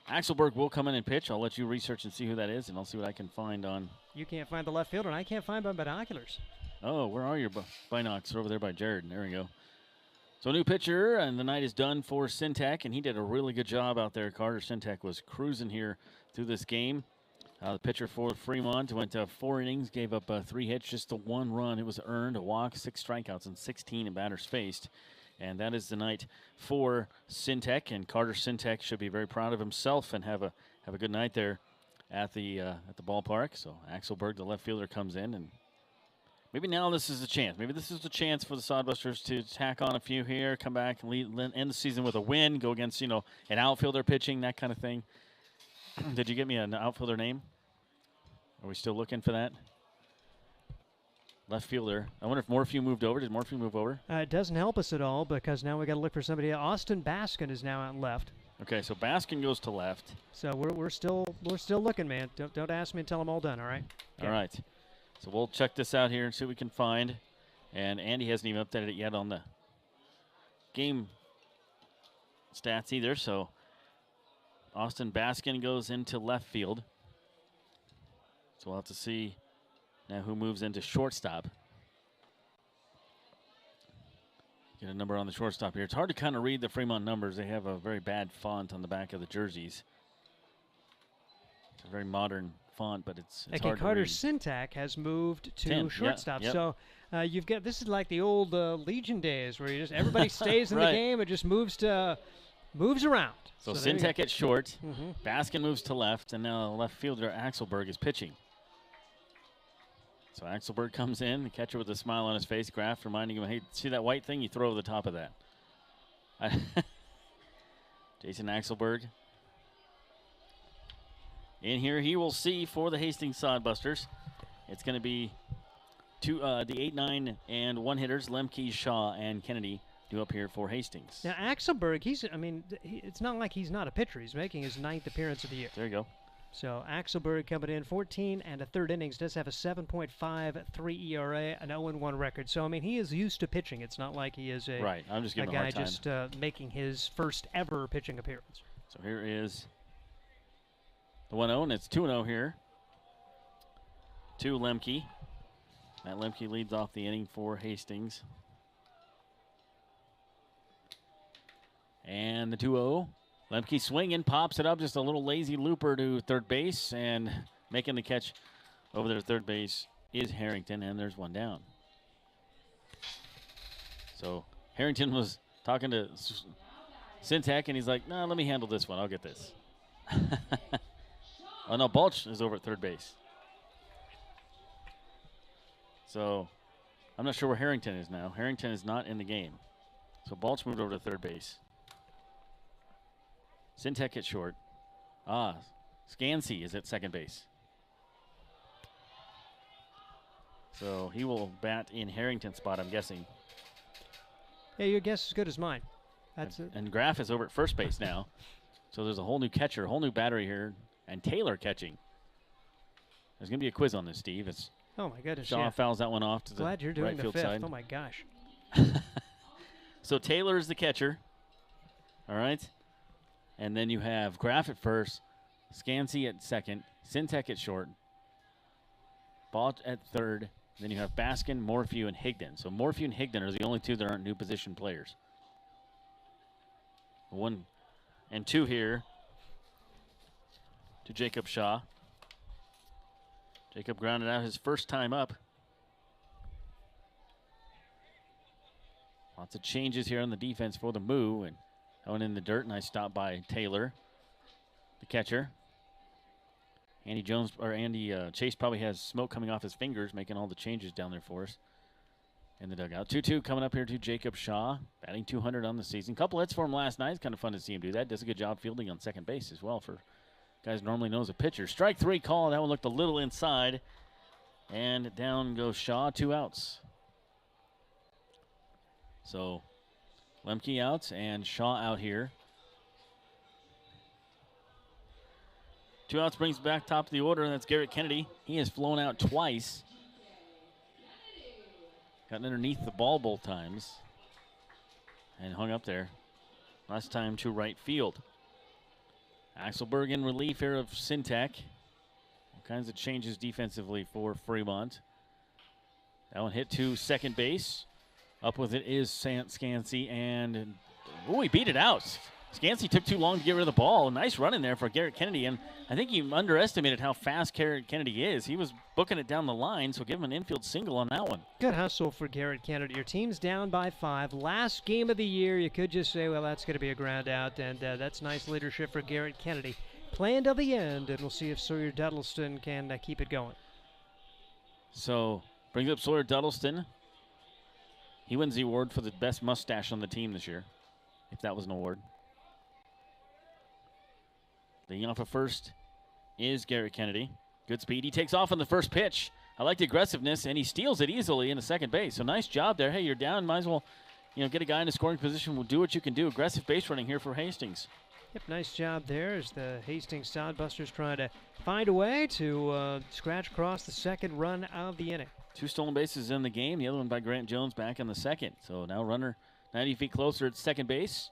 Axelberg will come in and pitch. I'll let you research and see who that is, and I'll see what I can find on. You can't find the left fielder, and I can't find my binoculars. Oh, where are your binocs? They're over there by Jared. There we go. So a new pitcher, and the night is done for Syntek, and he did a really good job out there. Carter Syntek was cruising here through this game. The pitcher for Fremont went 4 innings, gave up 3 hits, just the 1 run. It was earned, a walk, 6 strikeouts, and 16 batters faced. And that is the night for Syntek, and Carter Syntek should be very proud of himself and have a good night there at the ballpark. So Axelberg, the left fielder, comes in, and maybe now this is the chance. Maybe this is the chance for the Sodbusters to tack on a few here, come back and end the season with a win, go against an outfielder pitching, that kind of thing. Did you get me an outfielder name? Are we still looking for that? Left fielder. I wonder if Morphew moved over. Did Morphew move over? It doesn't help us at all because now we got to look for somebody. Austin Baskin is now out left. Okay, so Baskin goes to left. So we're still looking, man. Don't ask me until I'm all done. All right. Okay. All right. So we'll check this out here and see what we can find. And Andy hasn't even updated it yet on the game stats either. So Austin Baskin goes into left field. So we'll have to see now who moves into shortstop. Get a number on the shortstop here. It's hard to kind of read the Fremont numbers. They have a very bad font on the back of the jerseys. It's a very modern font, but it's hard to read. Carter Syntek has moved to 10, shortstop. Yep. So you've got, this is like the old Legion days where everybody stays in right. the game. It just moves around. So Syntek at short. Baskin moves to left, and now left fielder Axelberg is pitching. So Axelberg comes in, the catcher with a smile on his face, Graff reminding him, hey, see that white thing? You throw over the top of that. Jason Axelberg. In here, he will see for the Hastings Sodbusters. It's going to be the 8, 9, and 1 hitters, Lemke, Shaw, and Kennedy, due up here for Hastings. Now, Axelberg, it's not like he's not a pitcher. He's making his 9th appearance of the year. There you go. So Axelberg coming in 14 and a third innings, does have a 7.53 ERA, an 0-1 record. So, he is used to pitching. It's not like he is right. I'm just giving a him a guy hard time. just making his first ever pitching appearance. So here is the 1-0, and it's 2-0 here to Lemke. Matt Lemke leads off the inning for Hastings. And the 2-0. Lemke swinging, pops it up, just a little lazy looper to third base, and making the catch over there at third base is Harrington, and there's one down. So Harrington was talking to Syntek, and he's like, no, let me handle this one. I'll get this. Oh, no, Balch is over at third base. So I'm not sure where Harrington is now. Harrington is not in the game. So Balch moved over to third base. Sintek at short. Scansey is at second base. So he will bat in Harrington's spot, I'm guessing. Yeah, your guess is as good as mine. That's it. And Graff is over at first base now. So there's a whole new catcher, whole new battery here. And Taylor catching. There's going to be a quiz on this, Steve. It's oh, my goodness. Shaw fouls that one off to Glad you're doing right the field fifth. side. Oh, my gosh. So Taylor is the catcher. All right. And then you have Graff at first, Scansey at second, Sintek at short, Balch at third. Then you have Baskin, Morphew, and Higdon. So Morphew and Higdon are the only two that aren't new position players. 1 and 2 here to Jacob Shaw. Jacob grounded out his first time up. Lots of changes here on the defense for the Moo, and going in the dirt. Nice stop by Taylor, the catcher. Andy Chase probably has smoke coming off his fingers, making all the changes down there for us in the dugout. 2-2 coming up here to Jacob Shaw, batting 200 on the season. Couple hits for him last night. It's kind of fun to see him do that. Does a good job fielding on second base as well for guys normally knows a pitcher. Strike 3 call. That one looked a little inside. And down goes Shaw, 2 outs. So Lemke out and Shaw out here. 2 outs brings back top of the order, and that's Garrett Kennedy. He has flown out twice. Gotten underneath the ball both times and hung up there. Last time to right field. Axelberg in relief here of Sintek. All kinds of changes defensively for Fremont. That one hit to second base. Up with it is Scansey, and he beat it out. Scansey took too long to get rid of the ball. Nice run in there for Garrett Kennedy, and I think you underestimated how fast Garrett Kennedy is. He was booking it down the line, so give him an infield single on that one. Good hustle for Garrett Kennedy. Your team's down by 5. Last game of the year, you could just say, well, that's going to be a ground out, and that's nice leadership for Garrett Kennedy. Playing till the end, and we'll see if Sawyer Duddleston can keep it going. So brings up Sawyer Duddleston. He wins the award for the best mustache on the team this year, if that was an award. Leading off at first is Garrett Kennedy. Good speed. He takes off on the first pitch. I like the aggressiveness, and he steals it easily into second base. So nice job there. Hey, you're down. Might as well, get a guy in a scoring position. We'll do what you can do. Aggressive base running here for Hastings. Yep, nice job there as the Hastings Sodbusters trying to find a way to scratch across the second run of the inning. 2 stolen bases in the game. The other one by Grant Jones back in the second. So now runner 90 feet closer at second base.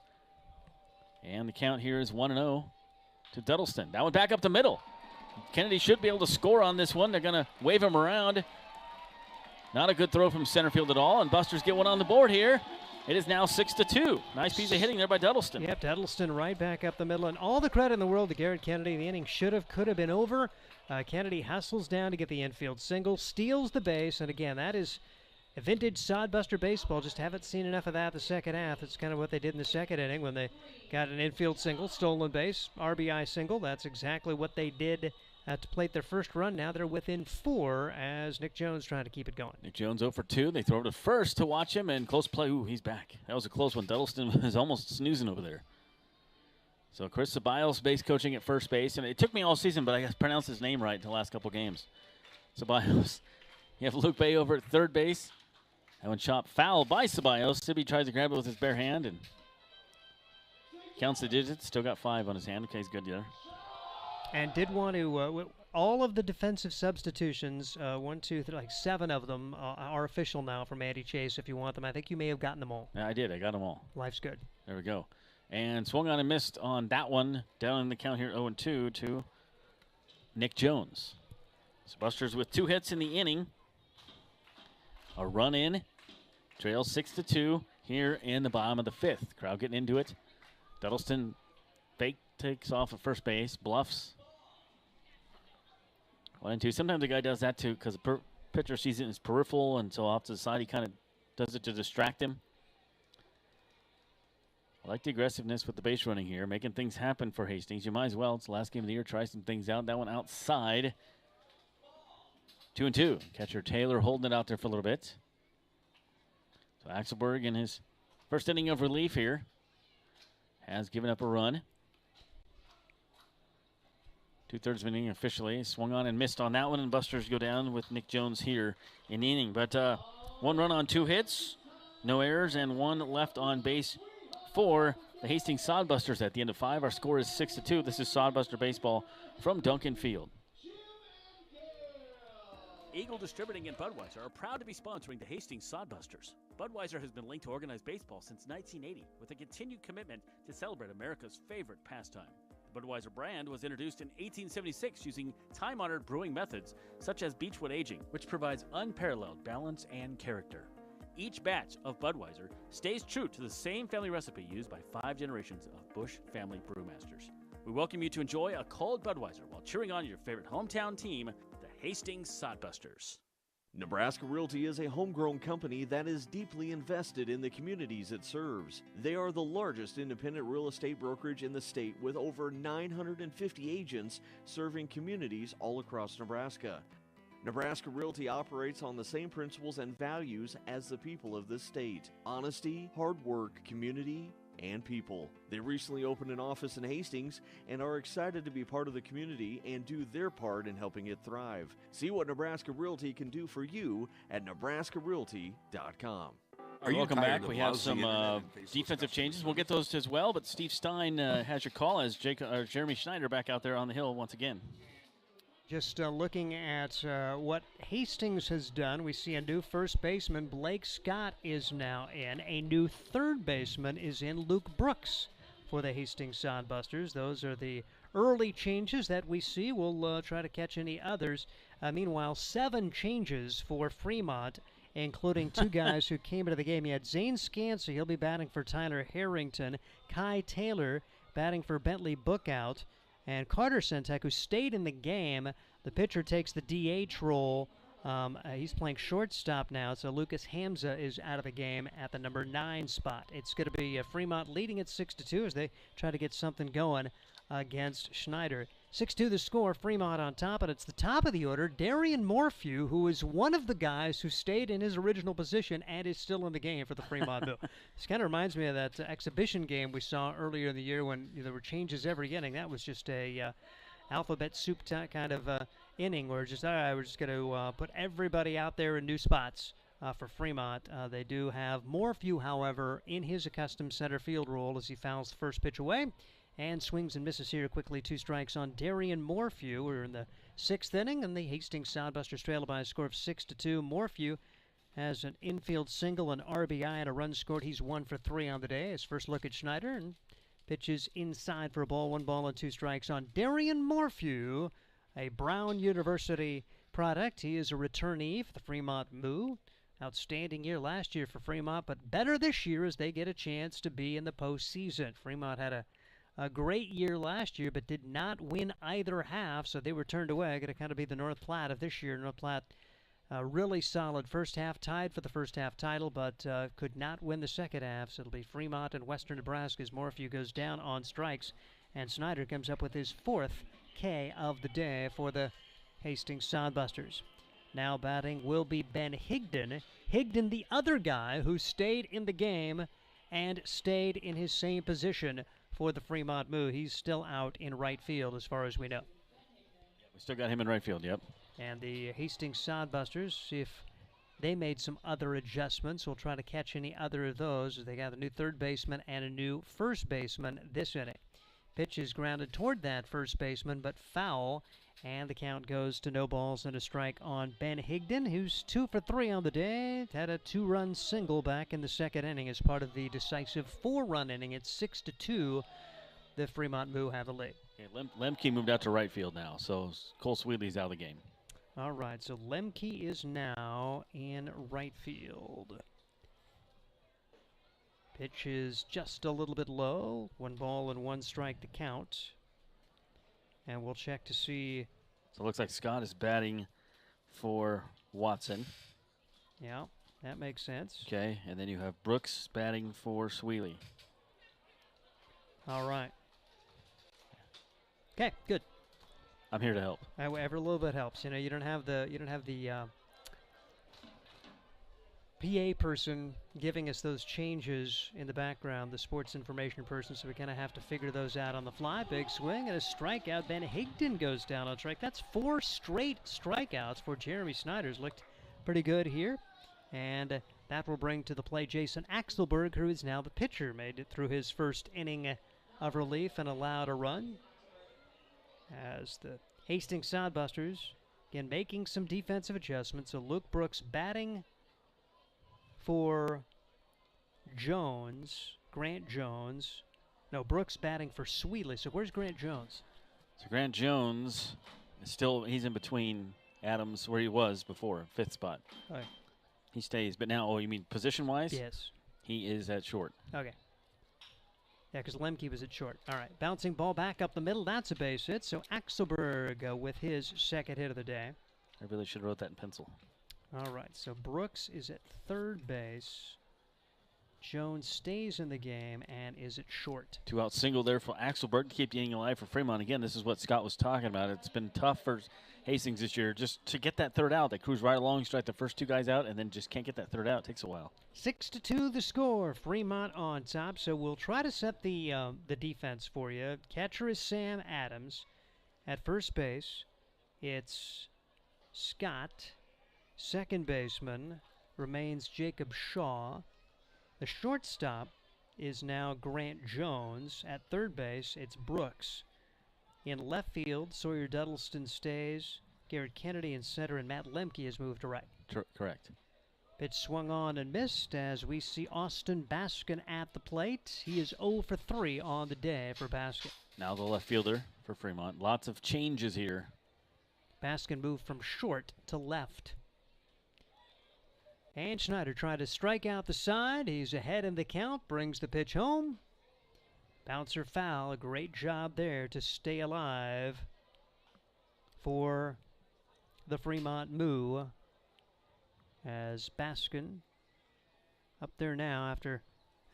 And the count here is 1-0 to Duddleston. That one back up the middle. Kennedy should be able to score on this one. They're going to wave him around. Not a good throw from center field at all. And Busters get one on the board here. It is now 6-2. Nice piece of hitting there by Duddleston. Yep, Duddleston right back up the middle. And all the credit in the world to Garrett Kennedy. The inning could have been over. Kennedy hustles down to get the infield single, steals the base. And again, that is a vintage Sodbuster baseball. Just haven't seen enough of that the second half. It's kind of what they did in the second inning when they got an infield single, stolen base, RBI single. That's exactly what they did to plate their first run. Now they're within 4 as Nick Jones trying to keep it going. Nick Jones 0 for 2. They throw to first to watch him, and close play. Ooh, he's back. That was a close one. Duddleston was almost snoozing over there. So Chris Ceballos base coaching at first base, and it took me all season, but I pronounced his name right the last couple games. Ceballos. You have Luke Bay over at third base. That one chopped foul by Ceballos. Sibby tries to grab it with his bare hand and counts the digits. Still got 5 on his hand. Okay, he's good there. And did want to, all of the defensive substitutions, 1, 2, 3, like 7 of them are official now from Andy Chase if you want them. I think you may have gotten them all. Yeah, I did. I got them all. Life's good. There we go. And swung on and missed on that one. Down in the count here, 0-2 to Nick Jones. So Busters with 2 hits in the inning. A run in. Trails 6-2 here in the bottom of the 5th. Crowd getting into it. Duddleston fake takes off at first base. Bluffs. 1-2. Sometimes the guy does that too because the pitcher sees it in his peripheral, and so off to the side he kind of does it to distract him. I like the aggressiveness with the base running here, making things happen for Hastings. You might as well. It's the last game of the year. Try some things out. That one outside. 2-2. Catcher Taylor holding it out there for a little bit. So Axelberg in his first inning of relief here has given up a run. 2/3 of an inning officially. Swung on and missed on that one, and Busters go down with Nick Jones here in the inning. But 1 run on 2 hits, no errors, and 1 left on base for the Hastings Sodbusters at the end of 5. Our score is 6-2. This is Sodbuster Baseball from Duncan Field. Eagle Distributing and Budweiser are proud to be sponsoring the Hastings Sodbusters. Budweiser has been linked to organized baseball since 1980 with a continued commitment to celebrate America's favorite pastime. The Budweiser brand was introduced in 1876 using time-honored brewing methods such as beechwood aging, which provides unparalleled balance and character. Each batch of Budweiser stays true to the same family recipe used by 5 generations of Bush family brewmasters. We welcome you to enjoy a cold Budweiser while cheering on your favorite hometown team, the Hastings Sodbusters. Nebraska Realty is a homegrown company that is deeply invested in the communities it serves. They are the largest independent real estate brokerage in the state with over 950 agents serving communities all across Nebraska. Nebraska Realty operates on the same principles and values as the people of this state: honesty, hard work, community, and people. They recently opened an office in Hastings and are excited to be part of the community and do their part in helping it thrive. See what Nebraska Realty can do for you at nebraskarealty.com. Welcome back. We have some defensive changes. We'll get those as well, but Steve Stein has your call as Jeremy Schneider back out there on the hill once again. Just looking at what Hastings has done, we see a new first baseman, Blake Scott, is now in. A new third baseman is in, Luke Brooks, for the Hastings Sodbusters. Those are the early changes that we see. We'll try to catch any others. Meanwhile, 7 changes for Fremont, including 2 guys who came into the game. You had Zane Scansey, he'll be batting for Tyler Harrington. Kai Taylor batting for Bentley Bookout. And Carter Sentek, who stayed in the game, the pitcher takes the DH role. He's playing shortstop now, so Lucas Hamza is out of the game at the number 9 spot. It's going to be Fremont leading at 6-2 as they try to get something going against Schneider. 6-2 the score, Fremont on top, and it's the top of the order, Darian Morphew, who is one of the guys who stayed in his original position and is still in the game for the Fremont Bill. This kind of reminds me of that exhibition game we saw earlier in the year when there were changes every inning. That was just a alphabet soup kind of inning where just, all right, we're just going to put everybody out there in new spots for Fremont. They do have Morphew, however, in his accustomed center field role as he fouls the first pitch away and swings and misses here quickly. 2 strikes on Darian Morphew. We're in the 6th inning, and the Hastings Sodbusters trail by a score of 6-2. Morphew has an infield single, an RBI, and a run scored. He's 1 for 3 on the day. His first look at Schneider, and pitches inside for a ball. 1 ball and 2 strikes on Darian Morphew, a Brown University product. He is a returnee for the Fremont Moo. Outstanding year last year for Fremont, but better this year as they get a chance to be in the postseason. Fremont had a great year last year, but did not win either half, so they were turned away. Going to kind of be the North Platte of this year. North Platte, really solid first half, tied for the first half title, but could not win the second half. So it'll be Fremont and Western Nebraska as Morphew goes down on strikes, and Schneider comes up with his 4th K of the day for the Hastings Sodbusters. Now batting will be Ben Higdon. Higdon, the other guy who stayed in the game and stayed in his same position for the Fremont Moo. He's still out in right field as far as we know. We still got him in right field, yep. And the Hastings Sodbusters, see if they made some other adjustments. We'll try to catch any other of those as they got a new third baseman and a new first baseman this inning. Pitch is grounded toward that first baseman, but foul. And the count goes to no balls and a strike on Ben Higdon, who's 2 for 3 on the day. Had a 2-run single back in the second inning as part of the decisive 4-run inning. It's 6-2. The Fremont Moo have a lead. Okay, Lemke moved out to right field now, so Cole Sweeley's out of the game. All right, so Lemke is now in right field. Pitch is just a little bit low. 1 ball and 1 strike to count. And we'll check to see. So it looks like Scott is batting for Watson. Yeah, that makes sense. Okay, and then you have Brooks batting for Sweeley. All right. Okay, good. I'm here to help. Every little bit helps. You don't have the PA person giving us those changes in the background, the sports information person, so we kind of have to figure those out on the fly. Big swing and a strikeout. Ben Higdon goes down on strike. That's 4 straight strikeouts for Jeremy Snyder's. Looked pretty good here. And that will bring to the plate Jason Axelberg, who is now the pitcher. Made it through his first inning of relief and allowed a run. As the Hastings Sodbusters, again, making some defensive adjustments. So Luke Brooks batting for Jones, Grant Jones. No, Brooks batting for Sweeley. So where's Grant Jones? So Grant Jones is he's in between Adams where he was before, 5th spot. Okay. He stays, but now, you mean position-wise? Yes. He is at short. Okay. Yeah, because Lemke was at short. All right, bouncing ball back up the middle. That's a base hit. So Axelberg with his second hit of the day. I really should have wrote that in pencil. All right, so Brooks is at third base. Jones stays in the game and is at short. 2-out single there for Axelberg to keep the inning alive for Fremont. Again, this is what Scott was talking about. It's been tough for Hastings this year just to get that third out. They cruise right along, strike the first 2 guys out, and then just can't get that third out. It takes a while. 6-2 the score. Fremont on top. So we'll try to set the defense for you. Catcher is Sam Adams. At first base, it's Scott. Second baseman remains Jacob Shaw. The shortstop is now Grant Jones. At third base, it's Brooks. In left field, Sawyer Duddleston stays. Garrett Kennedy in center, and Matt Lemke has moved to right. Correct. Pitch swung on and missed as we see Austin Baskin at the plate. He is 0 for 3 on the day for Baskin. Now the left fielder for Fremont. Lots of changes here. Baskin moved from short to left. And Schneider tried to strike out the side. He's ahead in the count, brings the pitch home. Bouncer foul, a great job there to stay alive for the Fremont Moo. As Baskin up there now after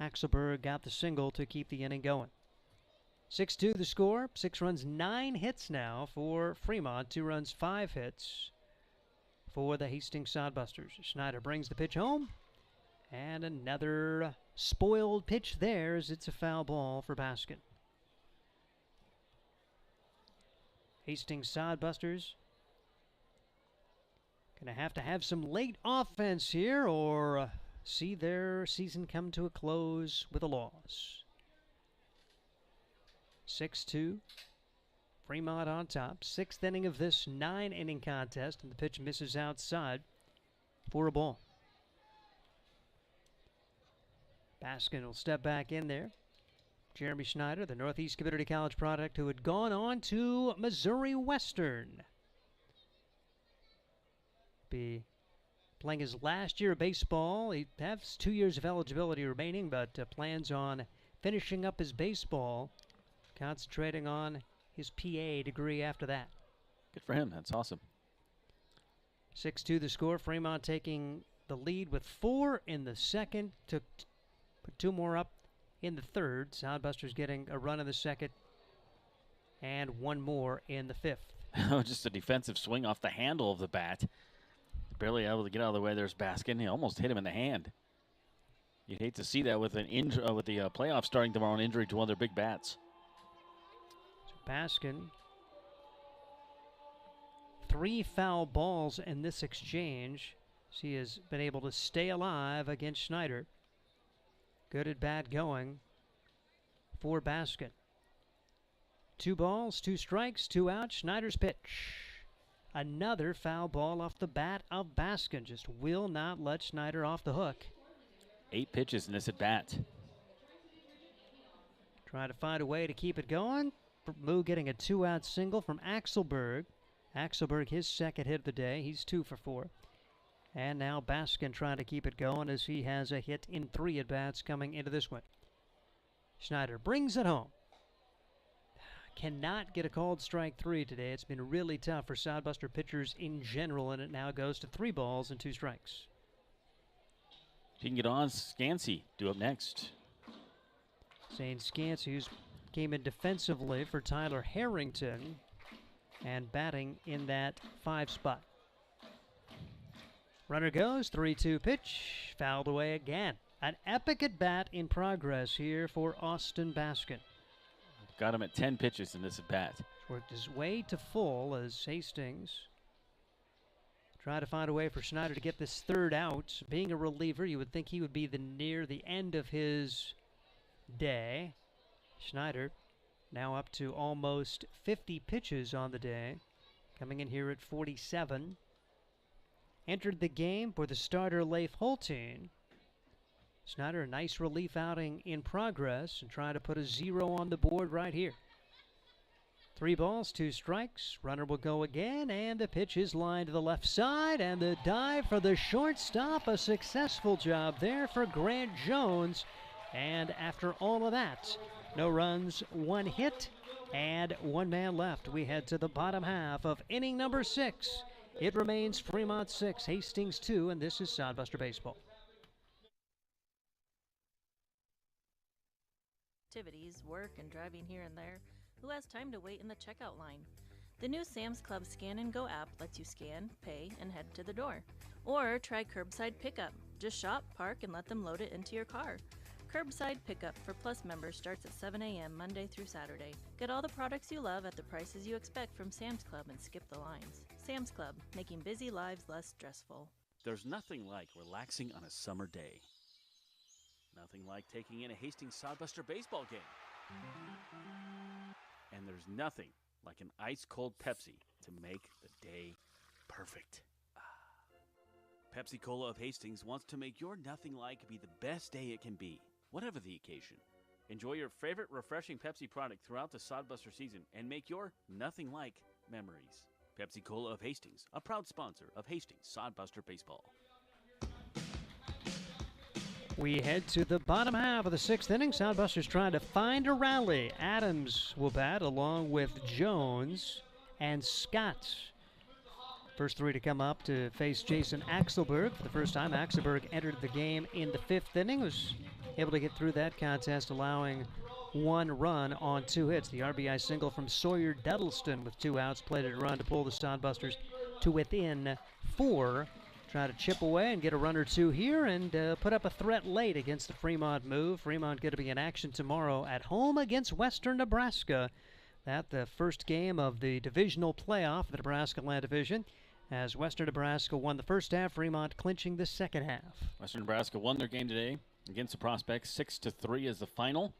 Axelberg got the single to keep the inning going. 6-2 the score. 6 runs, 9 hits now for Fremont. 2 runs, 5 hits for the Hastings Sodbusters. Schneider brings the pitch home. And another spoiled pitch there as it's a foul ball for Baskin. Hastings Sodbusters going to have some late offense here or see their season come to a close with a loss. 6-2. Fremont on top. 6th inning of this 9-inning contest, and the pitch misses outside for a ball. Baskin will step back in there. Jeremy Schneider, the Northeast Community College product who had gone on to Missouri Western. Be playing his last year of baseball. He has 2 years of eligibility remaining, but plans on finishing up his baseball, concentrating on his PA degree after that. Good for him. That's awesome. 6-2 the score. Fremont taking the lead with 4 in the second. Put 2 more up in the third. Sodbusters getting a run in the second and 1 more in the 5th. Just a defensive swing off the handle of the bat. Barely able to get out of the way. There's Baskin. He almost hit him in the hand. You'd hate to see that with an with the playoffs starting tomorrow, an injury to one of their big bats. So Baskin, 3 foul balls in this exchange. So he has been able to stay alive against Schneider. Good at bat going for Baskin. 2 balls, 2 strikes, 2 outs. Schneider's pitch. Another foul ball off the bat of Baskin. Just will not let Schneider off the hook. 8 pitches in this at bat. Trying to find a way to keep it going. Moo getting a 2-out single from Axelberg. Axelberg, his second hit of the day. He's 2 for 4. And now Baskin trying to keep it going as he has a hit in 3 at-bats coming into this one. Schneider brings it home. Cannot get a called strike 3 today. It's been really tough for Sodbuster pitchers in general, and it now goes to 3 balls and 2 strikes. If you can get on, Scansey due up next. Zane Scansey, who's came in defensively for Tyler Harrington and batting in that 5 spot. Runner goes, 3-2 pitch, fouled away again. An epic at bat in progress here for Austin Baskin. Got him at 10 pitches in this at bat. Worked his way to full as Hastings try to find a way for Schneider to get this third out. Being a reliever, you would think he would be near the end of his day. Schneider now up to almost 50 pitches on the day, coming in here at 47. Entered the game for the starter Leif Holtein. Schneider, a nice relief outing in progress and trying to put a 0 on the board right here. 3 balls, 2 strikes. Runner will go again, and the pitch is lined to the left side, and the dive for the shortstop. A successful job there for Grant Jones. And after all of that, no runs, 1 hit, and 1 man left. We head to the bottom half of inning number 6. It remains Fremont 6, Hastings 2, and this is Sodbuster Baseball. Activities, work, and driving here and there. Who has time to wait in the checkout line? The new Sam's Club Scan and Go app lets you scan, pay, and head to the door. Or try curbside pickup. Just shop, park, and let them load it into your car. Curbside pickup for Plus members starts at 7 a.m. Monday through Saturday. Get all the products you love at the prices you expect from Sam's Club and skip the lines. Sam's Club, making busy lives less stressful. There's nothing like relaxing on a summer day. Nothing like taking in a Hastings Sodbuster baseball game. And there's nothing like an ice-cold Pepsi to make the day perfect. Pepsi Cola of Hastings wants to make your nothing like be the best day it can be, whatever the occasion. Enjoy your favorite refreshing Pepsi product throughout the Sodbuster season and make your nothing like memories. Pepsi Cola of Hastings, a proud sponsor of Hastings Sodbuster Baseball. We head to the bottom half of the 6th inning. Sodbusters trying to find a rally. Adams will bat along with Jones and Scott. First 3 to come up to face Jason Axelberg. For the first time, Axelberg entered the game in the 5th inning. Was able to get through that contest, allowing 1 run on 2 hits. The RBI single from Sawyer Duddleston with 2 outs, plated a run to pull the Sodbusters to within 4. Try to chip away and get a run or 2 here and put up a threat late against the Fremont move. Fremont going to be in action tomorrow at home against Western Nebraska. That the first game of the divisional playoff of the Nebraska Land Division, as Western Nebraska won the first half, Fremont clinching the second half. Western Nebraska won their game today against the Prospects. 6-3 is the final.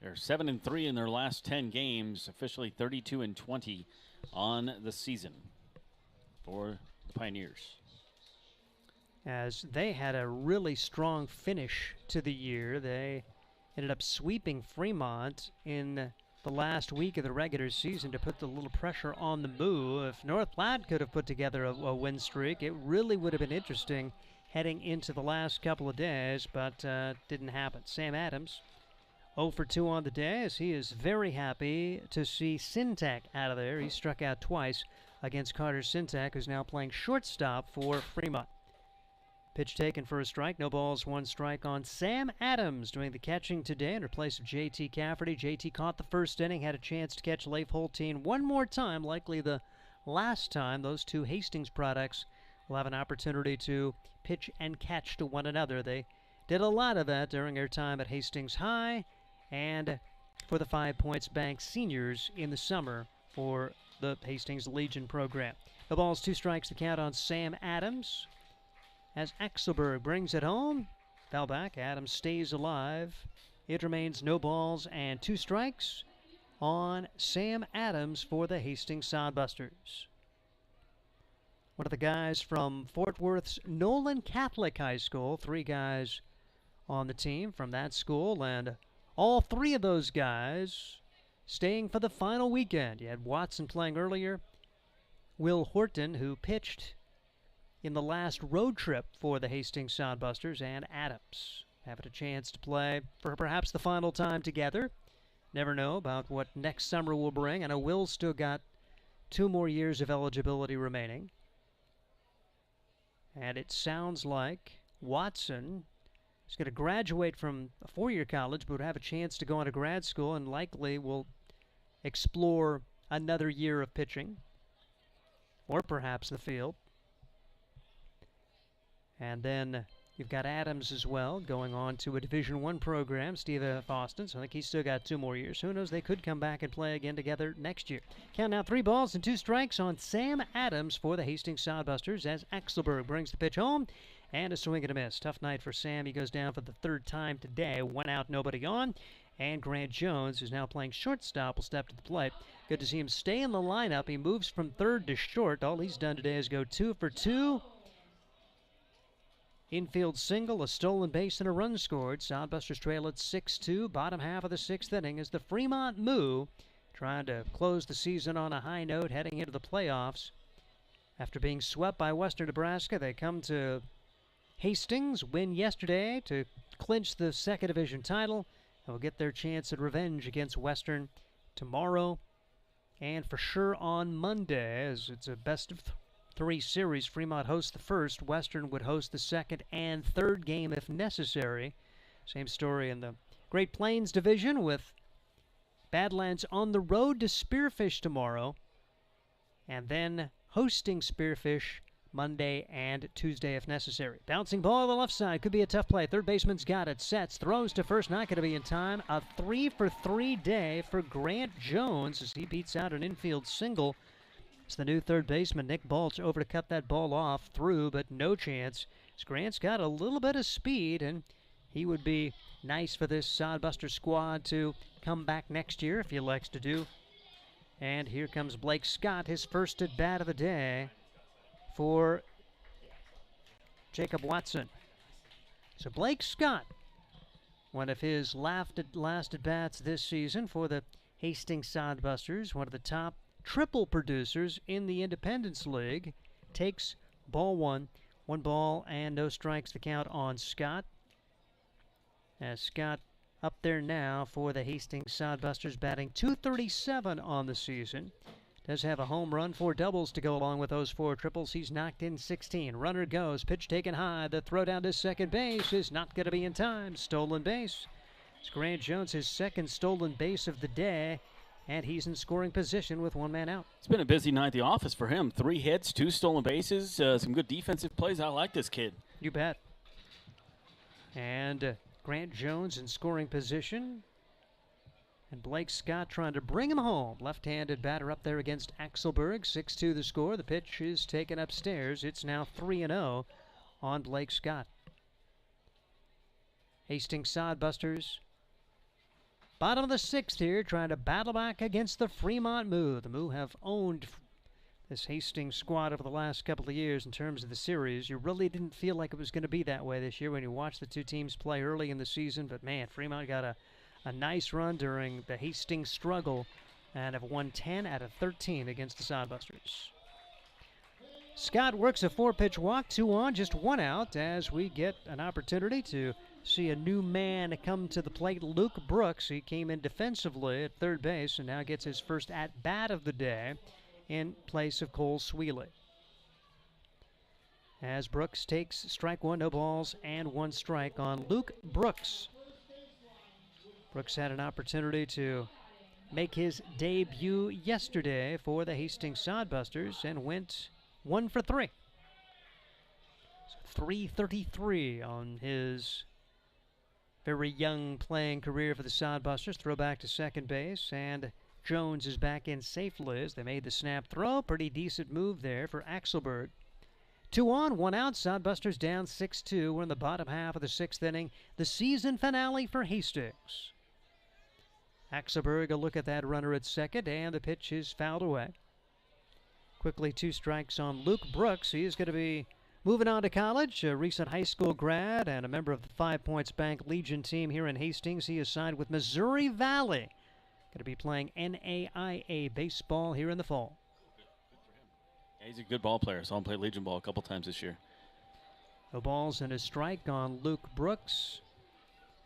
They're 7-3 in their last 10 games, officially 32-20 on the season for the Pioneers. As they had a really strong finish to the year. They ended up sweeping Fremont in the last week of the regular season to put a little pressure on the move. If North Platte could have put together a win streak, it really would have been interesting heading into the last couple of days, but didn't happen. Sam Adams, 0 for 2 on the day, as he is very happy to see Syntac out of there. He struck out twice against Carter Syntac, who's now playing shortstop for Fremont. Pitch taken for a strike. No balls, 1 strike on Sam Adams doing the catching today in place of J.T. Cafferty. J.T. caught the first inning, had a chance to catch Leif Holtein one more time, likely the last time. Those 2 Hastings products will have an opportunity to pitch and catch to one another. They did a lot of that during their time at Hastings High and for the 5 Points Bank seniors in the summer for the Hastings Legion program. No balls, 2 strikes to count on Sam Adams. As Axelberg brings it home, foul back, Adams stays alive. It remains no balls and 2 strikes on Sam Adams for the Hastings Sodbusters. One of the guys from Fort Worth's Nolan Catholic High School, 3 guys on the team from that school, and all 3 of those guys staying for the final weekend. You had Watson playing earlier, Will Horton, who pitched in the last road trip for the Hastings Sodbusters, and Adams having a chance to play for perhaps the final time together. Never know about what next summer will bring. I know Will's still got 2 more years of eligibility remaining. And it sounds like Watson He's going to graduate from a four-year college, but would have a chance to go on to grad school and likely will explore another year of pitching, or perhaps the field. And then you've got Adams as well, going on to a Division I program, Steve F. Austin. So I think he's still got 2 more years. Who knows, they could come back and play again together next year. Count now 3 balls and 2 strikes on Sam Adams for the Hastings Sodbusters as Axelberg brings the pitch home. And a swing and a miss. Tough night for Sam. He goes down for the 3rd time today. 1 out, nobody on. And Grant Jones, who's now playing shortstop, will step to the plate. Good to see him stay in the lineup. He moves from third to short. All he's done today is go 2 for 2. Infield single, a stolen base, and a run scored. Sodbusters trail at 6-2. Bottom half of the 6th inning as the Fremont Moo trying to close the season on a high note heading into the playoffs. After being swept by Western Nebraska, they come to Hastings, win yesterday to clinch the 2nd Division title. They'll get their chance at revenge against Western tomorrow and for sure on Monday, as it's a best of 3 series. Fremont hosts the first. Western would host the 2nd and 3rd game if necessary. Same story in the Great Plains Division with Badlands on the road to Spearfish tomorrow and then hosting Spearfish Monday and Tuesday if necessary. Bouncing ball on the left side. Could be a tough play. Third baseman's got it. Sets. Throws to first. Not going to be in time. A 3 for 3 day for Grant Jones as he beats out an infield single. It's the new third baseman, Nick Balch, over to cut that ball off through, but no chance. As Grant's got a little bit of speed, and he would be nice for this Sodbuster squad to come back next year if he elects to do. And here comes Blake Scott, his first at bat of the day for Jacob Watson. So Blake Scott, one of his last at bats this season for the Hastings Sodbusters, one of the top triple producers in the Independence League, takes ball 1. 1 ball and no strikes to count on Scott. As Scott up there now for the Hastings Sodbusters, batting .237 on the season. Does have a home run, 4 doubles to go along with those 4 triples. He's knocked in 16. Runner goes, pitch taken high. The throw down to second base is not going to be in time. Stolen base. It's Grant Jones, his 2nd stolen base of the day, and he's in scoring position with 1 man out. It's been a busy night at the office for him. 3 hits, 2 stolen bases, some good defensive plays. I like this kid. You bet. And Grant Jones in scoring position. And Blake Scott trying to bring him home. Left-handed batter up there against Axelberg. 6-2 the score. The pitch is taken upstairs. It's now 3-0 on Blake Scott. Hastings Sodbusters, bottom of the 6th here, trying to battle back against the Fremont Moo. The Moo have owned this Hastings squad over the last couple of years in terms of the series. You really didn't feel like it was going to be that way this year when you watched the 2 teams play early in the season. But, man, Fremont got a nice run during the Hastings struggle and have won 10 out of 13 against the Sodbusters. Scott works a 4-pitch walk, 2 on, just 1 out as we get an opportunity to see a new man come to the plate, Luke Brooks. He came in defensively at third base and now gets his first at-bat of the day in place of Cole Sweely. As Brooks takes strike 1, no balls, and 1 strike on Luke Brooks. Brooks had an opportunity to make his debut yesterday for the Hastings Sodbusters and went 1 for 3. So 333 on his very young playing career for the Sodbusters. Throw back to second base, and Jones is back in safely as they made the snap throw. Pretty decent move there for Axelberg. 2 on, 1 out. Sodbusters down 6-2. We're in the bottom half of the 6th inning. The season finale for Hastings. Axelberg, a look at that runner at second, and the pitch is fouled away. Quickly 2 strikes on Luke Brooks. He is going to be moving on to college, a recent high school grad and a member of the 5 Points Bank Legion team here in Hastings. He is signed with Missouri Valley. Going to be playing NAIA baseball here in the fall. Yeah, he's a good ball player. Saw him play Legion ball a couple times this year. No balls and a strike on Luke Brooks.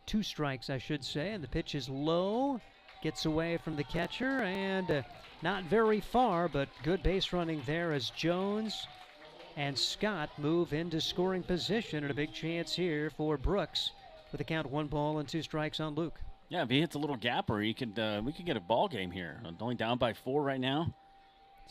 2 strikes, I should say, and the pitch is low. Gets away from the catcher and not very far, but good base running there as Jones and Scott move into scoring position, and a big chance here for Brooks with the count 1 ball and 2 strikes on Luke. Yeah, if he hits a little gapper, we could get a ball game here. Only down by 4 right now.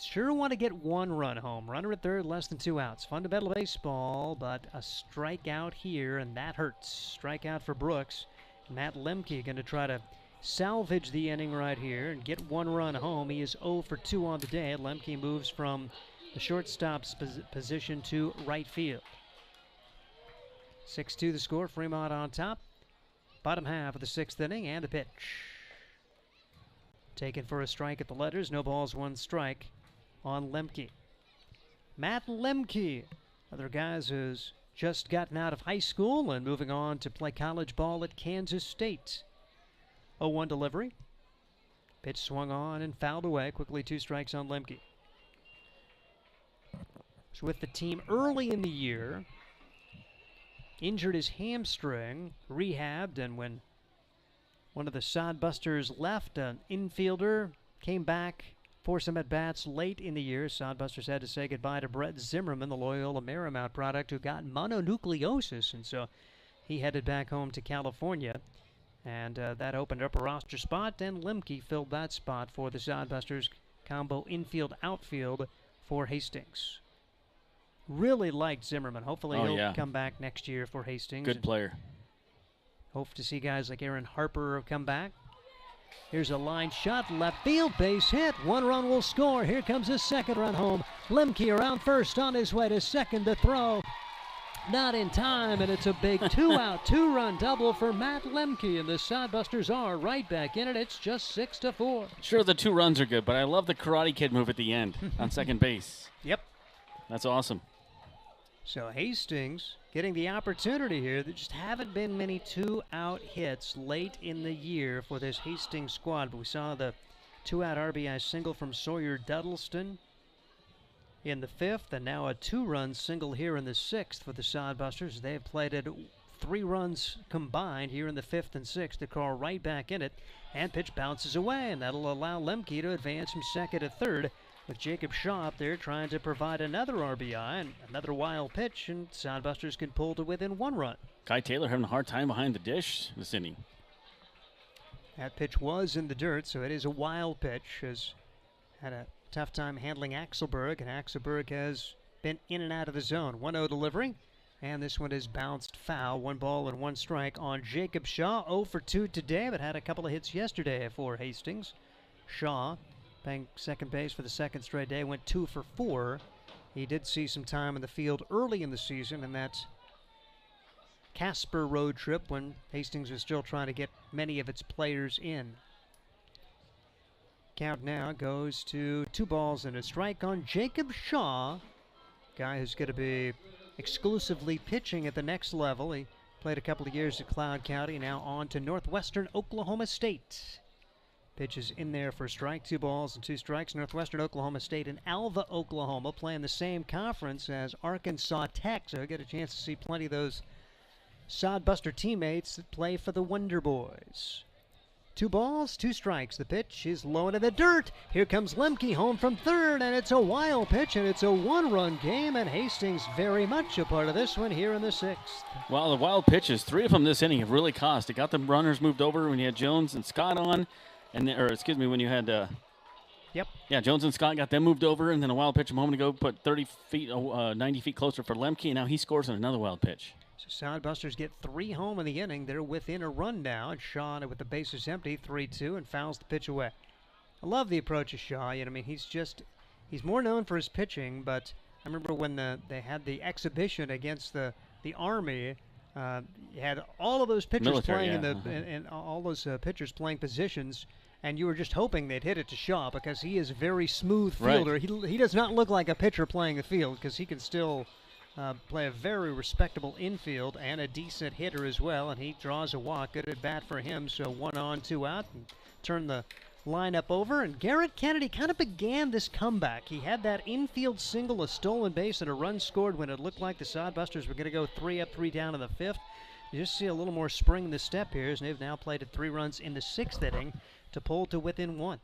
Sure want to get 1 run home. Runner at third, less than 2 outs. Fundamental baseball, but a strikeout here, and that hurts. Strikeout for Brooks. Matt Lemke going to try to salvage the inning right here and get 1 run home. He is 0 for 2 on the day. Lemke moves from the shortstop's position to right field. 6-2 the score. Fremont on top. Bottom half of the 6th inning, and the pitch. Taken for a strike at the letters. No balls, 1 strike on Lemke. Matt Lemke, other guys who's just gotten out of high school and moving on to play college ball at Kansas State. 0-1 delivery. Pitch swung on and fouled away. Quickly 2 strikes on Lemke. Was with the team early in the year. Injured his hamstring, rehabbed, and when one of the Sodbusters left, an infielder came back for some at-bats late in the year. Sodbusters had to say goodbye to Brett Zimmerman, the Loyola Marymount product, who got mononucleosis, and so he headed back home to California, and that opened up a roster spot, and Lemke filled that spot for the Sodbusters combo infield-outfield for Hastings. Really liked Zimmerman. Hopefully he'll come back next year for Hastings. Good player. Hope to see guys like Aaron Harper come back. Here's a line shot, left field, base hit. 1 run will score. Here comes his 2nd run home. Lemke around first, on his way to second to throw. Not in time, and it's a big 2-out, 2-run double for Matt Lemke, and the Sodbusters are right back in it. It's just 6-4. Sure, the 2 runs are good, but I love the Karate Kid move at the end on second base. Yep. That's awesome. So Hastings getting the opportunity here. There just haven't been many 2-out hits late in the year for this Hastings squad. But we saw the 2-out RBI single from Sawyer Duddleston in the 5th, and now a 2-run single here in the 6th for the Sodbusters. They have plated 3 runs combined here in the 5th and 6th to call right back in it. And pitch bounces away, and that'll allow Lemke to advance from 2nd to 3rd. With Jacob Shaw up there trying to provide another RBI and another wild pitch, and Sodbusters can pull to within 1 run. Kai Taylor having a hard time behind the dish this inning. That pitch was in the dirt, so it is a wild pitch. Has had a tough time handling Axelberg, and Axelberg has been in and out of the zone. 1-0 delivery, and this one is bounced foul. 1 ball and 1 strike on Jacob Shaw. 0 for 2 today, but had a couple of hits yesterday for Hastings. Shaw playing second base for the 2nd straight day, went 2 for 4. He did see some time in the field early in the season, and that's Casper road trip when Hastings was still trying to get many of its players in. Count now goes to 2 balls and a strike on Jacob Shaw, guy who's going to be exclusively pitching at the next level. He played a couple of years at Cloud County, now on to Northwestern Oklahoma State. Pitch is in there for a strike. 2 balls and 2 strikes. Northwestern Oklahoma State and Alva, Oklahoma, playing the same conference as Arkansas Tech, so I get a chance to see plenty of those Sodbuster teammates that play for the Wonder Boys. 2 balls, 2 strikes. The pitch is low into the dirt. Here comes Lemke home from 3rd, and it's a wild pitch, and it's a 1-run game, and Hastings very much a part of this one here in the 6th. Well, the wild pitches, 3 of them this inning have really cost. It got the runners moved over when you had Jones and Scott on. When you had, Jones and Scott got them moved over, and then a wild pitch a moment ago put 90 feet closer for Lemke, and now he scores on another wild pitch. So Sodbusters get 3 home in the inning. They're within a run now, and Shaw, with the bases empty, 3-2, and fouls the pitch away. I love the approach of Shaw. He's more known for his pitching, but I remember when they had the exhibition against the Army. You had all of those pitchers playing and all those pitchers playing positions, and you were just hoping they'd hit it to Shaw because he is a very smooth fielder. Right. He does not look like a pitcher playing the field because he can still play a very respectable infield and a decent hitter as well, and he draws a walk. Good at bat for him, so 1 on, 2 out, and turn the lineup over. And Garrett Kennedy kind of began this comeback. He had that infield single, a stolen base, and a run scored when it looked like the Sodbusters were going to go 3 up, 3 down in the 5th. You just see a little more spring in the step here, as they've now played at 3 runs in the 6th inning to pull to within 1.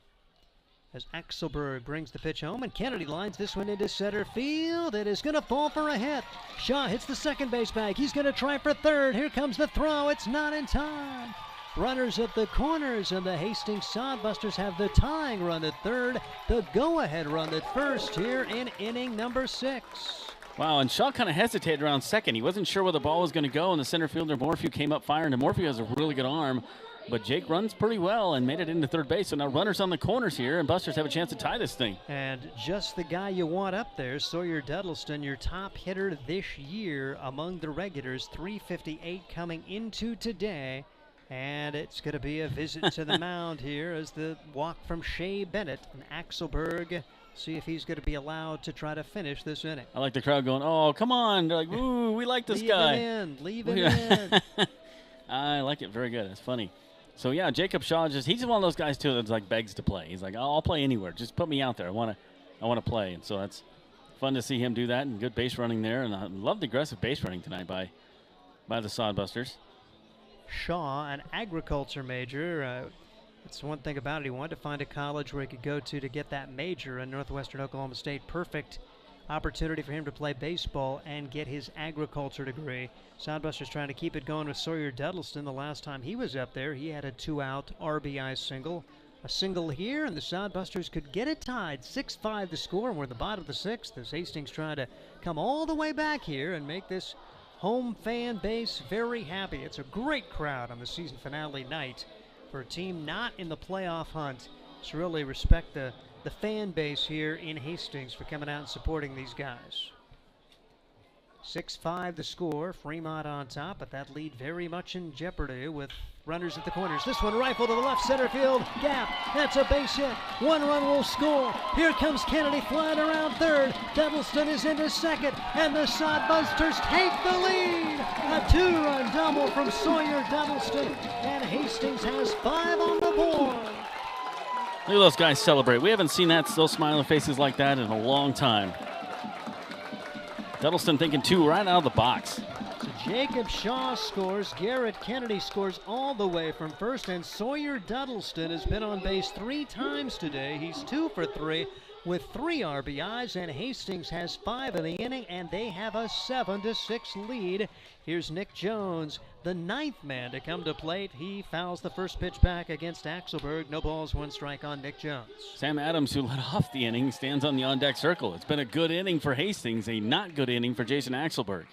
as Axelberg brings the pitch home, and Kennedy lines this one into center field. It is going to fall for a hit. Shaw hits the second base bag. He's going to try for third. Here comes the throw. It's not in time. Runners at the corners, and the Hastings Sodbusters have the tying run at third, the go-ahead run at first here in inning number 6. Wow, and Shaw kind of hesitated around second. He wasn't sure where the ball was going to go, and the center fielder Morphew came up firing, and Morphew has a really good arm. But Jake runs pretty well and made it into third base. So now runners on the corners here, and Busters have a chance to tie this thing. And just the guy you want up there, Sawyer Duddleston, your top hitter this year among the regulars, 358 coming into today. And it's going to be a visit to the mound here as the walk from Shea Bennett and Axelberg. See if he's going to be allowed to try to finish this inning. I like the crowd going, oh, come on. They're like, ooh, we like this guy. Leave him in. I like it. Very good. That's funny. So, yeah, Jacob Shaw, he's one of those guys, too, that's like begs to play. He's like, I'll play anywhere. Just put me out there. I want to play. And so that's fun to see him do that, and good base running there. And I love the aggressive base running tonight by the Sodbusters. Shaw, an agriculture major. That's one thing about it. He wanted to find a college where he could go to get that major in Northwestern Oklahoma State. Perfect opportunity for him to play baseball and get his agriculture degree. Sodbusters trying to keep it going with Sawyer Duddleston. The last time he was up there, he had a 2-out RBI single. A single here, and the Sodbusters could get it tied. 6-5 the score, and we're at the bottom of the 6th as Hastings trying to come all the way back here and make this home fan base very happy. It's a great crowd on the season finale night for a team not in the playoff hunt. Just really respect the fan base here in Hastings for coming out and supporting these guys. 6-5 the score. Fremont on top, but that lead very much in jeopardy with runners at the corners. This one rifled to the left center field gap. That's a base hit. 1 run will score. Here comes Kennedy flying around third. Duddleston is into second, and the Sodbusters take the lead. A 2-run double from Sawyer Duddleston, and Hastings has 5 on the board. Look at those guys celebrate. We haven't seen those smiling faces like that in a long time. Duddleston thinking 2 right out of the box. So Jacob Shaw scores. Garrett Kennedy scores all the way from first. And Sawyer Duddleston has been on base 3 times today. He's 2 for 3 with 3 RBIs. And Hastings has 5 in the inning, and they have a 7-6 lead. Here's Nick Jones, the 9th man to come to plate. He fouls the first pitch back against Axelberg. No balls, 1 strike on Nick Jones. Sam Adams, who led off the inning, stands on the on-deck circle. It's been a good inning for Hastings, a not good inning for Jason Axelberg.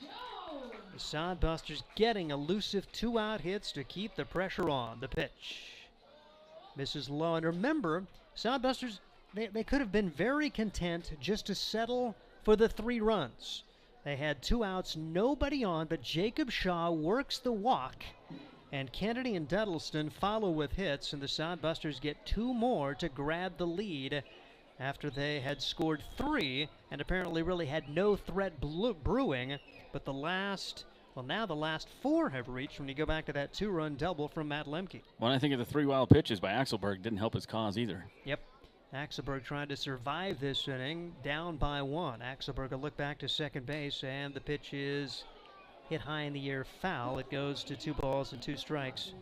The Sodbusters getting elusive 2-out hits to keep the pressure on. The pitch misses low. And remember, Sodbusters, they could have been very content just to settle for the 3 runs. They had 2 outs, nobody on, but Jacob Shaw works the walk, and Kennedy and Duddleston follow with hits, and the Sodbusters get 2 more to grab the lead after they had scored 3 and apparently really had no threat brewing. But the last 4 have reached when you go back to that 2-run double from Matt Lemke. When I think of the 3 wild pitches by Axelberg, didn't help his cause either. Yep. Axelberg trying to survive this inning, down by 1. Axelberg will look back to second base, and the pitch is hit high in the air, foul. It goes to 2 balls and 2 strikes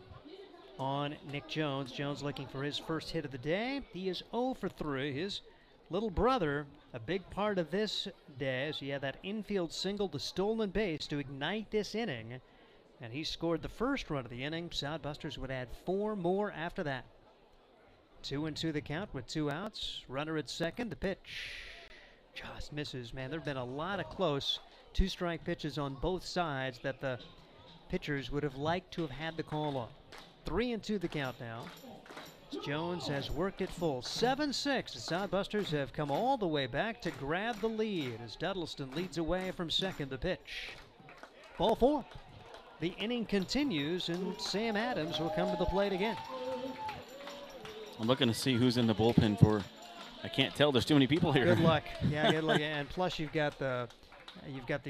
on Nick Jones. Jones looking for his first hit of the day. He is 0 for 3. His little brother, a big part of this day, as he had that infield single to stolen base to ignite this inning, and he scored the first run of the inning. Sodbusters would add 4 more after that. 2-2 the count with 2 outs. Runner at second. The pitch just misses. Man, there have been a lot of close 2-strike pitches on both sides that the pitchers would have liked to have had the call on. 3-2 the count now. Jones has worked it full. 7-6. The Sodbusters have come all the way back to grab the lead as Duddleston leads away from second. The pitch. Ball 4. The inning continues, and Sam Adams will come to the plate again. I'm looking to see who's in the bullpen for. I can't tell. There's too many people here. Good luck. Yeah, good luck. And plus, you've got the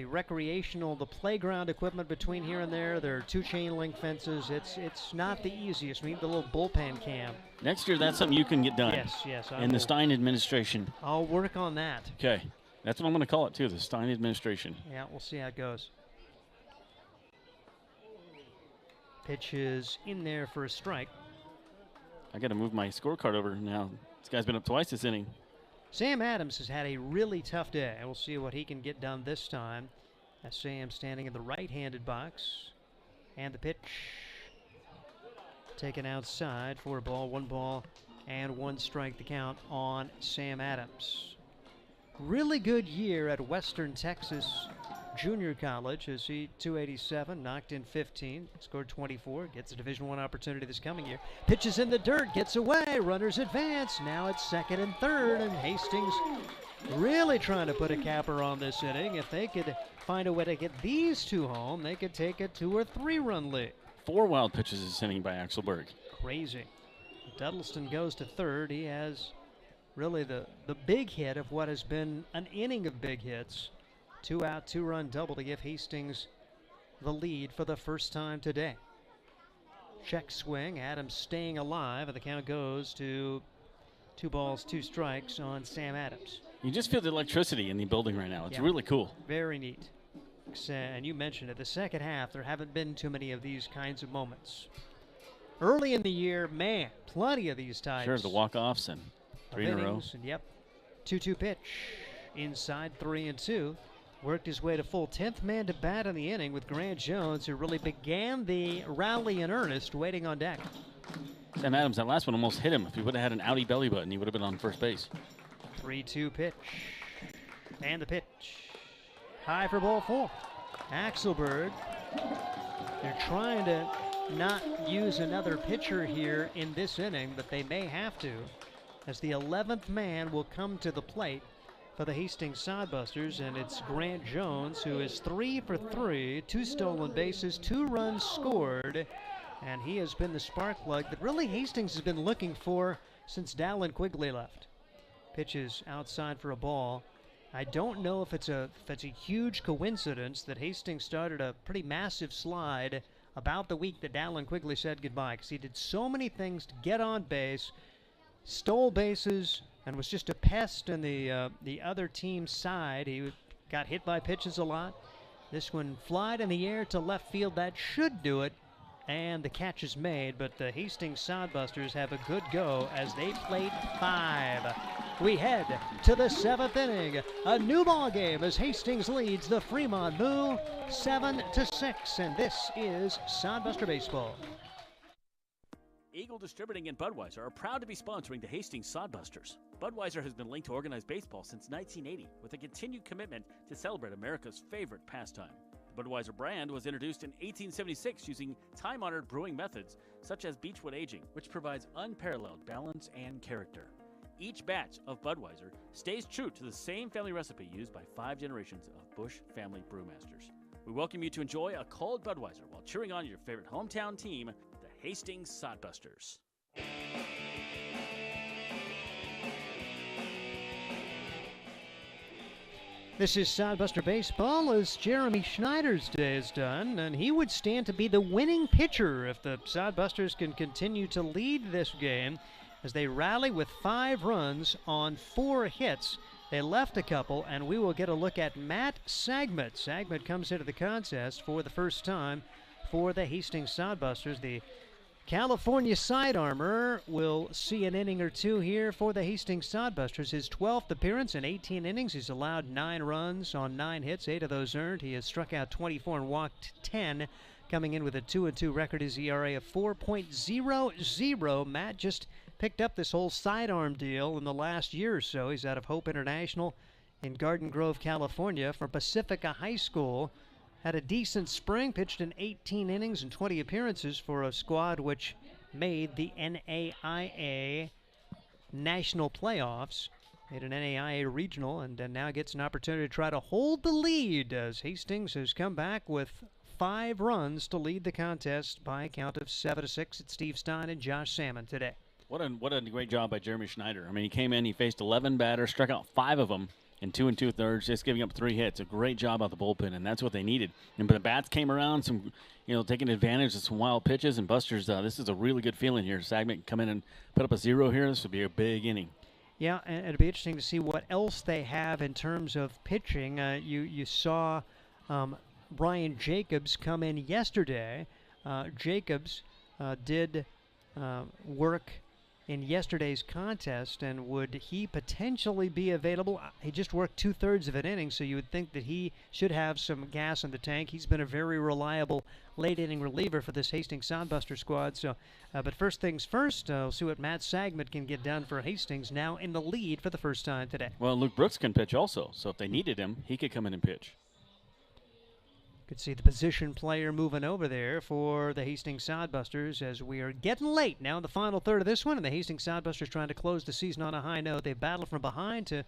recreational, the playground equipment between here and there. There are 2 chain link fences. It's not the easiest. We need the little bullpen cam. Next year, that's something you can get done. Yes. In the Stein administration. I'll work on that. Okay, that's what I'm going to call it too. The Stein administration. Yeah, we'll see how it goes. Pitch is in there for a strike. I got to move my scorecard over now This guy's been up twice this inning. Sam Adams has had a really tough day. We'll see what he can get done this time. As Sam standing in the right-handed box. And the pitch taken outside for a ball, 1 and 1 strike, the count on Sam Adams. Really good year at Western Texas Junior College as he 287, knocked in 15, scored 24, gets a Division I opportunity this coming year. Pitches in the dirt, gets away, runners advance. Now it's 2nd and 3rd, and Hastings really trying to put a capper on this inning. If they could find a way to get these two home, they could take a 2 or 3 run lead. 4 wild pitches this inning by Axelberg. Crazy. Duddleston goes to 3rd. He has really the big hit of what has been an inning of big hits. 2-out, 2-run double to give Hastings the lead for the first time today. Check swing, Adams staying alive, and the count goes to 2 balls, 2 strikes on Sam Adams. You just feel the electricity in the building right now. It's really cool. Very neat. And you mentioned it, the second half, there haven't been too many of these kinds of moments. Early in the year, man, plenty of these types. Sure, the walk-offs and 3 in a row. And yep, 2-2 pitch, inside 3-2. Worked his way to full 10th man to bat in the inning with Grant Jones, who really began the rally in earnest, waiting on deck. Sam Adams, that last one almost hit him. If he would have had an outie belly button, he would have been on first base. 3-2 pitch. And the pitch. High for ball 4. Axelberg. They're trying to not use another pitcher here in this inning, but they may have to, as the 11th man will come to the plate for the Hastings Sodbusters, and it's Grant Jones, who is 3 for 3, 2 stolen bases, 2 runs scored, and he has been the spark plug that really Hastings has been looking for since Dallin Quigley left. Pitches outside for a ball. I don't know if it's a huge coincidence that Hastings started a pretty massive slide about the week that Dallin Quigley said goodbye, because he did so many things to get on base, stole bases, and was just a pest in the other team's side. He got hit by pitches a lot. This one flied in the air to left field. That should do it, and the catch is made, but the Hastings Sodbusters have a good go as they played 5. We head to the 7th inning. A new ball game as Hastings leads the Fremont Moo 7-6, and this is Sodbuster Baseball. Eagle Distributing and Budweiser are proud to be sponsoring the Hastings Sodbusters. Budweiser has been linked to organized baseball since 1980 with a continued commitment to celebrate America's favorite pastime. The Budweiser brand was introduced in 1876 using time-honored brewing methods such as beechwood aging, which provides unparalleled balance and character. Each batch of Budweiser stays true to the same family recipe used by 5 generations of Bush family brewmasters. We welcome you to enjoy a cold Budweiser while cheering on your favorite hometown team, the Hastings Sodbusters. This is Sodbuster Baseball as Jeremy Schneider's day is done, and he would stand to be the winning pitcher if the Sodbusters can continue to lead this game as they rally with 5 runs on 4 hits. They left a couple, and we will get a look at Matt Sagmet. Sagmet comes into the contest for the first time for the Hastings Sodbusters. The California side armor will see an inning or two here for the Hastings Sodbusters. His 12th appearance in 18 innings. He's allowed 9 runs on 9 hits, 8 of those earned. He has struck out 24 and walked 10, coming in with a 2-2 record. His ERA of 4.00. Matt just picked up this whole sidearm deal in the last year or so. He's out of Hope International in Garden Grove, California from Pacifica High School. Had a decent spring, pitched in 18 innings and 20 appearances for a squad which made the NAIA National Playoffs. Made an NAIA Regional and now gets an opportunity to try to hold the lead as Hastings has come back with 5 runs to lead the contest by a count of 7-6. It's Steve Stein and Josh Salmon today. What a great job by Jeremy Schneider. I mean, he came in, he faced 11 batters, struck out 5 of them in 2 2/3, just giving up 3 hits. A great job out the bullpen, and that's what they needed. But the bats came around, taking advantage of some wild pitches. And Busters, this is a really good feeling here. Sagmet can come in and put up a 0 here. This would be a big inning. Yeah, and it'll be interesting to see what else they have in terms of pitching. You saw Brian Jacobs come in yesterday. Jacobs did work in yesterday's contest, and would he potentially be available? He just worked 2/3 of an inning, so you would think that he should have some gas in the tank. He's been a very reliable late-inning reliever for this Hastings Sodbuster squad. So, but first things first, we'll see what Matt Sagmet can get done for Hastings, now in the lead for the first time today. Well, Luke Brooks can pitch also, so if they needed him, he could come in and pitch. Could see the position player moving over there for the Hastings Sodbusters as we are getting late now in the final third of this one, and the Hastings Sodbusters trying to close the season on a high note. They battle from behind to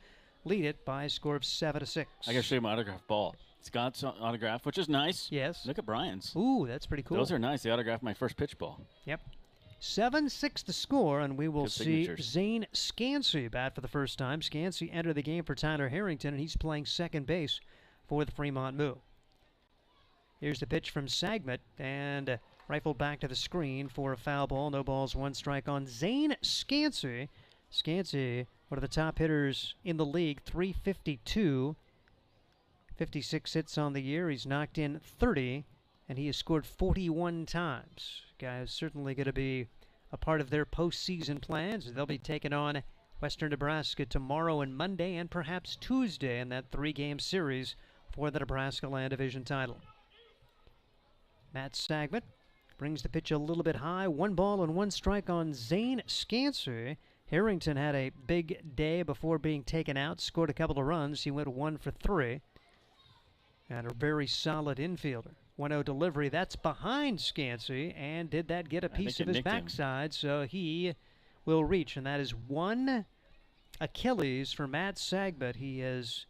lead it by a score of 7-6. I got to show you my autographed ball. Scott's autograph, which is nice. Yes. Look at Brian's. Ooh, that's pretty cool. Those are nice. They autographed my first pitch ball. Yep. 7-6 the score, and we will Good see signatures. Zane Scansey bat for the first time. Scansey entered the game for Tyler Harrington, and he's playing second base for the Fremont Moo. Here's the pitch from Sagmet, and rifled back to the screen for a foul ball. No balls, one strike on Zane Scansey. Scansey, one of the top hitters in the league, .352. 56 hits on the year. He's knocked in 30, and he has scored 41 times. Guy is certainly going to be a part of their postseason plans. They'll be taking on Western Nebraska tomorrow and Monday, and perhaps Tuesday in that 3-game series for the Nebraska Land Division title. Matt Sagmet brings the pitch a little bit high. 1 ball and 1 strike on Zane Scansey. Harrington had a big day before being taken out, scored a couple of runs. He went 1 for 3. And a very solid infielder. 1-0 delivery. That's behind Scansey. And did that get a piece of his backside? So he will reach. And that is 1 Achilles for Matt Sagmet. He has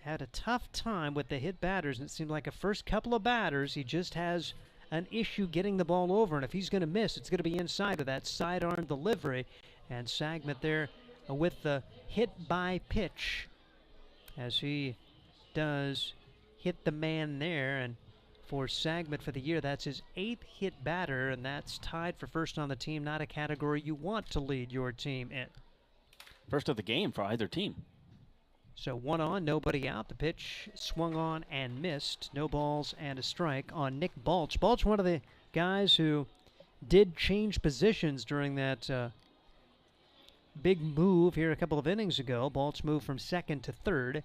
had a tough time with the hit batters, and it seemed like a first couple of batters he just has an issue getting the ball over, and if he's going to miss, it's going to be inside of that sidearm delivery. And Sagmet there with the hit by pitch as he does hit the man there. And for Sagmet for the year, that's his 8th hit batter, and that's tied for first on the team, not a category you want to lead your team in. First of the game for either team. So 1 on, nobody out. The pitch swung on and missed. No balls and a strike on Nick Balch. Balch, one of the guys who did change positions during that big move here a couple of innings ago. Balch moved from second to third.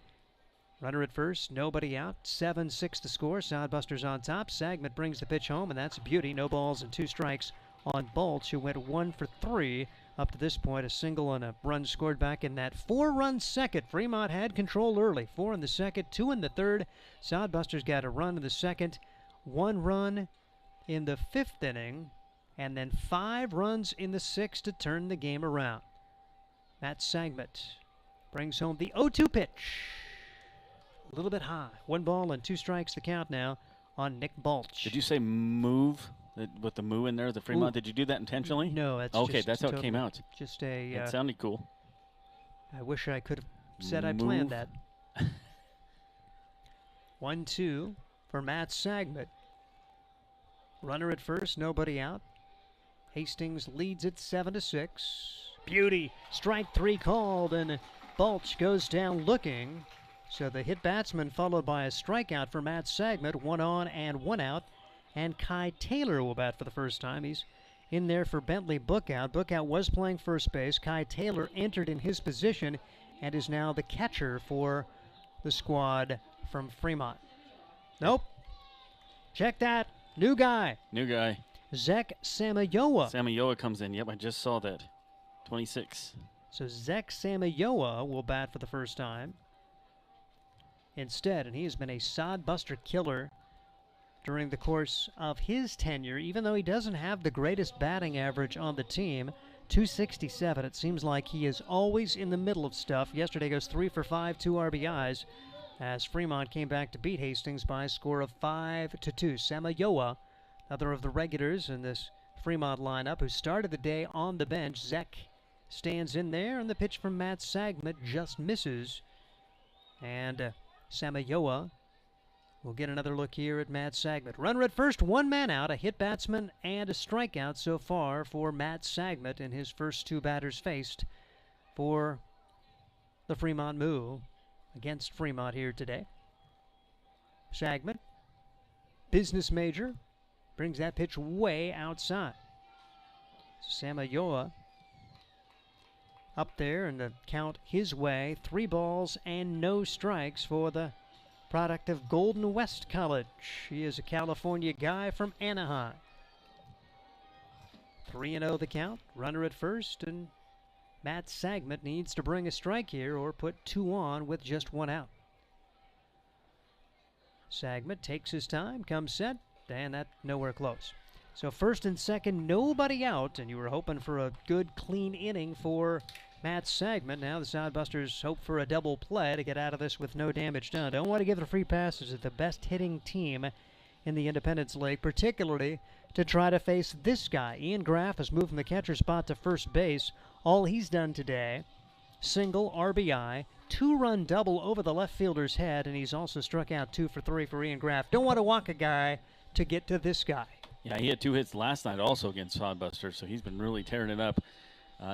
Runner at first, nobody out. 7-6 the score. Sodbusters on top. Sagmet brings the pitch home, and that's a beauty. No balls and 2 strikes on Balch, who went 1 for 3. Up to this point, a single and a run scored back in that 4-run second. Fremont had control early. 4 in the second, 2 in the third. Sodbusters got a run in the second, 1 run in the 5th inning, and then 5 runs in the 6th to turn the game around. Matt Sagmet brings home the 0-2 pitch. A little bit high. 1 ball and 2 strikes the count now on Nick Balch. Did you say move? With the moo in there, the Fremont, Ooh. Did you do that intentionally? No, that's okay. just That's how it totally came out. Just a. It sounded cool. I wish I could have said I planned that. 1-2 for Matt Sagmet. Runner at first, nobody out. Hastings leads it 7-6. Beauty. Strike 3 called, and Balch goes down looking. So the hit batsman followed by a strikeout for Matt Sagmet. 1 on and 1 out. And Kai Taylor will bat for the first time. He's in there for Bentley Bookout. Bookout was playing first base. Kai Taylor entered in his position and is now the catcher for the squad from Fremont. Nope. Check that. New guy. New guy. Zach Samayoa. Samayoa comes in. Yep, I just saw that. 26. So Zach Samayoa will bat for the first time instead, and he has been a sodbuster killer during the course of his tenure, even though he doesn't have the greatest batting average on the team. 267. It seems like he is always in the middle of stuff. Yesterday goes 3 for 5, 2 RBIs, as Fremont came back to beat Hastings by a score of 5-2. Samayoa, another of the regulars in this Fremont lineup, who started the day on the bench. Zek stands in there, and the pitch from Matt Sagmet just misses. And Samayoa we'll get another look here at Matt Sagmet. Runner at first, 1 man out, a hit batsman and a strikeout so far for Matt Sagmet in his first 2 batters faced for the Fremont Moo against Fremont here today. Sagmet, business major, brings that pitch way outside. Samayoa up there, and the count his way. 3 balls and no strikes for the product of Golden West College. He is a California guy from Anaheim. 3-0 the count. Runner at first, and Matt Sagmet needs to bring a strike here or put 2 on with just 1 out. Sagmet takes his time, comes set, and that nowhere close. So first and second, nobody out, and you were hoping for a good, clean inning for Matt Sagmet. Now the Sodbusters hope for a double play to get out of this with no damage done. Don't want to give the free passes to the best hitting team in the Independence League, particularly to try to face this guy. Ian Graff has moved from the catcher spot to first base. All he's done today, single RBI, 2-run double over the left fielder's head, and he's also struck out 2 for 3 for Ian Graff. Don't want to walk a guy to get to this guy. Yeah, he had 2 hits last night also against Sodbusters, so he's been really tearing it up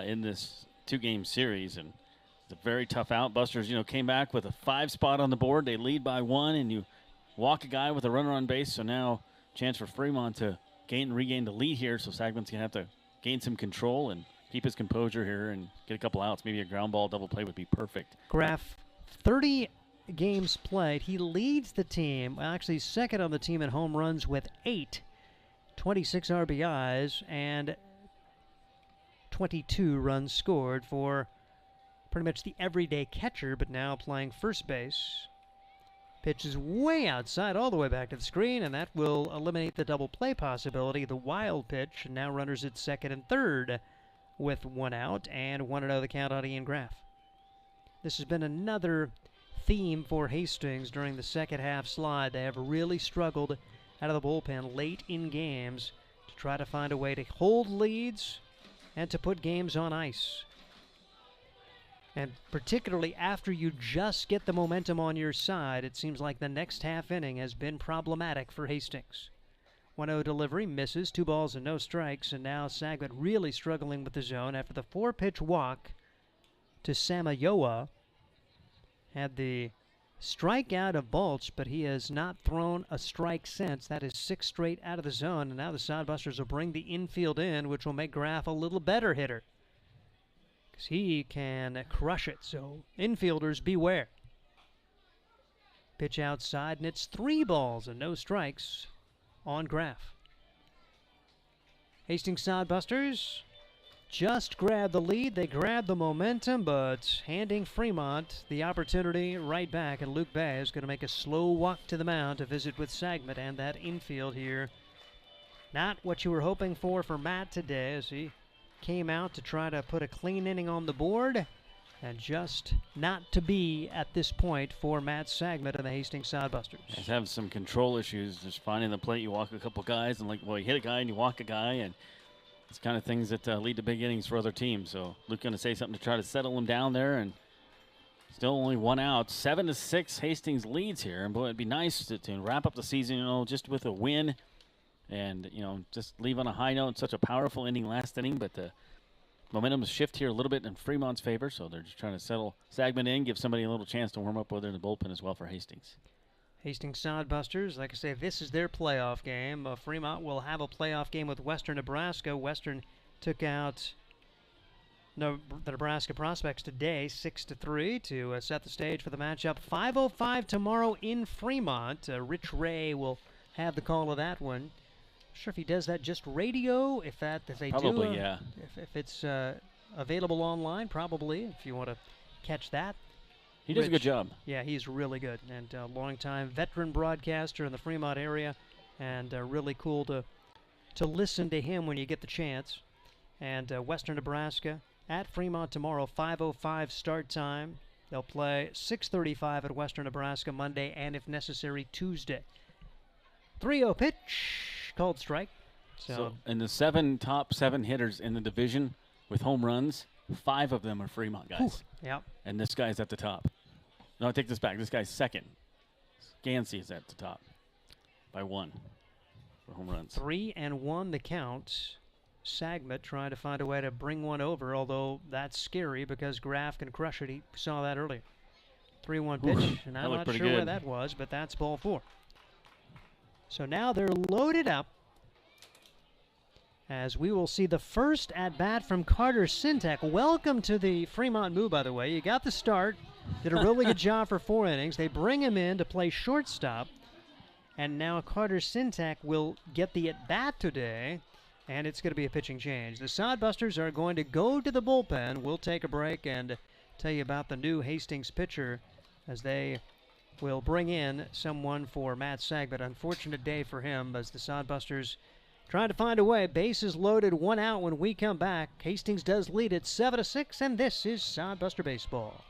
in this 2-game series. And it's a very tough out. Busters, came back with a 5 spot on the board. They lead by 1, and you walk a guy with a runner on base. So now chance for Fremont to regain the lead here. So Sagman's going to have to gain some control and keep his composure here and get a couple outs. Maybe a ground ball double play would be perfect. Graff, 30 games played. He leads the team, well, actually second on the team in home runs with 8. 26 RBIs and 22 runs scored for pretty much the everyday catcher, but now playing first base. Pitch is way outside, all the way back to the screen, and that will eliminate the double play possibility. The wild pitch, and now runners at second and third with 1 out, and 1-0 the count on Ian Graff. This has been another theme for Hastings during the second half slide. They have really struggled out of the bullpen late in games to try to find a way to hold leads and to put games on ice. And particularly after you just get the momentum on your side, it seems like the next half inning has been problematic for Hastings. 1-0 delivery misses, 2 balls and no strikes, and now Sagmet really struggling with the zone after the 4-pitch walk to Samayoa. Had the strikeout of Balch, but he has not thrown a strike since. That is 6 straight out of the zone, and now the Sodbusters will bring the infield in, which will make Graff a little better hitter, because he can crush it. So infielders, beware. Pitch outside, and it's 3 balls and no strikes on Graff. Hastings Sodbusters just grabbed the lead. They grabbed the momentum, but handing Fremont the opportunity right back. And Luke Bay is going to make a slow walk to the mound to visit with Sagmet and that infield here. Not what you were hoping for Matt today, as he came out to try to put a clean inning on the board, and just not to be at this point for Matt Sagmet and the Hastings Sodbusters. He's having some control issues, just finding the plate. You walk a couple guys, and you hit a guy and you walk a guy, and it's kind of things that lead to big innings for other teams. So Luke going to say something to try to settle him down there, and still only 1 out. 7-6 Hastings leads here, and boy, it'd be nice to wrap up the season, just with a win, and just leave on a high note. Such a powerful inning last inning, but the momentum has shifted here a little bit in Fremont's favor, so they're just trying to settle Sagman in, give somebody a little chance to warm up with her in the bullpen as well for Hastings. Hastings Sodbusters, like I say, this is their playoff game. Fremont will have a playoff game with Western Nebraska. Western took out the Nebraska Prospects today, 6-3, to set the stage for the matchup. 5:05 tomorrow in Fremont. Rich Ray will have the call of that one. Not sure if he does that just radio, if they probably, do. Yeah. If it's available online, probably, if you want to catch that. He does a good job. Yeah, he's really good, and a long-time veteran broadcaster in the Fremont area, and really cool to listen to him when you get the chance. And Western Nebraska at Fremont tomorrow, 5:05 start time. They'll play 6:35 at Western Nebraska Monday, and if necessary, Tuesday. 3-0 pitch, called strike. So and the top seven hitters in the division with home runs, 5 of them are Fremont guys. Yep. And this guy's at the top. No, I take this back. This guy's second. Gansey is at the top by 1 for home runs. 3-1 the count. Sagmet trying to find a way to bring one over, although that's scary because Graff can crush it. He saw that earlier. 3-1 pitch, and I'm not sure where that was, but that's ball 4. So now they're loaded up as we will see the first at-bat from Carter Sintek. Welcome to the Fremont Move, by the way. You got the start, did a really good job for 4 innings. They bring him in to play shortstop, and now Carter Sintek will get the at-bat today, and it's going to be a pitching change. The Sodbusters are going to go to the bullpen. We'll take a break and tell you about the new Hastings pitcher as they will bring in someone for Matt Sagbert. Unfortunate day for him as the Sodbusters trying to find a way. Bases loaded, 1 out when we come back. Hastings does lead it 7-6, and this is Sodbuster Baseball.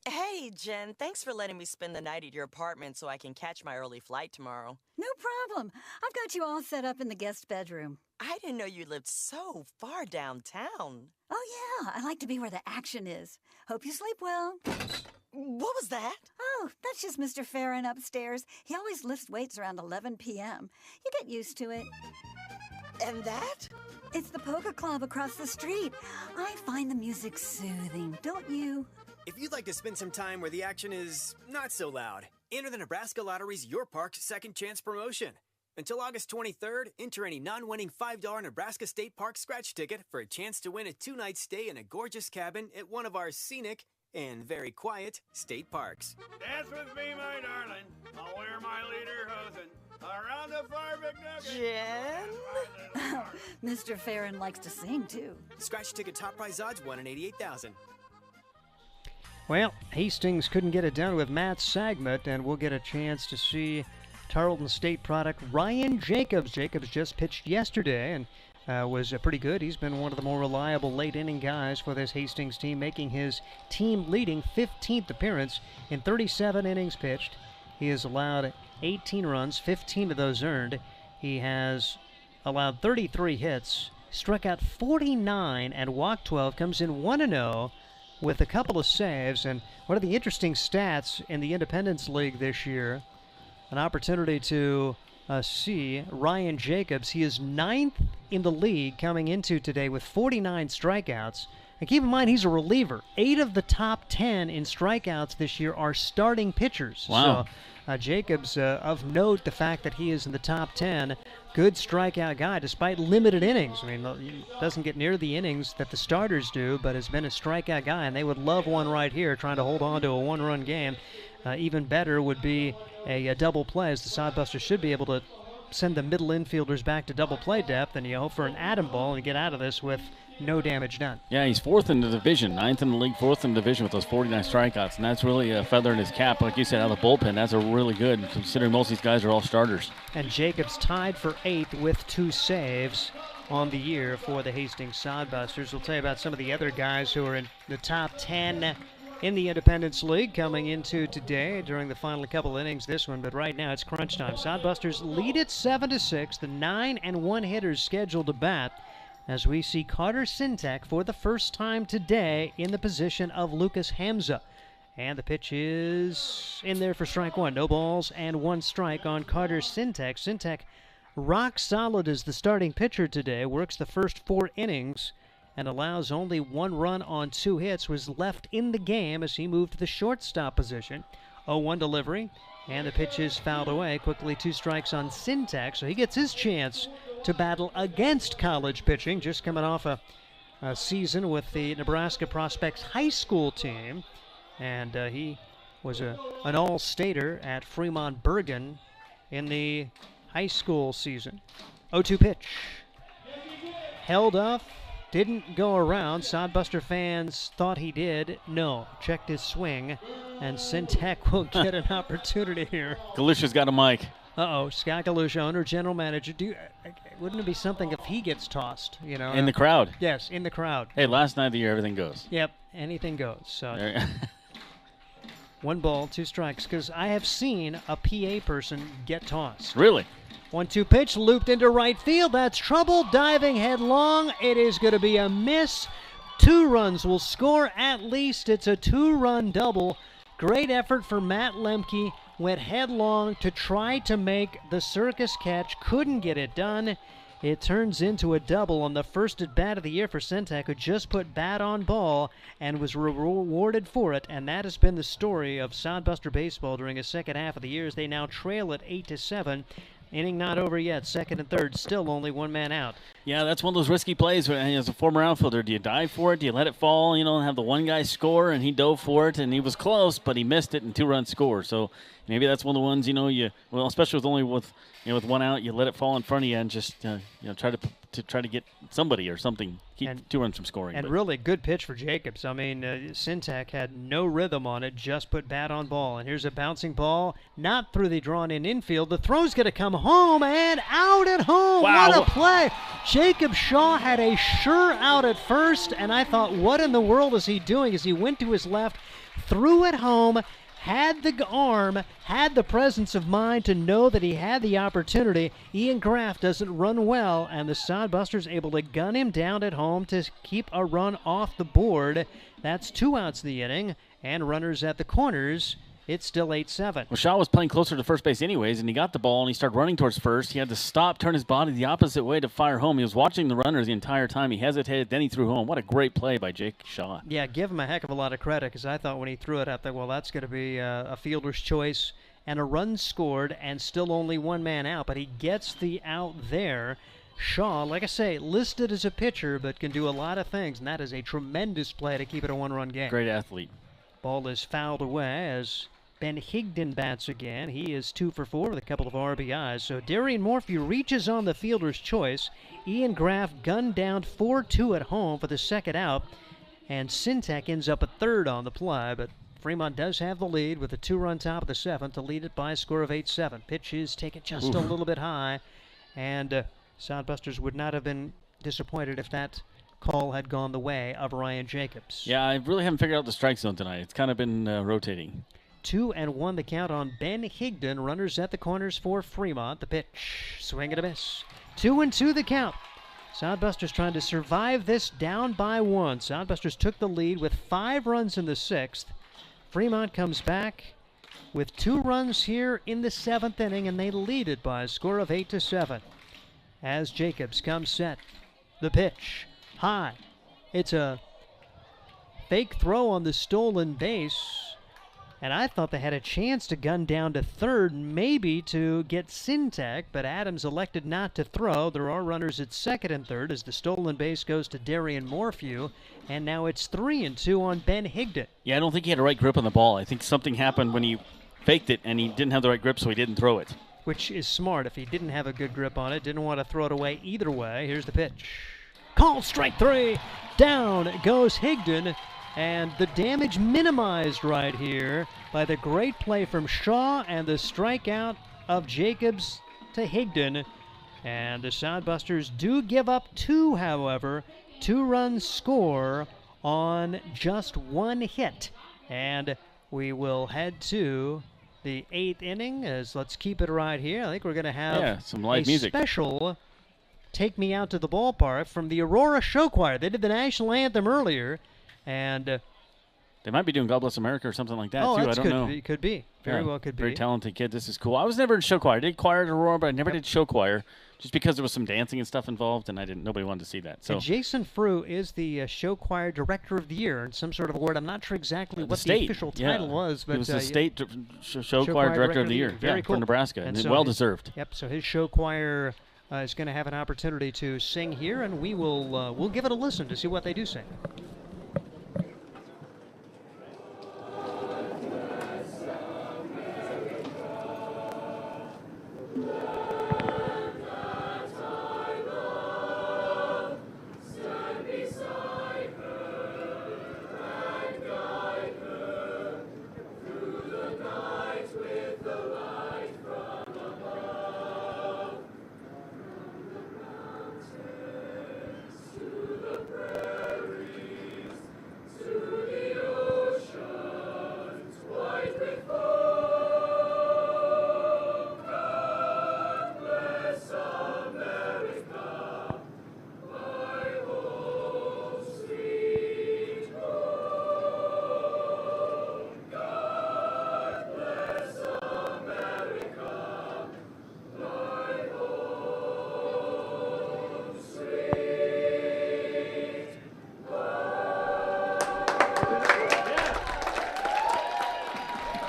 Hey, Jen, thanks for letting me spend the night at your apartment so I can catch my early flight tomorrow. No problem. I've got you all set up in the guest bedroom. I didn't know you lived so far downtown. Oh, yeah. I like to be where the action is. Hope you sleep well. What was that? Oh, that's just Mr. Farron upstairs. He always lifts weights around 11 p.m. You get used to it. And that? It's the poker club across the street. I find the music soothing, don't you? If you'd like to spend some time where the action is not so loud, enter the Nebraska Lottery's Your Park's Second Chance promotion. Until August 23rd, enter any non-winning $5 Nebraska State Park scratch ticket for a chance to win a 2-night stay in a gorgeous cabin at one of our scenic and very quiet state parks. Dance with me, my darling. I'll wear my lederhosen around the fire, big Jen? Mr. Farron likes to sing, too. Scratch ticket top prize odds 1 in 88,000. Well, Hastings couldn't get it done with Matt Sagbert, and we'll get a chance to see Tarleton State product Ryan Jacobs. Jacobs just pitched yesterday and was pretty good. He's been one of the more reliable late-inning guys for this Hastings team, making his team-leading 15th appearance in 37 innings pitched. He has allowed 18 runs, 15 of those earned. He has allowed 33 hits, struck out 49, and walked 12, comes in 1-0 with a couple of saves. And one of the interesting stats in the Independence League this year, an opportunity to see Ryan Jacobs. He is 9th in the league coming into today with 49 strikeouts. And keep in mind, he's a reliever. 8 of the top 10 in strikeouts this year are starting pitchers. Wow. So Jacobs, of note, the fact that he is in the top 10, good strikeout guy despite limited innings. I mean, he doesn't get near the innings that the starters do, but has been a strikeout guy, and they would love one right here, trying to hold on to a 1-run game. Even better would be a double play, as the Sodbusters should be able to send the middle infielders back to double play depth, and you hope for an atom ball and get out of this with no damage done. Yeah, he's 4th in the division, 9th in the league, 4th in the division with those 49 strikeouts, and that's really a feather in his cap. Like you said, out of the bullpen, that's a really good, considering most of these guys are all starters. And Jacobs tied for 8th with 2 saves on the year for the Hastings Sodbusters. We'll tell you about some of the other guys who are in the top 10 in the Independence League coming into today during the final couple innings this one, but right now it's crunch time. Sodbusters lead it 7-6. The 9-1 hitters scheduled to bat as we see Carter Sintek for the first time today in the position of Lucas Hamza. And the pitch is in there for strike 1. No balls and 1 strike on Carter Sintek. Sintek rock solid as the starting pitcher today, works the first 4 innings and allows only 1 run on 2 hits, was left in the game as he moved to the shortstop position. 0-1 delivery, and the pitch is fouled away. Quickly 2 strikes on Sintek, so he gets his chance to battle against college pitching, just coming off a season with the Nebraska Prospects high school team, and he was an all-stater at Fremont Bergen in the high school season. 0-2 pitch. Held up. Didn't go around. Sodbuster fans thought he did. No. Checked his swing. And Sintek will get an opportunity here. Galusha's got a mic. Uh-oh. Scott Galusha, owner, general manager. Wouldn't it be something if he gets tossed? You know, in the crowd. Yes, in the crowd. Hey, last night of the year, everything goes. Yep, anything goes. So 1 ball, 2 strikes. Because I have seen a PA person get tossed. Really? 1-2 pitch, looped into right field. That's trouble. Diving headlong. It is going to be a miss. 2 runs will score at least. It's a 2-run double. Great effort for Matt Lemke. Went headlong to try to make the circus catch. Couldn't get it done. It turns into a double on the first at-bat of the year for Sintek, who just put bat on ball and was rewarded for it. And that has been the story of Sodbuster baseball during the second half of the year, as they now trail at 8-7. Inning not over yet. Second and third, still only one man out. Yeah, that's one of those risky plays. As a former outfielder, do you dive for it? Do you let it fall? And have the one guy score, and he dove for it, and he was close, but he missed it, and 2-run score. So maybe that's one of the ones, especially with one out, you let it fall in front of you and just try to get somebody or something, keep 2 runs from scoring. And really good pitch for Jacobs. I mean, Syntax had no rhythm on it, just put bat on ball. And here's a bouncing ball, not through the drawn-in infield. The throw's going to come home and out at home. Wow. What a play. Jacob Shaw had a sure out at first, and I thought, what in the world is he doing? As he went to his left, threw it home, had the arm, had the presence of mind to know that he had the opportunity. Ian Graff doesn't run well, and the Sodbusters able to gun him down at home to keep a run off the board. That's 2 outs in the inning, and runners at the corners. It's still 8-7. Well, Shaw was playing closer to first base anyways, and he got the ball, and he started running towards first. He had to stop, turn his body the opposite way to fire home. He was watching the runner the entire time. He hesitated, then he threw home. What a great play by Jake Shaw. Yeah, give him a heck of a lot of credit, because I thought when he threw it, I thought, well, that's going to be a fielder's choice. And a run scored, and still only one man out, but he gets the out there. Shaw, like I say, listed as a pitcher, but can do a lot of things, and that is a tremendous play to keep it a 1-run game. Great athlete. Ball is fouled away as Ben Higdon bats again. He is 2 for 4 with a couple of RBIs. So Darian Morphew reaches on the fielder's choice. Ian Graff gunned down 4-2 at home for the second out. And Syntax ends up at third on the play. But Fremont does have the lead with a 2-run top of the 7th to lead it by a score of 8-7. Pitch is taken just a little bit high. And Sodbusters would not have been disappointed if that call had gone the way of Ryan Jacobs. Yeah, I really haven't figured out the strike zone tonight. It's kind of been rotating. 2-1 the count on Ben Higdon. Runners at the corners for Fremont. The pitch, swing and a miss. 2-2 the count. Sodbusters trying to survive this down by 1. Sodbusters took the lead with 5 runs in the 6th. Fremont comes back with 2 runs here in the 7th inning, and they lead it by a score of 8-7. As Jacobs comes set, the pitch, high. It's a fake throw on the stolen base. And I thought they had a chance to gun down to third, maybe to get Syntax, but Adams elected not to throw. There are runners at second and third as the stolen base goes to Darian Morphew, and now it's 3-2 on Ben Higdon. Yeah, I don't think he had a right grip on the ball. I think something happened when he faked it, and he didn't have the right grip, so he didn't throw it. Which is smart if he didn't have a good grip on it, didn't want to throw it away either way. Here's the pitch. Called strike 3. Down goes Higdon. And the damage minimized right here by the great play from Shaw and the strikeout of Jacobs to Higdon. And the Sodbusters do give up 2, however. 2-run score on just 1 hit. And we will head to the 8th inning. As let's keep it right here. I think we're going to have some live music. Special Take Me Out to the Ballpark from the Aurora Show Choir. They did the national anthem earlier. And they might be doing God Bless America or something like that, too. I don't know. Could be. Very well could be. Very talented kid. This is cool. I was never in show choir. I did choir at Aurora, but I never did show choir just because there was some dancing and stuff involved, and nobody wanted to see that. So and Jason Frew is the show choir director of the year in some sort of award. I'm not sure exactly what the official title was. But he was the state show choir director of the year Very cool. for Nebraska, and so well-deserved. Yep, so his show choir is going to have an opportunity to sing here, and we will we'll give it a listen to see what they do sing.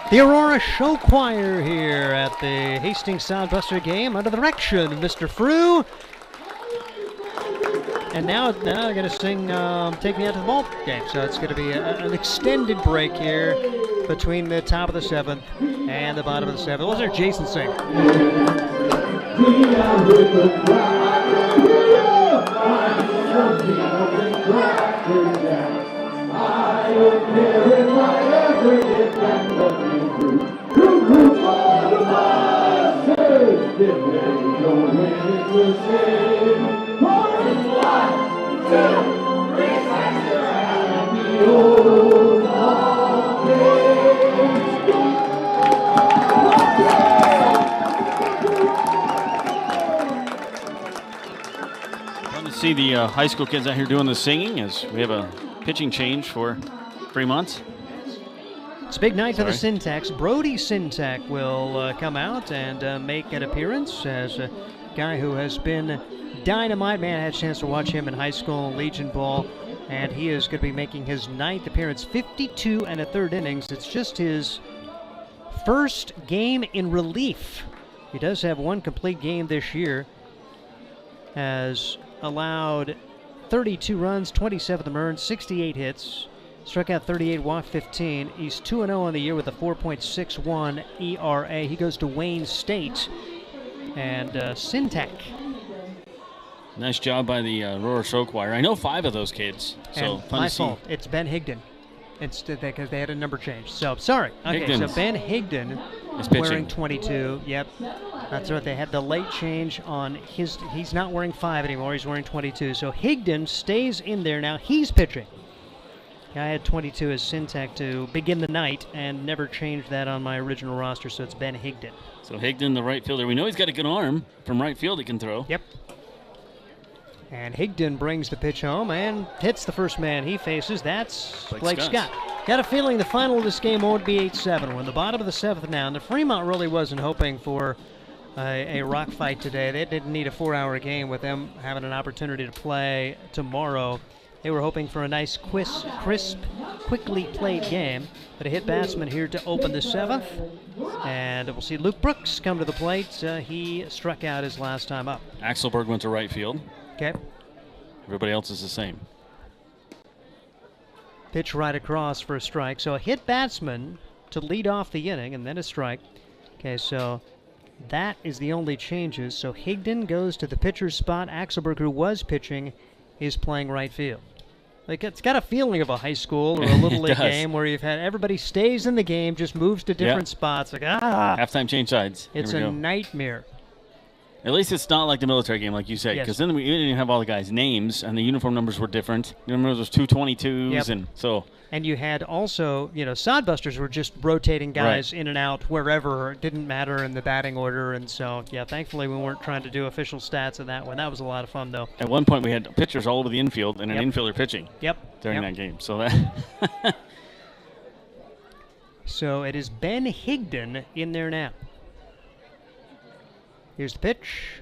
The Aurora Show Choir here at the Hastings Sodbuster game under the direction of Mr. Frew. And now they're going to sing Take Me Out to the Ball Game. So it's going to be an extended break here between the top of the 7th and the bottom of the 7th. Let's hear Jason sing. Fun to see the high school kids out here doing the singing as we have a pitching change for Fremont. It's a big night for the Syntax. Brody Syntax will come out and make an appearance as a guy who has been dynamite. Man, I had a chance to watch him in high school Legion ball, and he is going to be making his 9th appearance, 52 and a third innings. It's just his first game in relief. He does have one complete game this year. Has allowed 32 runs, 27 of them earned, 68 hits. Struck out 38, walked 15. He's 2-0 on the year with a 4.61 ERA. He goes to Wayne State. And Syntax. Nice job by the Aurora Show Choir. I know 5 of those kids. So and fun my to see. fault. It's Ben Higdon. It's because they had a number change. So, sorry. Okay, Higdon's so Ben Higdon is pitching. wearing 22. Yep. That's right. They had the late change on his. He's not wearing 5 anymore. He's wearing 22. So, Higdon stays in there now. He's pitching. I had 22 as Syntax to begin the night and never changed that on my original roster, so it's Ben Higdon. So Higdon, the right fielder. We know he's got a good arm from right field he can throw. Yep. And Higdon brings the pitch home and hits the first man he faces. That's Blake Scott. Got a feeling the final of this game won't be 8-7. We're in the bottom of the 7th now, and the Fremont really wasn't hoping for a rock fight today. They didn't need a 4-hour game with them having an opportunity to play tomorrow. They were hoping for a nice, crisp, quickly played game. But a hit batsman here to open the 7th. And we'll see Luke Brooks come to the plate. He struck out his last time up. Axelberg went to right field. Okay. Everybody else is the same. Pitch right across for a strike. So a hit batsman to lead off the inning and then a strike. Okay, so that is the only changes. So Higdon goes to the pitcher's spot. Axelberg, who was pitching, is playing right field. Like, it's got a feeling of a high school or a little league game where you've had everybody stays in the game, just moves to different spots. Like, halftime change sides. It's a nightmare. At least it's not like the military game, like you said, because then we didn't have all the guys' names and the uniform numbers were different. You remember those 222s, and so. And you had also, Sodbusters were just rotating guys in and out wherever. It didn't matter in the batting order. And so, thankfully we weren't trying to do official stats in that one. That was a lot of fun, though. At one point we had pitchers all over the infield and an infielder pitching during that game. So that. So it is Ben Higdon in there now. Here's the pitch.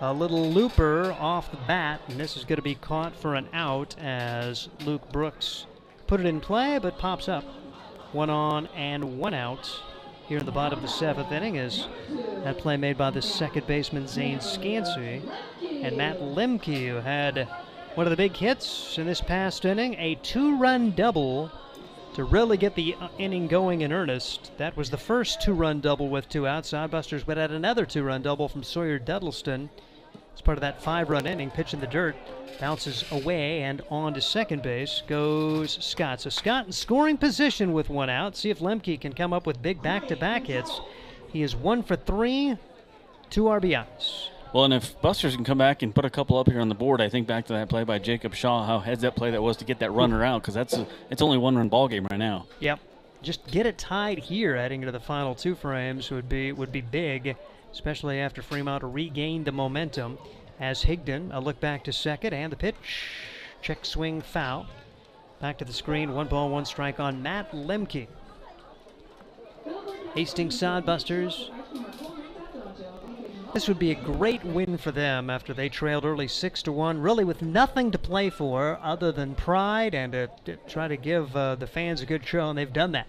A little looper off the bat, and this is going to be caught for an out as Luke Brooks put it in play, but pops up. 1 on and 1 out here in the bottom of the 7th inning is that play made by the second baseman Zane Scansey. And Matt Lemke, who had one of the big hits in this past inning, a 2-run double to really get the inning going in earnest. That was the first 2-run double with 2 outs. Sodbusters would add another 2-run double from Sawyer Duddleston. As part of that 5-run inning, pitch in the dirt, bounces away and on to second base goes Scott. So Scott in scoring position with 1 out. See if Lemke can come up with big back-to-back hits. He is 1 for 3, 2 RBIs. Well, and if Busters can come back and put a couple up here on the board, I think back to that play by Jacob Shaw, how heads that play that was to get that runner out, because it's only 1-run ball game right now. Yep. Just get it tied here, adding to the final 2 frames would be big, especially after Fremont regained the momentum. As Higdon, a look back to second, and the pitch, check swing foul. Back to the screen, 1 ball, 1 strike on Matt Lemke. Hastings Sodbusters. This would be a great win for them after they trailed early 6-1, really with nothing to play for other than pride and to try to give the fans a good show, and they've done that.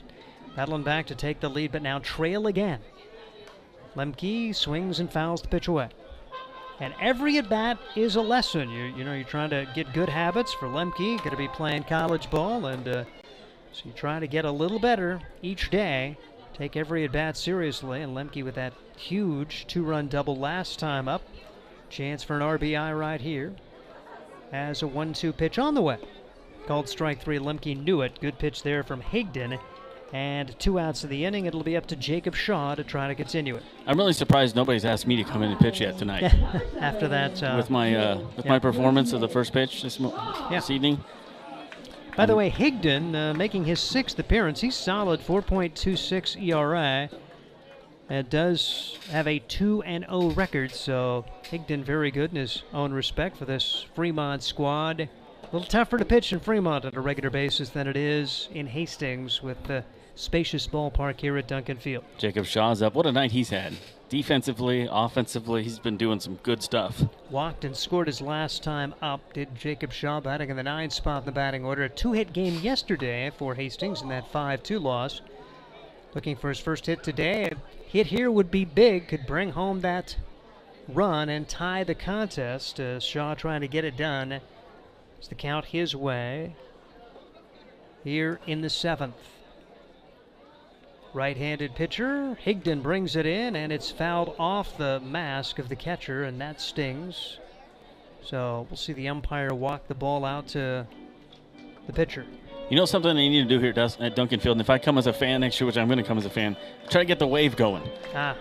battling back to take the lead, but now trail again. Lemke swings and fouls the pitch away. And every at-bat is a lesson. You're trying to get good habits for Lemke, going to be playing college ball, and so you try to get a little better each day. Take every at-bat seriously, and Lemke with that huge 2-run double last time up. Chance for an RBI right here. As a 1-2 pitch on the way. Called strike 3. Lemke knew it. Good pitch there from Higdon. And 2 outs of the inning. It'll be up to Jacob Shaw to try to continue it. I'm really surprised nobody's asked me to come in and pitch yet tonight. After that, with my performance of the first pitch this evening. By the way, Higdon making his 6th appearance. He's solid, 4.26 ERA. It does have a 2-0 record, so Higdon very good in his own respect for this Fremont squad. A little tougher to pitch in Fremont on a regular basis than it is in Hastings with the spacious ballpark here at Duncan Field. Jacob Shaw's up. What a night he's had. Defensively, offensively, he's been doing some good stuff. Walked and scored his last time up, did Jacob Shaw, batting in the 9th spot in the batting order. A 2-hit game yesterday for Hastings in that 5-2 loss. Looking for his first hit today. A hit here would be big, could bring home that run and tie the contest. Shaw trying to get it done. It's the count his way here in the 7th. Right-handed pitcher, Higdon brings it in, and it's fouled off the mask of the catcher, and that stings. So we'll see the umpire walk the ball out to the pitcher. You know something they need to do here at Duncan Field, and if I come as a fan next year, which I'm going to come as a fan, try to get the wave going.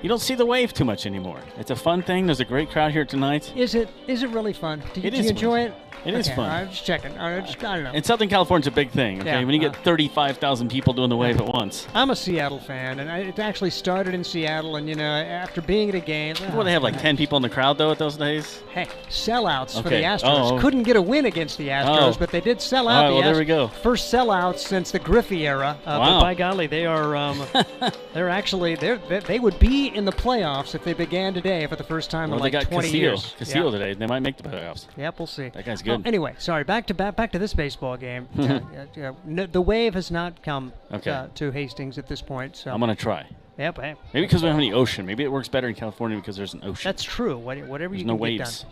You don't see the wave too much anymore. It's a fun thing. There's a great crowd here tonight. Is it really fun? Do you enjoy it? It is fun. I'm just checking. I don't know. In Southern California, it's a big thing, okay? Yeah, when you get 35,000 people doing the wave at once. I'm a Seattle fan, and it actually started in Seattle, and, after being at a game... Well, they have like 10 people in the crowd, though, at those days? Hey, sellouts for the Astros. Couldn't get a win against the Astros, but they did sell out the Astros. There we go. First sellouts since the Griffey era. But by golly, they are... they're actually... They would be in the playoffs if they began today for the first time in like 20 years. Castillo today. They might make the playoffs. Yep, we'll see. That guy's good. Anyway, sorry. Back to this baseball game. The wave has not come to Hastings at this point. So I'm going to try. Yep. Maybe because we don't have any ocean. Maybe it works better in California because there's an ocean. That's true. Whatever there's you no can waves. get done.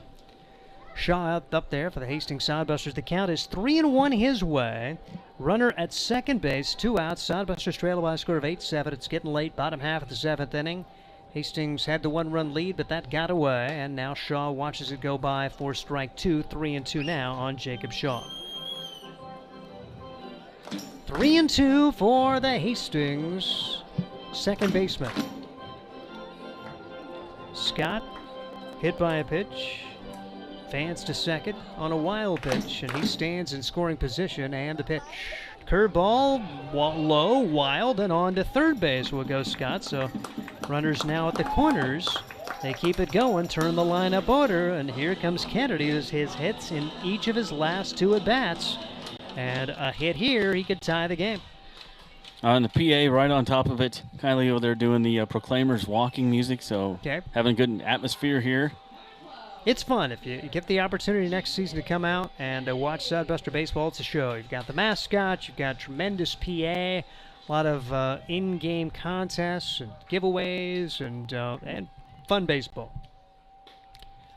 Shaw up there for the Hastings Sodbusters. The count is 3-1 his way. Runner at second base, 2 outs. Sodbusters trail by a score of 8-7. It's getting late, bottom half of the 7th inning. Hastings had the 1-run lead, but that got away, and now Shaw watches it go by for strike 2. 3-2 now on Jacob Shaw. 3-2 for the Hastings second baseman. Scott hit by a pitch. Fans to second on a wild pitch, and he stands in scoring position, and the pitch. Curveball, low, wild, and on to third base will go Scott. So runners now at the corners. They keep it going, turn the lineup order, and here comes Kennedy as his hits in each of his last 2 at-bats. And a hit here, he could tie the game. On the PA, right on top of it, Kylie over there doing the Proclaimers walking music, so having a good atmosphere here. It's fun. If you get the opportunity next season to come out and watch Sodbuster Baseball, it's a show. You've got the mascot, you've got tremendous PA, a lot of in-game contests and giveaways and fun baseball.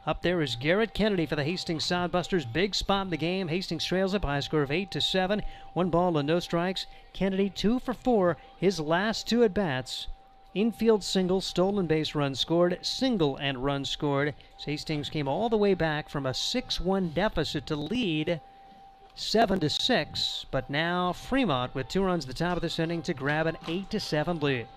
Up there is Garrett Kennedy for the Hastings Sodbusters. Big spot in the game. Hastings trails it by a score of 8-7. 1 ball and no strikes. Kennedy 2 for 4. His last 2 at-bats. Infield single, stolen base run scored, single and run scored. So Hastings came all the way back from a 6-1 deficit to lead 7-6. But now Fremont with 2 runs at the top of this inning to grab an 8-7 lead.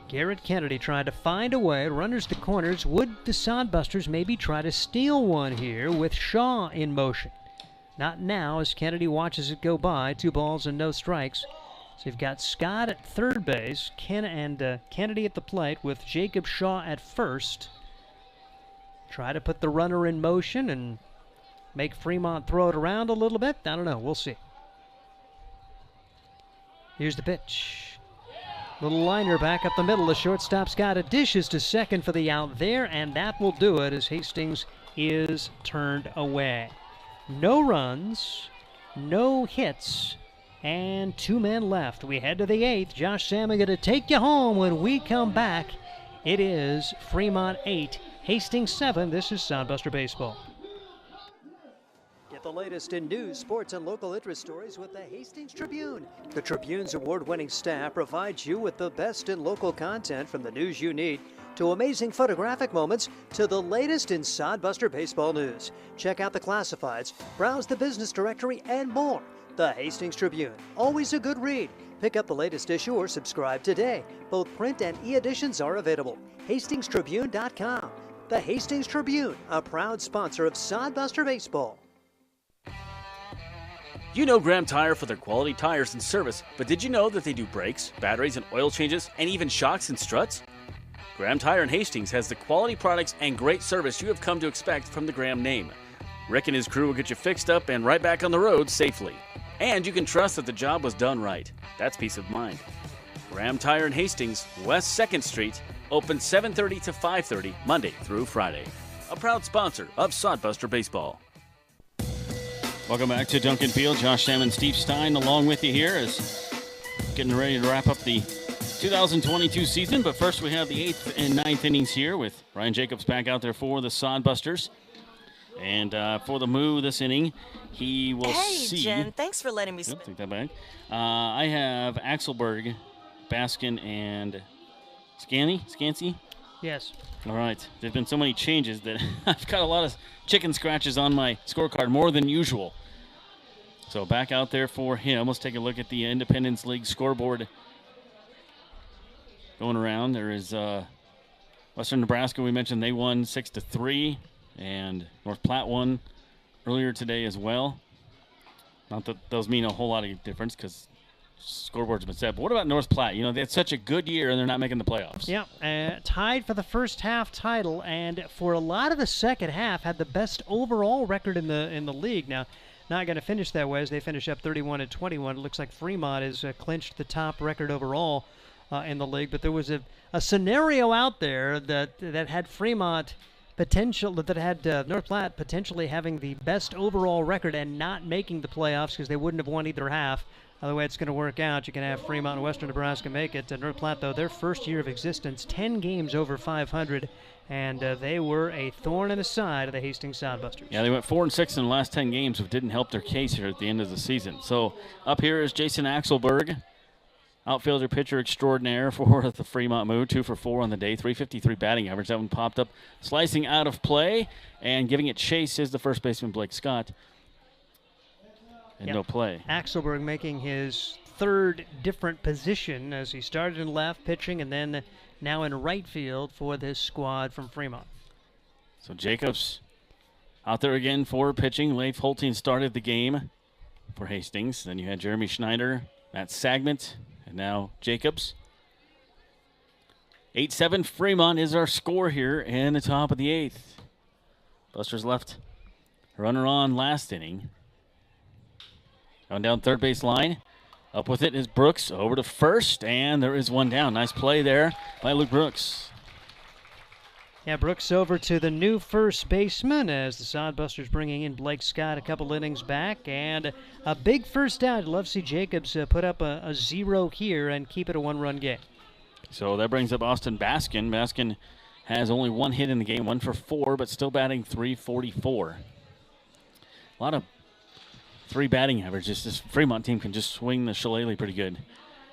Garrett Kennedy tried to find a way. Runners to corners. Would the Sodbusters maybe try to steal one here with Shaw in motion? Not now as Kennedy watches it go by. 2 balls and no strikes. So you've got Scott at third base, Kennedy at the plate with Jacob Shaw at first. Try to put the runner in motion and make Fremont throw it around a little bit. I don't know. We'll see. Here's the pitch. Little liner back up the middle. The shortstop Scott dishes to second for the out there, and that will do it as Hastings is turned away. No runs, no hits, and 2 men left. We head to the 8th. Josh Salmon going to take you home when we come back. It is Fremont 8, Hastings 7. This is Sodbuster Baseball. Get the latest in news, sports, and local interest stories with the Hastings Tribune. The Tribune's award-winning staff provides you with the best in local content, from the news you need to amazing photographic moments to the latest in Sodbuster baseball news. Check out the classifieds, browse the business directory, and more. The Hastings Tribune, always a good read. Pick up the latest issue or subscribe today. Both print and e-editions are available. HastingsTribune.com. The Hastings Tribune, a proud sponsor of Sodbuster Baseball. You know Graham Tire for their quality tires and service, but did you know that they do brakes, batteries, and oil changes, and even shocks and struts? Graham Tire in Hastings has the quality products and great service you have come to expect from the Graham name. Rick and his crew will get you fixed up and right back on the road safely. And you can trust that the job was done right. That's peace of mind. Graham Tire in Hastings, West 2nd Street, open 7:30 to 5:30, Monday through Friday. A proud sponsor of Sodbuster Baseball. Welcome back to Duncan Field. Josh Salmon, Steve Stein along with you here as getting ready to wrap up the 2022 season. But first we have the 8th and 9th innings here with Ryan Jacobs back out there for the Sodbusters. And for the Moo this inning, he will see... Hey, Jen, thanks for letting me... Yep, take that back. I have Axelberg, Baskin, and Scansey? Yes. All right. There have been so many changes that I've got a lot of chicken scratches on my scorecard, more than usual. So back out there for him. Let's take a look at the Independence League scoreboard going around. There is Western Nebraska. We mentioned they won 6-3, and North Platte won earlier today as well. Not that those mean a whole lot of difference because scoreboard's been set. But what about North Platte? You know, they had such a good year, and they're not making the playoffs. Yeah, tied for the first half title, and for a lot of the second half, had the best overall record in the league. Now, not going to finish that way as they finish up 31-21. It looks like Fremont has clinched the top record overall in the league. But there was a scenario out there that had Fremont potential, that had North Platte potentially having the best overall record and not making the playoffs because they wouldn't have won either half. The way it's going to work out, you can have Fremont and Western Nebraska make it. North Platte, though, their first year of existence, 10 games over 500, and they were a thorn in the side of the Hastings Sodbusters. Yeah, they went 4-6 in the last 10 games, which didn't help their case here at the end of the season. So up here is Jason Axelberg, outfielder pitcher extraordinaire for the Fremont Moo, 2 for 4 on the day, 353 batting average. That one popped up, slicing out of play, and giving it chase is the first baseman Blake Scott. And no play. Axelberg making his third different position as he started in left pitching and then now in right field for this squad from Fremont. So Jacobs out there again for pitching. Leif Holting started the game for Hastings. Then you had Jeremy Schneider, Matt Sagment, and now Jacobs. 8-7 Fremont is our score here in the top of the 8th. Busters left runner on last inning. Going down third base line. Up with it is Brooks over to first, and there is one down. Nice play there by Luke Brooks. Yeah, Brooks over to the new first baseman as the Sodbusters bringing in Blake Scott a couple innings back. And a big first out. I'd love to see Jacobs put up a 0 here and keep it a 1-run game. So that brings up Austin Baskin. Baskin has only 1 hit in the game, 1 for 4, but still batting .344. A lot of 3 batting averages. This Fremont team can just swing the shillelagh pretty good.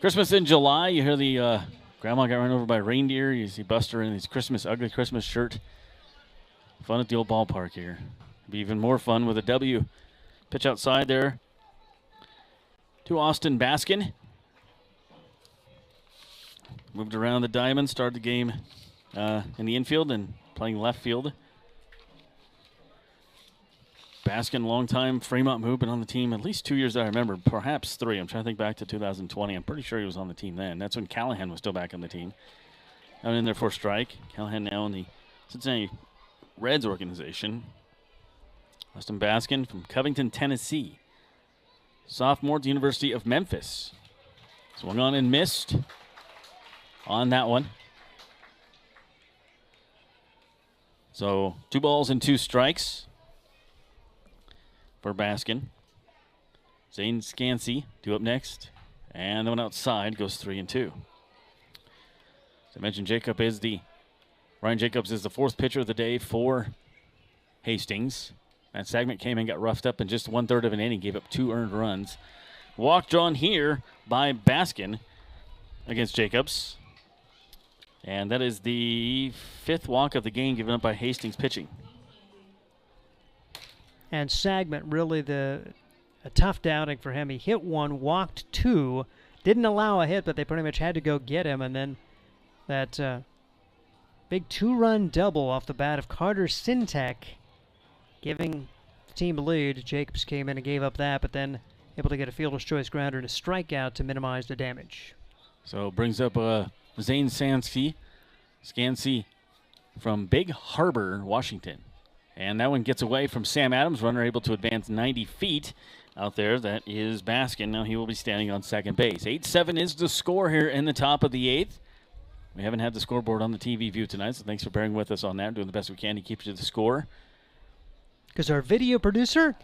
Christmas in July. You hear the grandma got run over by reindeer. You see Buster in his ugly Christmas shirt. Fun at the old ballpark here. Be even more fun with a W. Pitch outside there to Austin Baskin. Moved around the diamond. Started the game in the infield and playing left field. Baskin, longtime Fremont Moo, been on the team at least 2 years that I remember, perhaps 3. I'm trying to think back to 2020. I'm pretty sure he was on the team then. That's when Callahan was still back on the team. Out in there for a strike. Callahan now in the Cincinnati Reds organization. Austin Baskin from Covington, Tennessee. Sophomore at the University of Memphis. Swung on and missed on that one. So 2 balls and 2 strikes for Baskin. Zane Scansey due up next. And the one outside goes 3-2. As I mentioned, Ryan Jacobs is the fourth pitcher of the day for Hastings. That segment came in, got roughed up in just 1/3 of an inning, gave up 2 earned runs. Walk drawn here by Baskin against Jacobs. And that is the 5th walk of the game given up by Hastings pitching. And Sagment, really a tough outing for him. He hit 1, walked 2, didn't allow a hit, but they pretty much had to go get him. And then that big 2-run double off the bat of Carter Sintek, giving the team a lead. Jacobs came in and gave up that, but then able to get a fielder's choice grounder and a strikeout to minimize the damage. So brings up Zane Scansey from Big Harbor, Washington. And that one gets away from Sam Adams. Runner able to advance 90 feet out there. That is Baskin. Now he will be standing on second base. 8-7 is the score here in the top of the 8th. We haven't had the scoreboard on the TV view tonight, so thanks for bearing with us on that. Doing the best we can to keep you to the score. Because our video producer,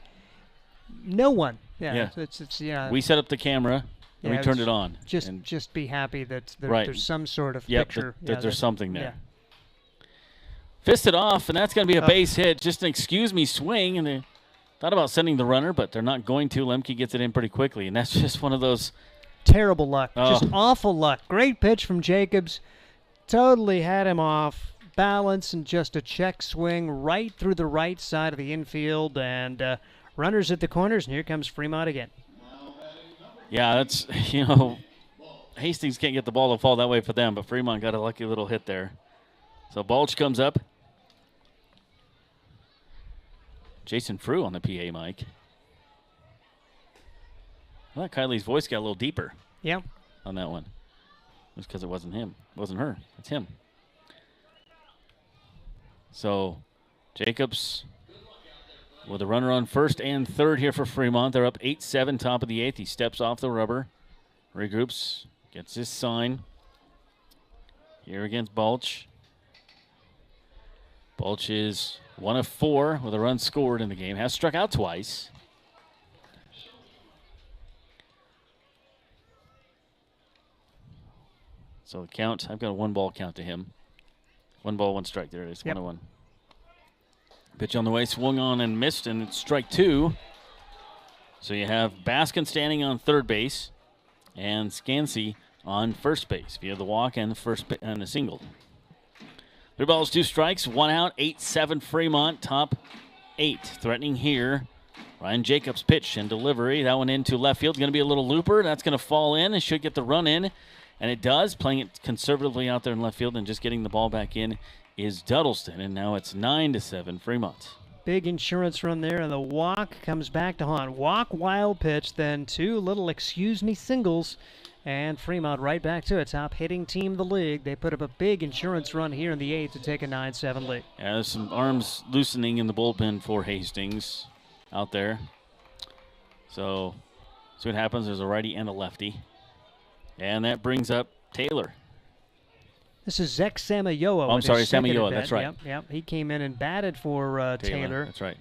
no one. Yeah. It's we set up the camera and we turned it on. Just be happy that there's some sort of picture. That there's something there. Yeah. Fisted off, and that's going to be a base hit. Just an excuse-me swing, and they thought about sending the runner, but they're not going to. Lemke gets it in pretty quickly, and that's just one of those terrible luck. Just awful luck. Great pitch from Jacobs. Totally had him off balance, and just a check swing right through the right side of the infield, and runners at the corners, and here comes Fremont again. Yeah, that's, Hastings can't get the ball to fall that way for them, but Fremont got a lucky little hit there. So Balch comes up. Jason Frew on the PA mic. I thought Kylie's voice got a little deeper. Yeah. On that one. It was because it wasn't him. It wasn't her. It's him. So Jacobs with a runner on first and third here for Fremont. They're up 8-7, top of the 8th. He steps off the rubber, regroups, gets his sign. Here against Balch. Balch is 1 of 4 with a run scored in the game. Has struck out twice. So the count, I've got a 1-ball count to him. 1 ball, 1 strike. There it is, 1-1. Pitch on the way, swung on and missed, and it's strike 2. So you have Baskin standing on third base and Scansey on first base via the walk and the single. 3 balls, 2 strikes, 1 out, 8-7 Fremont, top 8. Threatening here. Ryan Jacobs' pitch and delivery. That one into left field. Going to be a little looper. That's going to fall in. It should get the run in. And it does, playing it conservatively out there in left field and just getting the ball back in is Duddleston. And now it's 9-7 Fremont. Big insurance run there, and the walk comes back to haunt. Walk, wild pitch, then 2 little excuse-me singles. And Fremont right back to it. Top hitting team of the league. They put up a big insurance run here in the 8th to take a 9-7 lead. Yeah, there's some arms loosening in the bullpen for Hastings out there. So, see what happens. There's a righty and a lefty. And that brings up Taylor. This is Zek Samayoa. Oh, I'm sorry, Samayoa. That's right. Yep. He came in and batted for Taylor. That's right.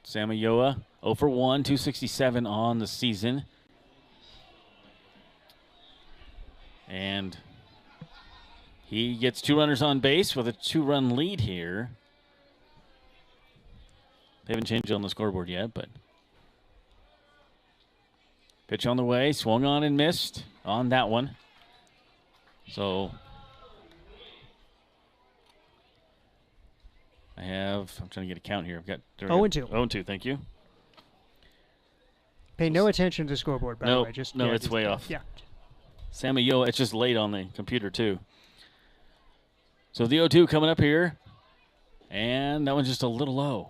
Samayoa, 0 for 1, 267 on the season. And he gets 2 runners on base with a 2-run lead here. They haven't changed on the scoreboard yet, but pitch on the way, swung on and missed on that one. So I'm trying to get a count here. I've got 0-2. 0-2, thank you. Pay no attention to the scoreboard, by the way. It's way off. Yeah. Samayoa, it's just late on the computer, too. So the 0-2 coming up here. And that one's just a little low.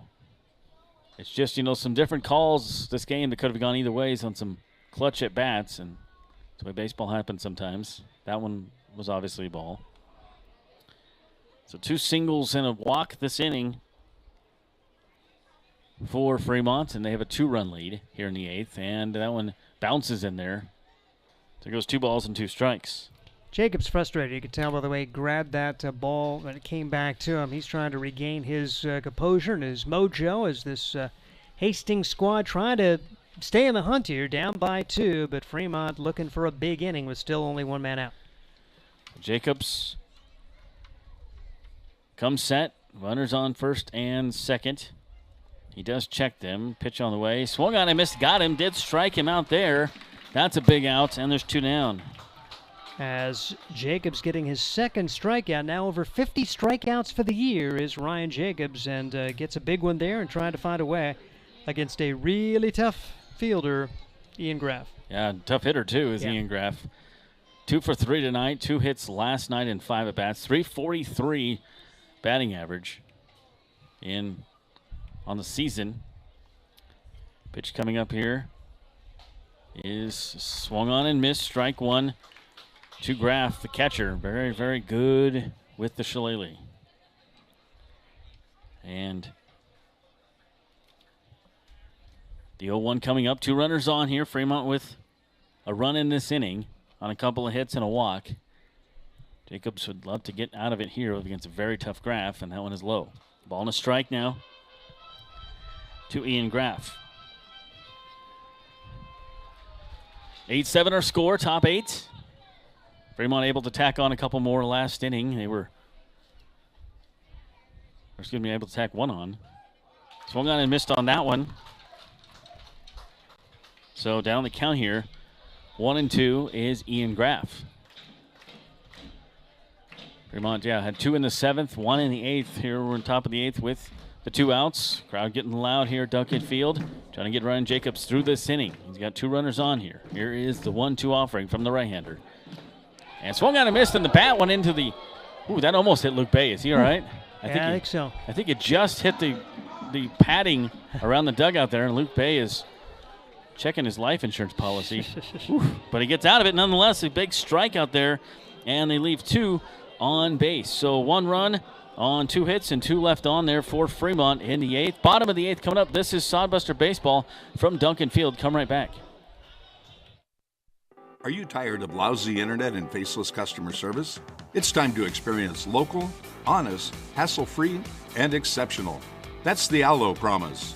It's just, some different calls this game that could have gone either ways on some clutch at bats. And that's the way baseball happens sometimes. That one was obviously a ball. So 2 singles and a walk this inning for Fremont. And they have a 2-run lead here in the 8th. And that one bounces in there. So it goes 2 balls and 2 strikes. Jacob's frustrated. You could tell by the way he grabbed that ball when it came back to him. He's trying to regain his composure and his mojo as this Hastings squad trying to stay in the hunt here, down by 2, but Fremont looking for a big inning with still only one man out. Jacobs comes set. Runners on first and second. He does check them. Pitch on the way. Swung on and missed. Got him. Did strike him out there. That's a big out, and there's 2 down. As Jacobs getting his second strikeout, now over 50 strikeouts for the year is Ryan Jacobs, and gets a big one there and trying to find a way against a really tough fielder, Ian Graff. Yeah, tough hitter too is Ian Graff. 2 for 3 tonight, 2 hits last night and 5 at bats. 343 batting average on the season. Pitch coming up here is swung on and missed. Strike 1 to Graff, the catcher. Very, very good with the shillelagh. And the 0-1 coming up. 2 runners on here. Fremont with a run in this inning on a couple of hits and a walk. Jacobs would love to get out of it here against a very tough Graff, and that one is low. Ball and a strike now to Ian Graff. 8-7 our score, top 8. Fremont able to tack on a couple more last inning. They were, able to tack 1 on. Swung on and missed on that one. So down the count here, 1 and 2 is Ian Graff. Fremont, had 2 in the 7th, 1 in the 8th. Here we're on top of the 8th with the 2 outs. Crowd getting loud here at Duncan Field. Trying to get Ryan Jacobs through this inning. He's got 2 runners on here. Here is the 1-2 offering from the right-hander. And swung on and missed, and the bat went into the... Ooh, that almost hit Luke Bay. Is he all right? I think so. I think it just hit the padding around the dugout there, and Luke Bay is checking his life insurance policy. But he gets out of it nonetheless. A big strike out there, and they leave 2 on base. So 1 run on 2 hits and 2 left on there for Fremont in the 8th. Bottom of the 8th coming up. This is Sodbuster Baseball from Duncan Field. Come right back. Are you tired of lousy internet and faceless customer service? It's time to experience local, honest, hassle-free, and exceptional. That's the Allo promise.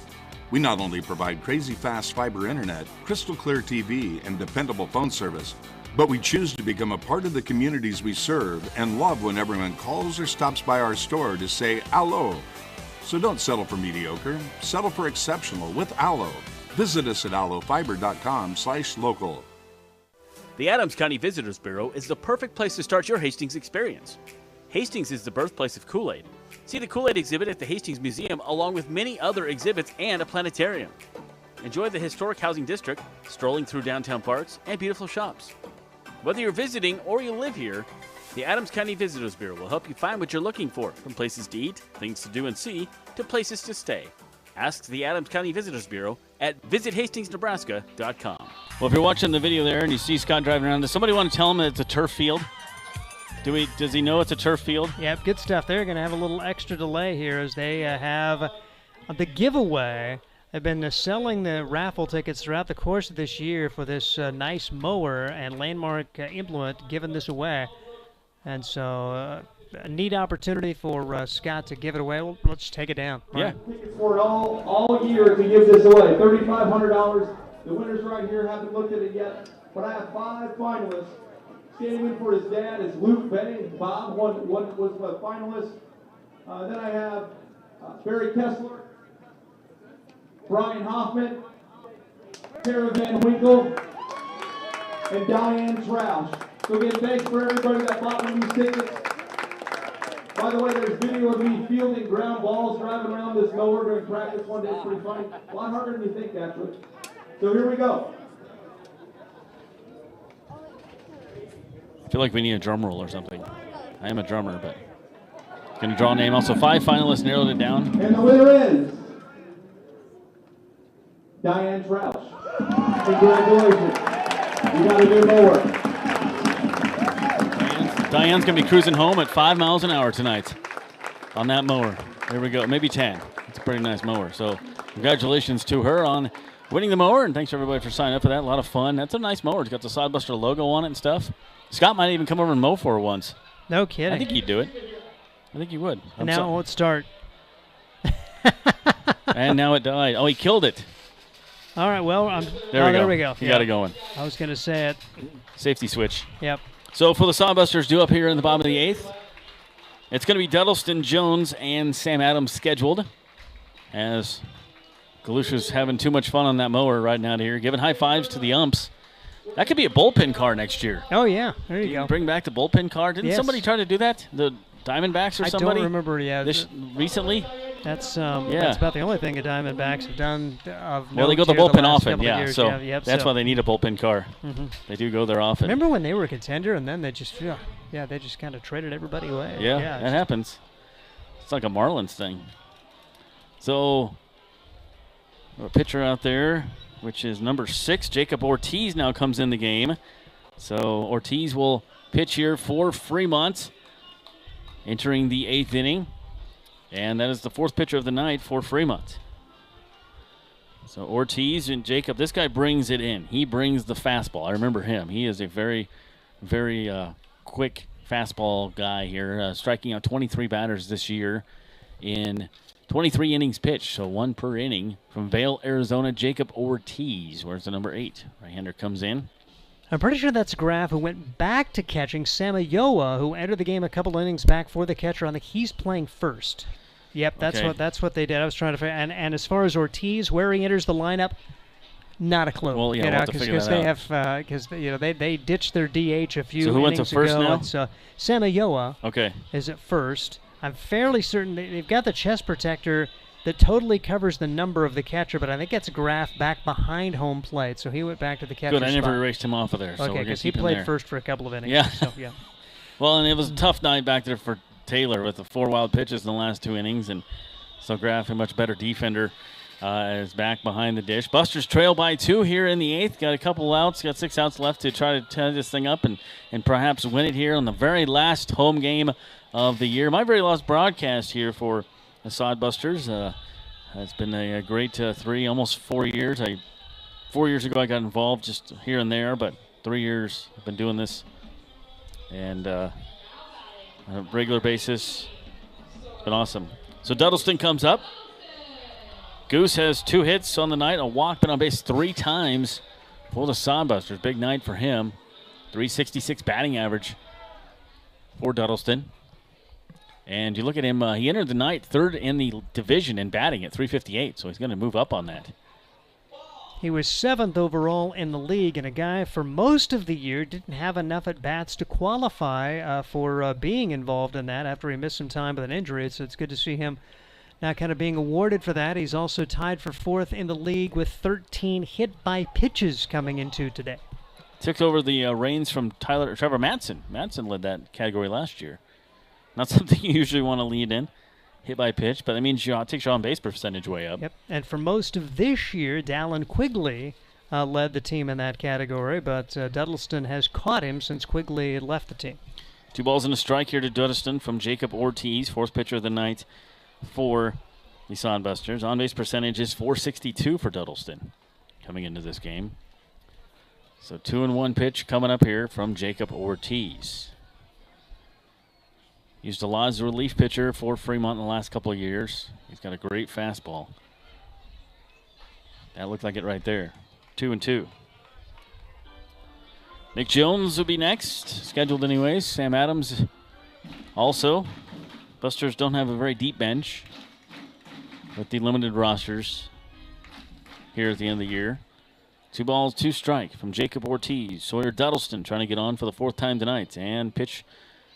We not only provide crazy fast fiber internet, crystal clear TV, and dependable phone service, but we choose to become a part of the communities we serve and love when everyone calls or stops by our store to say Allo. So don't settle for mediocre, settle for exceptional with Allo. Visit us at allofiber.com/local. The Adams County Visitors Bureau is the perfect place to start your Hastings experience. Hastings is the birthplace of Kool-Aid. See the Kool-Aid exhibit at the Hastings Museum along with many other exhibits and a planetarium. Enjoy the historic housing district, strolling through downtown parks, and beautiful shops. Whether you're visiting or you live here, the Adams County Visitors Bureau will help you find what you're looking for, from places to eat, things to do and see, to places to stay. Ask the Adams County Visitors Bureau at visithastingsnebraska.com. Well, if you're watching the video there and you see Scott driving around, does somebody want to tell him that it's a turf field? Does he know it's a turf field? Yep, good stuff. They're going to have a little extra delay here as they have the giveaway. They've been selling the raffle tickets throughout the course of this year for this nice mower and landmark implement, giving this away. And so a neat opportunity for Scott to give it away. Well, let's take it down. Yeah. Tickets for it all year to give this away. $3,500. The winner's right here. Haven't looked at it yet. But I have 5 finalists. Standing in for his dad is Luke Bay. Bob was a finalist. Then I have Barry Kessler, Brian Hoffman, Tara Van Winkle, and Diane Troush. So again, thanks for everybody that bought me these tickets. By the way, there's video of me fielding ground balls driving around this mower during practice one day. It's pretty funny. A lot harder than you think, actually. So here we go. I feel like we need a drum roll or something. I am a drummer, but going to draw a name. Also, 5 finalists narrowed it down. And the winner is Diane Troush. Congratulations. You got a good mower. Diane's going to be cruising home at 5 miles an hour tonight on that mower. There we go. Maybe 10. It's a pretty nice mower. So congratulations to her on winning the mower, and thanks everybody for signing up for that. A lot of fun. That's a nice mower. It's got the Sodbuster logo on it and stuff. Scott might even come over and mow for her once. No kidding. I think he'd do it. I think he would. And now let's start. And now it died. Oh, he killed it. All right, well, There we go. You got it going. I was going to say it. Safety switch. Yep. So for the Sodbusters due up here in the bottom of the 8th, it's going to be Duddleston, Jones, and Sam Adams scheduled, as Galusha's having too much fun on that mower right now here, giving high fives to the umps. That could be a bullpen car next year. Oh, yeah. There you go. Bring back the bullpen car. Didn't somebody try to do that? The Diamondbacks or somebody? I don't remember, recently? That's about the only thing the Diamondbacks have done. Well, they go to the bullpen often, so that's why they need a bullpen car. Mm-hmm. They do go there often. Remember when they were a contender and then they just kind of traded everybody away? Yeah, that happens. It's like a Marlins thing. So, a pitcher out there, which is number 6, Jacob Ortiz, now comes in the game. So Ortiz will pitch here for Fremont, entering the 8th inning. And that is the 4th pitcher of the night for Fremont. So Ortiz and Jacob, this guy brings it in. He brings the fastball. I remember him. He is a very, very quick fastball guy here, striking out 23 batters this year in 23 innings pitched, so 1 per inning. From Vail, Arizona, Jacob Ortiz. Where's the number 8? Right-hander comes in. I'm pretty sure that's Graff, who went back to catching. Samayoa, who entered the game a couple innings back for the catcher. He's playing first. Yep, that's what they did. I was trying to figure. And as far as Ortiz, where he enters the lineup, not a clue. Well, yeah, we'll have to figure that out. Because they ditched their DH a few so who innings went to first ago. now? It's Samayoa. Okay. Is at first. I'm fairly certain they've got the chest protector that totally covers the number of the catcher, but I think that's Graff back behind home plate, so he went back to the catcher Good, I never spot. erased him off of there. Okay, because he played first for a couple of innings. Yeah. So, yeah. Well, and it was a tough night back there for Taylor with the 4 wild pitches in the last 2 innings, and so Graff, a much better defender, is back behind the dish. Busters trail by 2 here in the 8th. Got a couple outs, got 6 outs left to try to tie this thing up and perhaps win it here on the very last home game of the year. My very last broadcast here for the Sodbusters. It's been a great 3, almost 4 years. 4 years ago I got involved just here and there, but 3 years I've been doing this. And on a regular basis, it's been awesome. So Duddleston comes up. Goose has 2 hits on the night, a walk, been on base 3 times for the Sodbusters. Big night for him. 366 batting average for Duddleston. And you look at him, he entered the night 3rd in the division in batting at 358, so he's going to move up on that. He was 7th overall in the league, and a guy for most of the year didn't have enough at-bats to qualify for being involved in that after he missed some time with an injury, so it's good to see him now kind of being awarded for that. He's also tied for 4th in the league with 13 hit-by pitches coming into today. Took over the reins from Trevor Madsen. Madsen led that category last year. Not something you usually want to lead in, hit by pitch, but that means it takes your on-base percentage way up. Yep, and for most of this year, Dallin Quigley led the team in that category, but Duddleston has caught him since Quigley had left the team. 2 balls and a strike here to Duddleston from Jacob Ortiz, 4th pitcher of the night for the Sodbusters. On-base percentage is .462 for Duddleston coming into this game. So 2-1 pitch coming up here from Jacob Ortiz. Used a lot as a relief pitcher for Fremont in the last couple of years. He's got a great fastball. That looked like it right there. 2-2. Nick Jones will be next, scheduled anyways. Sam Adams also. Busters don't have a very deep bench with the limited rosters here at the end of the year. 2 balls, 2 strike from Jacob Ortiz. Sawyer Duddleston trying to get on for the 4th time tonight. And pitch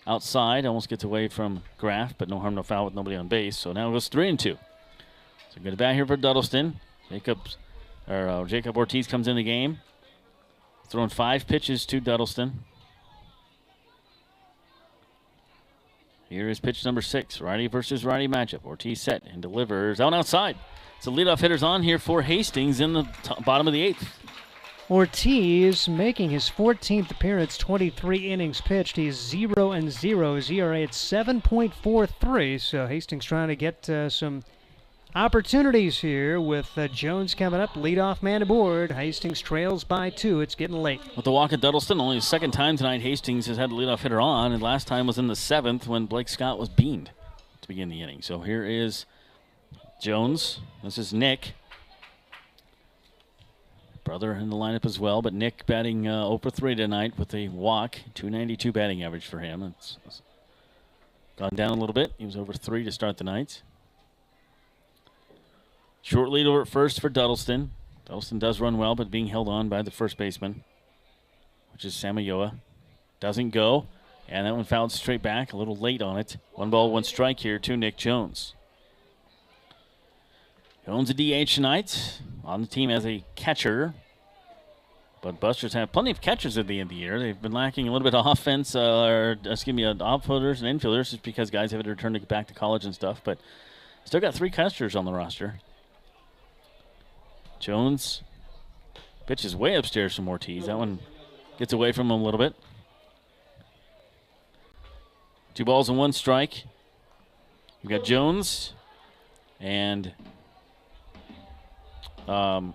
outside, almost gets away from Graff, but no harm, no foul with nobody on base. So now it goes 3-2. So good bat here for Duddleston. Jacob Ortiz comes in the game, throwing 5 pitches to Duddleston. Here is pitch number 6, righty versus righty matchup. Ortiz set and delivers out outside. So leadoff hitters on here for Hastings in the bottom of the 8th. Ortiz making his 14th appearance, 23 innings pitched. He's 0-0. His ERA at 7.43. So Hastings trying to get some opportunities here with Jones coming up. Leadoff man aboard. Hastings trails by 2. It's getting late. With the walk at Duddleston, only the 2nd time tonight Hastings has had the leadoff hitter on, and last time was in the 7th when Blake Scott was beamed to begin the inning. So here is Jones. This is Nick. Brother in the lineup as well, but Nick batting 0 for 3 tonight with a walk, 292 batting average for him. It's gone down a little bit. He was over 3 to start the night. Short lead over at first for Duddleston. Duddleston does run well, but being held on by the first baseman, which is Samayoa. Doesn't go, and that one fouled straight back, a little late on it. 1 ball, 1 strike here to Nick Jones. Jones a DH tonight, on the team as a catcher. But Busters have plenty of catchers at the end of the year. They've been lacking a little bit of offense, outfielders and infielders, just because guys have to return back to college and stuff. But still got 3 catchers on the roster. Jones pitches way upstairs from Ortiz. That one gets away from him a little bit. 2 balls and 1 strike. We've got Jones and well,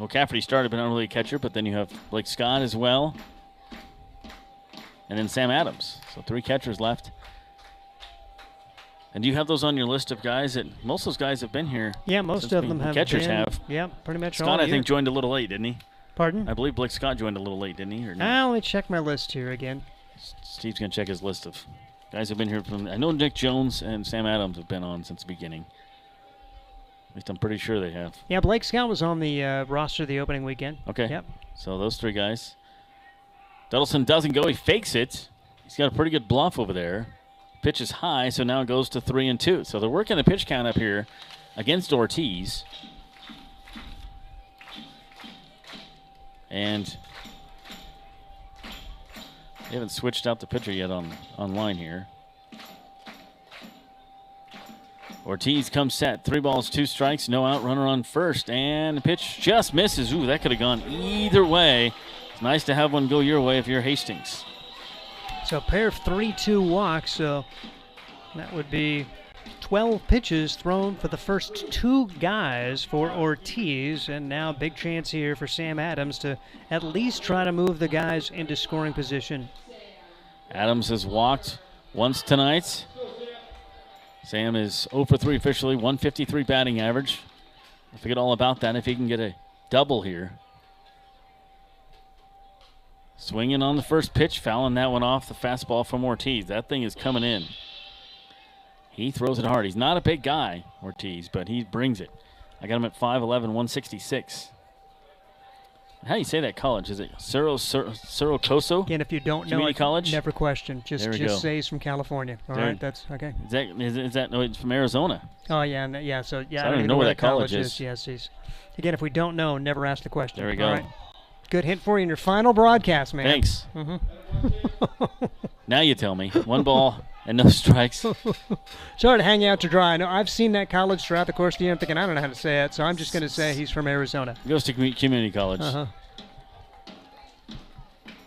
Cafferty started, but not really a catcher. But then you have Blake Scott as well, and then Sam Adams. So 3 catchers left. And do you have those on your list of guys that most of those guys have been here? Yeah, most of them have catchers been. have. Yeah, pretty much all Scott, I year. think, joined a little late, didn't he? Pardon? I believe Blake Scott joined a little late, didn't he? Or no? Let me check my list here again. Steve's going to check his list of guys who have been here from. I know Nick Jones and Sam Adams have been on since the beginning. At least I'm pretty sure they have. Yeah, Blake Scott was on the roster the opening weekend. Okay. Yep. So those 3 guys. Duddleston doesn't go. He fakes it. He's got a pretty good bluff over there. Pitch is high, so now it goes to 3-2. So they're working the pitch count up here against Ortiz. And they haven't switched out the pitcher yet online here. Ortiz comes set. 3 balls, 2 strikes, no out, runner on first. And the pitch just misses. Ooh, that could have gone either way. It's nice to have one go your way if you're Hastings. So a pair of 3-2 walks, so that would be 12 pitches thrown for the first 2 guys for Ortiz, and now big chance here for Sam Adams to at least try to move the guys into scoring position. Adams has walked once tonight. Sam is 0 for 3 officially, 153 batting average. I forget all about that if he can get a double here. Swinging on the first pitch, fouling that one off the fastball from Ortiz. That thing is coming in. He throws it hard. He's not a big guy, Ortiz, but he brings it. I got him at 5'11", 166. How do you say that college? Is it Cerro Coso? Again, if you don't know Community it, college? never question. Just go. say he's from California. All right, that's okay. Is that no, it's from Arizona. Oh, yeah, yeah. So, yeah, I don't even know where that college is. Yes, again, if we don't know, never ask the question. There we go. All right. Good hint for you in your final broadcast, man. Thanks. Mm-hmm. Now you tell me. 1 ball and no strikes. Sorry to hang you out to dry. I know I've seen that college throughout the course of the year. I'm thinking, I don't know how to say it, so I'm just going to say he's from Arizona. He goes to community college. Uh-huh.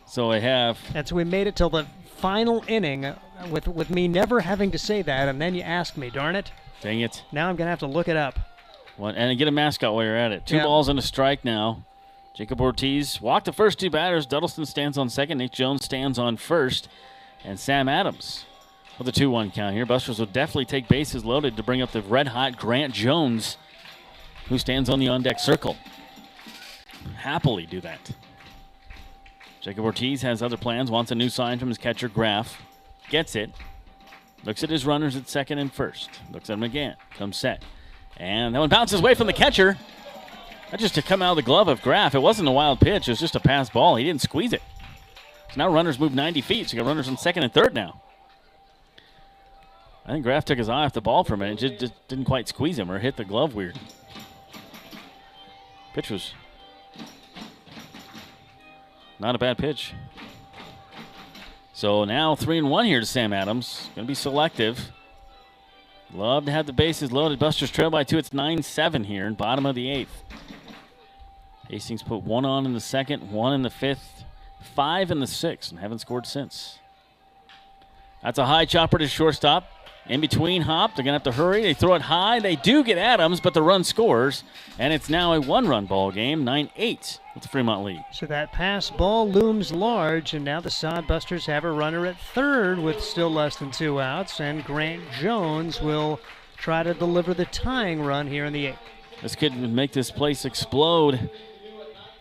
So I have. And so we made it till the final inning with me never having to say that, and then you asked me, darn it. Dang it. Now I'm going to have to look it up. And get a mascot while you're at it. 2 balls and a strike now. Jacob Ortiz walked the first 2 batters. Duddleston stands on second. Nick Jones stands on first. And Sam Adams with a 2-1 count here. Busters will definitely take bases loaded to bring up the red-hot Grant Jones, who stands on the on-deck circle. Happily do that. Jacob Ortiz has other plans, wants a new sign from his catcher, Graff. Gets it. Looks at his runners at second and first. Looks at him again. Comes set. And that one bounces away from the catcher. That just to come out of the glove of Graff. It wasn't a wild pitch. It was just a pass ball. He didn't squeeze it. So now runners move 90 feet. So you got runners on second and third now. I think Graff took his eye off the ball for a minute. Just didn't quite squeeze him or hit the glove weird. Pitch was not a bad pitch. So now 3-1 here to Sam Adams. Going to be selective. Love to have the bases loaded. Busters trail by 2. It's 9-7 here in bottom of the 8th. Hastings put 1 on in the second, 1 in the 5th, 5 in the 6th, and haven't scored since. That's a high chopper to shortstop. In between hop, they're going to have to hurry. They throw it high. They do get Adams, but the run scores, and it's now a 1-run ball game, 9-8 with the Fremont lead. So that pass ball looms large, and now the Sodbusters have a runner at third with still less than 2 outs, and Grant Jones will try to deliver the tying run here in the 8th. This could make this place explode.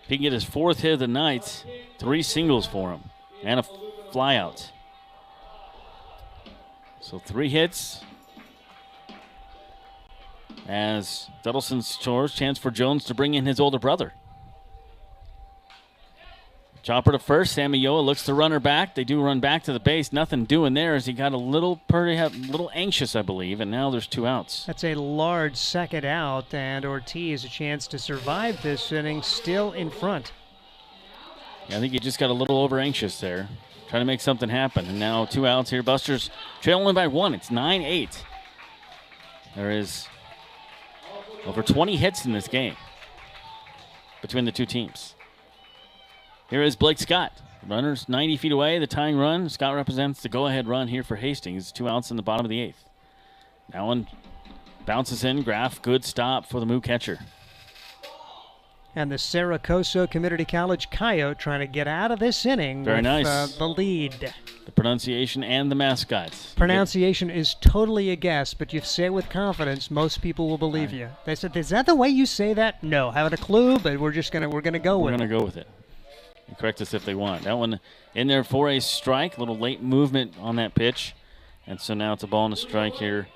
If he can get his 4th hit of the night, 3 singles for him and a flyout. So 3 hits. As Duddleson scores, chance for Jones to bring in his older brother. Chopper to first. Samioa looks to runner back. They do run back to the base. Nothing doing there as he got a little anxious, I believe, and now there's 2 outs. That's a large second out, and Ortiz a chance to survive this inning, still in front. Yeah, I think he just got a little over anxious there, trying to make something happen. And now 2 outs here. Busters trailing by 1. It's 9-8. There is over 20 hits in this game between the 2 teams. Here is Blake Scott. Runners 90 feet away, the tying run. Scott represents the go-ahead run here for Hastings. 2 outs in the bottom of the 8th. Now one bounces in. Graff, good stop for the Moo catcher. And the Saracoso Community College Coyote trying to get out of this inning Very with nice. The lead. The pronunciation and the mascots. Pronunciation is totally a guess, but you say it with confidence, most people will believe you. They said, "Is that the way you say that?" No, haven't a clue, but we're gonna go with it. We're gonna go with it. And correct us if they want. That one in there for a strike. A little late movement on that pitch, and so now it's a ball and a strike here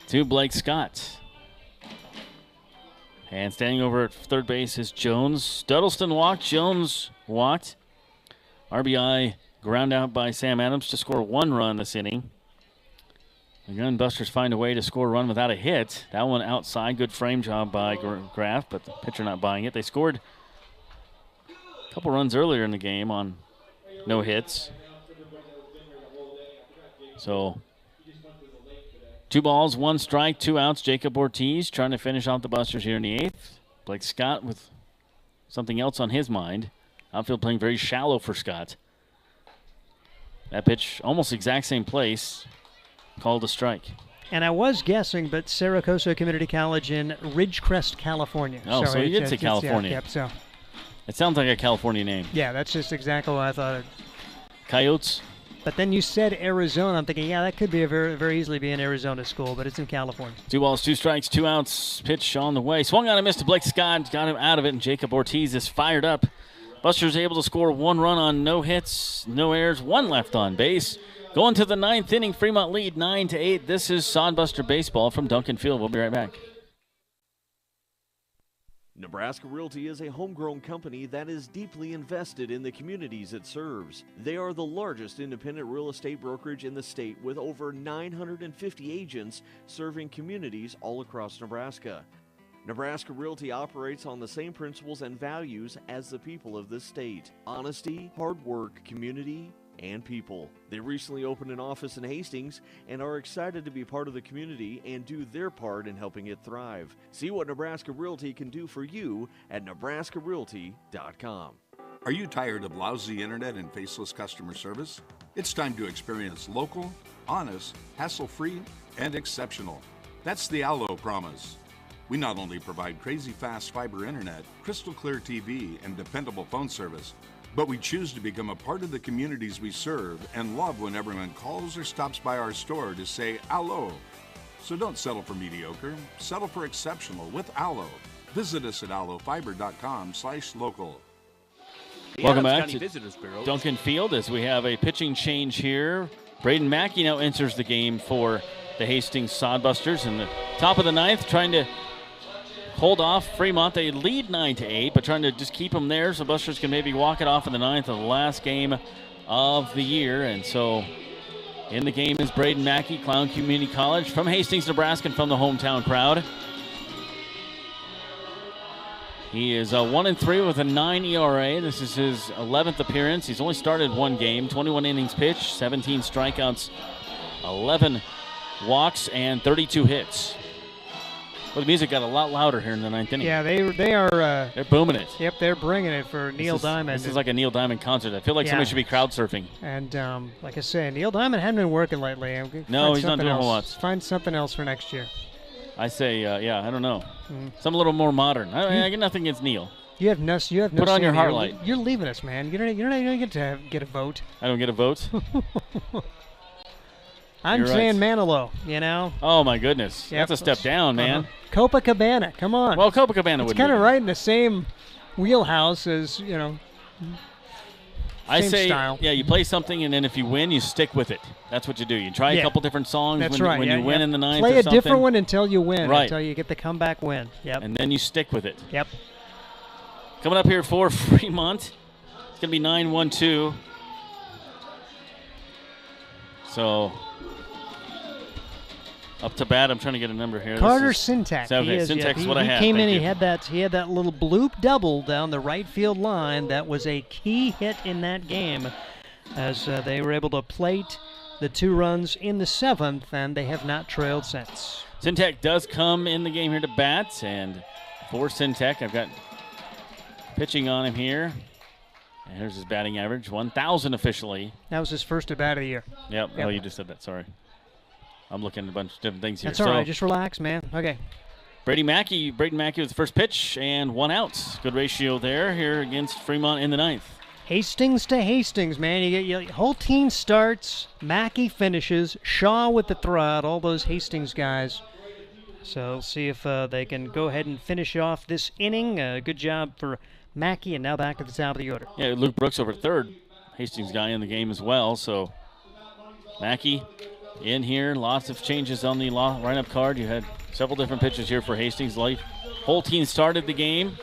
to Blake Scott. And standing over at third base is Jones. Duddleston walked. Jones walked. RBI ground out by Sam Adams to score 1 run this inning. The Gunbusters find a way to score a run without a hit. That one outside. Good frame job by Graff, but the pitcher not buying it. They scored a couple runs earlier in the game on no hits. So 2 balls, 1 strike, 2 outs. Jacob Ortiz trying to finish out the Busters here in the 8th. Blake Scott with something else on his mind. Outfield playing very shallow for Scott. That pitch, almost exact same place, called a strike. And I was guessing, but Saracoso Community College in Ridgecrest, California. Oh, so you did say California. Yep, so. It sounds like a California name. Yeah, that's just exactly what I thought. Coyotes. But then you said Arizona. I'm thinking, yeah, that could be very easily be an Arizona school, but it's in California. 2 balls, 2 strikes, 2 outs. Pitch on the way. Swung on and missed to Blake Scott. Got him out of it, and Jacob Ortiz is fired up. Busters able to score 1 run on no hits, no errors, 1 left on base. Going to the 9th inning, Fremont lead 9-8. This is Sodbuster Baseball from Duncan Field. We'll be right back. Nebraska Realty is a homegrown company that is deeply invested in the communities it serves. They are the largest independent real estate brokerage in the state with over 950 agents serving communities all across Nebraska. Nebraska Realty operates on the same principles and values as the people of this state: honesty, hard work, community, and people. They recently opened an office in Hastings and are excited to be part of the community and do their part in helping it thrive. See what Nebraska Realty can do for you at nebraskarealty.com. Are you tired of lousy internet and faceless customer service? It's time to experience local, honest, hassle-free, and exceptional. That's the Allo promise. We not only provide crazy fast fiber internet, crystal clear TV, and dependable phone service, but we choose to become a part of the communities we serve and love when everyone calls or stops by our store to say Allo. So don't settle for mediocre, settle for exceptional with Allo. Visit us at allofiber.com/local. Welcome back to Duncan Field as we have a pitching change here. Braden Mackey now enters the game for the Hastings Sodbusters in the top of the 9th, trying to hold off Fremont. They lead 9-8, but trying to just keep them there so Busters can maybe walk it off in the 9th of the last game of the year. And so in the game is Braden Mackey, Clown Community College from Hastings, Nebraska, and from the hometown crowd. He is 1-3 with a 9 ERA. This is his 11th appearance. He's only started 1 game, 21 innings pitched, 17 strikeouts, 11 walks, and 32 hits. Well, the music got a lot louder here in the 9th inning. Yeah, they are. They're booming it. Yep, they're bringing it for Neil Diamond. This is like a Neil Diamond concert. I feel like somebody should be crowd surfing. And like I say, Neil Diamond hadn't been working lately. No, he's not doing a whole lot. Find something else for next year. I say, yeah, I don't know. Something a little more modern. I get nothing against Neil. You have no. Put on your heart light. You're leaving us, man. You're not get to get a vote. I don't get a vote. I'm saying Manilow, you know. Oh my goodness, that's a step down, man. Copacabana, come on. Well, Copacabana would. It's kind of right in the same wheelhouse as, I same say, style. yeah, you play something, and then if you win, you stick with it. That's what you do. You try a couple different songs That's when, right. when you win in the ninth Play or a something. different one until you win, Right. until you get the comeback win. Yep. And then you stick with it. Yep. Coming up here for Fremont, it's going to be 9-1-2. So, up to bat, I'm trying to get a number here. Carter Syntax. Okay, Syntax is what I had. He came in. Thank He had that little bloop double down the right field line. That was a key hit in that game, as they were able to plate the 2 runs in the 7th, and they have not trailed since. Syntax does come in the game here to bat, and for Syntax, I've got pitching on him here. And here's his batting average, 1,000 officially. That was his first at bat of the year. Yep. Oh, you just said that. Sorry. I'm looking at a bunch of different things here. That's all right. Just relax, man. Okay. Braden Mackey with the first pitch and 1 out. Good ratio there here against Fremont in the 9th. Hastings to Hastings, man. You get your whole team starts. Mackey finishes. Shaw with the throw out. All those Hastings guys. So see if they can go ahead and finish off this inning. Good job for Mackey, and now back at the top of the order. Yeah, Luke Brooks over third. Hastings guy in the game as well. So Mackey in here. Lots of changes on the lineup card. You had several different pitches here for Hastings. Whole team started the game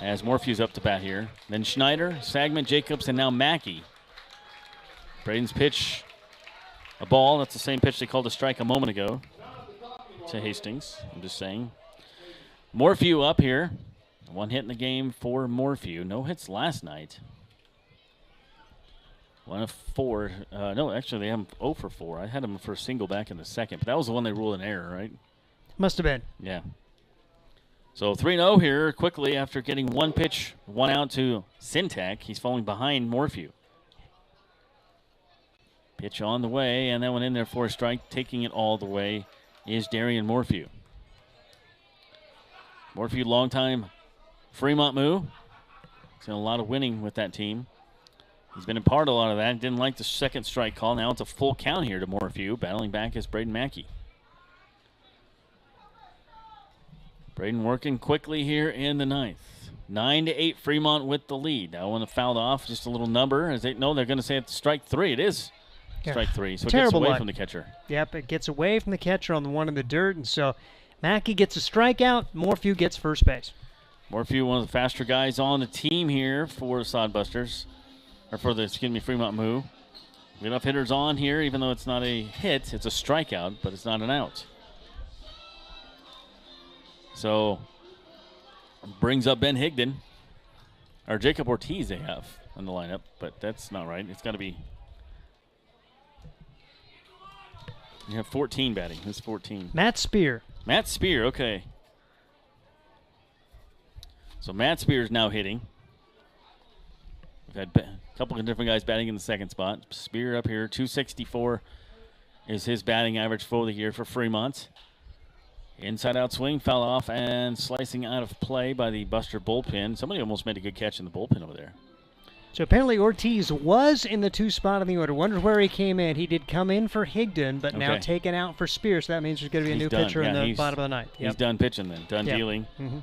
as Morphew's up to bat here. Then Schneider, Sagman, Jacobs, and now Mackey. Braden's pitch, a ball. That's the same pitch they called a strike a moment ago to Hastings. I'm just saying. Morphew up here. 1 hit in the game for Morphew. No hits last night. 1 of 4. No, actually, they have him 0 for 4. I had him for a single back in the 2nd, but that was the one they ruled an error, right? Must have been. Yeah. So 3-0 here quickly after getting 1 pitch, 1 out to Syntax. He's falling behind Morphew. Pitch on the way, and that one in there for a strike. Taking it all the way is Darian Morphew. Morphew, longtime Fremont move. He's done a lot of winning with that team. He's been a part of a lot of that. Didn't like the 2nd strike call. Now it's a full count here to Morphew. Battling back is Braden Mackey. Braden working quickly here in the 9th. 9-8 Fremont with the lead. That one fouled off. Just a little number. As they're going to say it's strike 3. It is strike 3. So it gets away from the catcher. Yep, it gets away from the catcher on the one in the dirt. And so Mackey gets a strikeout. Morphew gets first base. Morphew, one of the faster guys on the team here for the Sodbusters. Or for the, Fremont Moo. Enough hitters on here, even though it's not a hit. It's a strikeout, but it's not an out. So, brings up Ben Higdon. Or Jacob Ortiz they have on the lineup, but that's not right. It's got to be. You have 14 batting. Who's 14? Matt Spear. Matt Spear, okay. So Matt Spear is now hitting. We've had a couple of different guys batting in the 2nd spot. Spear up here, 264 is his batting average for the year for Fremont. Inside out swing, foul off, and slicing out of play by the Buster bullpen. Somebody almost made a good catch in the bullpen over there. So apparently Ortiz was in the 2 spot in the order. Wondered where he came in. He did come in for Higdon, but now taken out for Spear. So that means there's going to be a new pitcher in the bottom of the 9th. He's done pitching then, done dealing. Mm-hmm.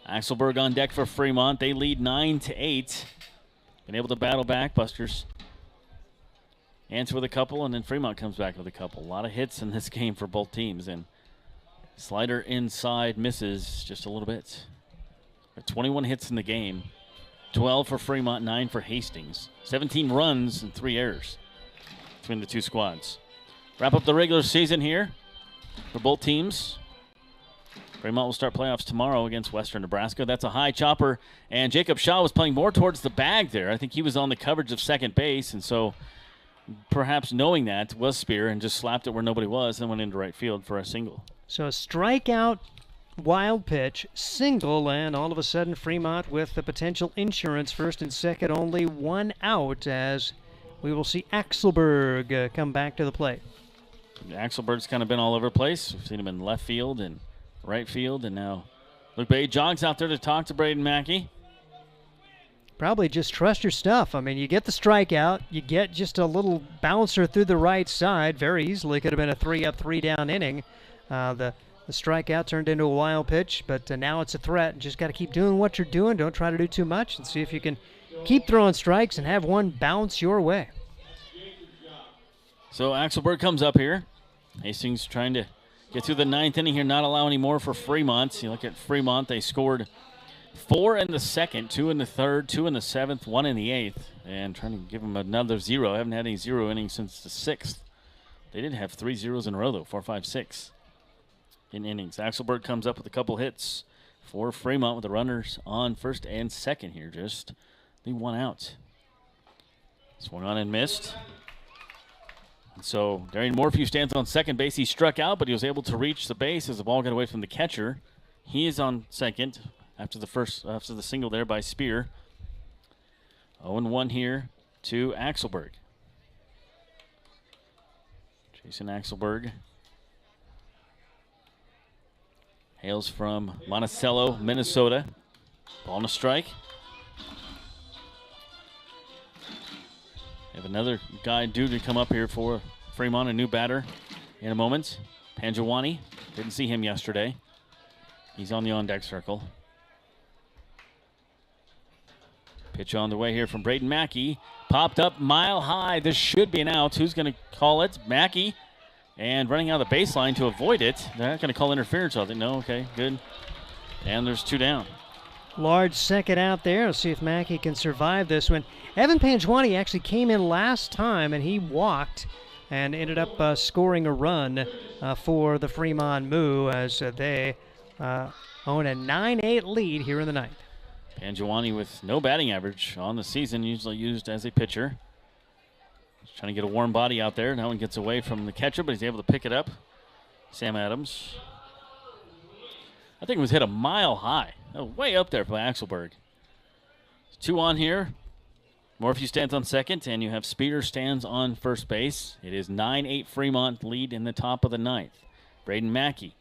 Axelberg on deck for Fremont. They lead 9-8. Been able to battle back. Busters answer with a couple, and then Fremont comes back with a couple. A lot of hits in this game for both teams, and slider inside misses just a little bit. 21 hits in the game. 12 for Fremont, 9 for Hastings. 17 runs and 3 errors between the 2 squads. Wrap up the regular season here for both teams. Fremont will start playoffs tomorrow against Western Nebraska. That's a high chopper, and Jacob Shaw was playing more towards the bag there. I think he was on the coverage of 2nd base, and so perhaps knowing that was Spear and just slapped it where nobody was and went into right field for a single. So a strikeout, wild pitch, single, and all of a sudden Fremont with the potential insurance, 1st and 2nd, only 1 out, as we will see Axelberg come back to the plate. Axelberg's kind of been all over the place. We've seen him in left field and right field, and now Luke Bay jogs out there to talk to Braden Mackey. Probably just trust your stuff. I mean, you get the strikeout, you get just a little bouncer through the right side. Very easily could have been a 3-up, 3-down inning. The The strikeout turned into a wild pitch, but now it's a threat. Just got to keep doing what you're doing. Don't try to do too much, and see if you can keep throwing strikes and have one bounce your way. So Axelberg comes up here. Hastings trying to get through the ninth inning here, not allow any more for Fremont. You look at Fremont, they scored 4 in the second, 2 in the third, 2 in the seventh, 1 in the eighth, and trying to give them another 0. Haven't had any 0 innings since the sixth. They did have 3 zeros in a row, though, 4, 5, 6 in innings. Axelberg comes up with a couple hits for Fremont with the runners on first and second here, just the 1 out. Swung on and missed. And so Darian Morphew stands on second base. He struck out, but he was able to reach the base as the ball got away from the catcher. He is on second after the single there by Spear. 0-1 here to Axelberg. Jason Axelberg hails from Monticello, Minnesota. Ball and a strike. We have another guy due to come up here for Fremont, a new batter in a moment. Panjawani. Didn't see him yesterday. He's on the on-deck circle. Pitch on the way here from Braden Mackey. Popped up mile high. This should be an out. Who's going to call it? Mackey. And running out of the baseline to avoid it. They're not going to call interference on it. No, okay, good. And there's 2 down. Large second out there. Let's see if Mackey can survive this one. Evan Panjwani actually came in last time, and he walked and ended up scoring a run for the Fremont Moo as they own a 9-8 lead here in the ninth. Panjawani with no batting average on the season, usually used as a pitcher. He's trying to get a warm body out there. That one gets away from the catcher, but he's able to pick it up. Sam Adams. I think it was hit a mile high. Way up there by Axelberg. 2 on here. Morphew stands on second, and you have Speeder stands on first base. It is 9-8 Fremont lead in the top of the ninth. Braden Mackey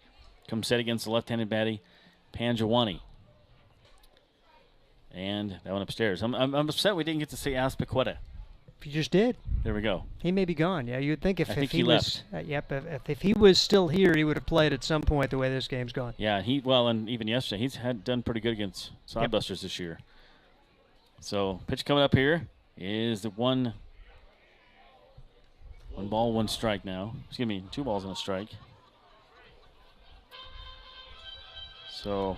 comes set against the left-handed baddie, Panjawani. And that one upstairs. I'm upset we didn't get to see Aspiqueta. You just did. There we go. He may be gone. Yeah, you'd think if he left. Was, if he was still here, he would have played at some point the way this game's gone. Yeah, and even yesterday, he's done pretty good against Sodbusters this year. So pitch coming up here is the 1 ball, 1 strike now. Excuse me, 2 balls and a strike. So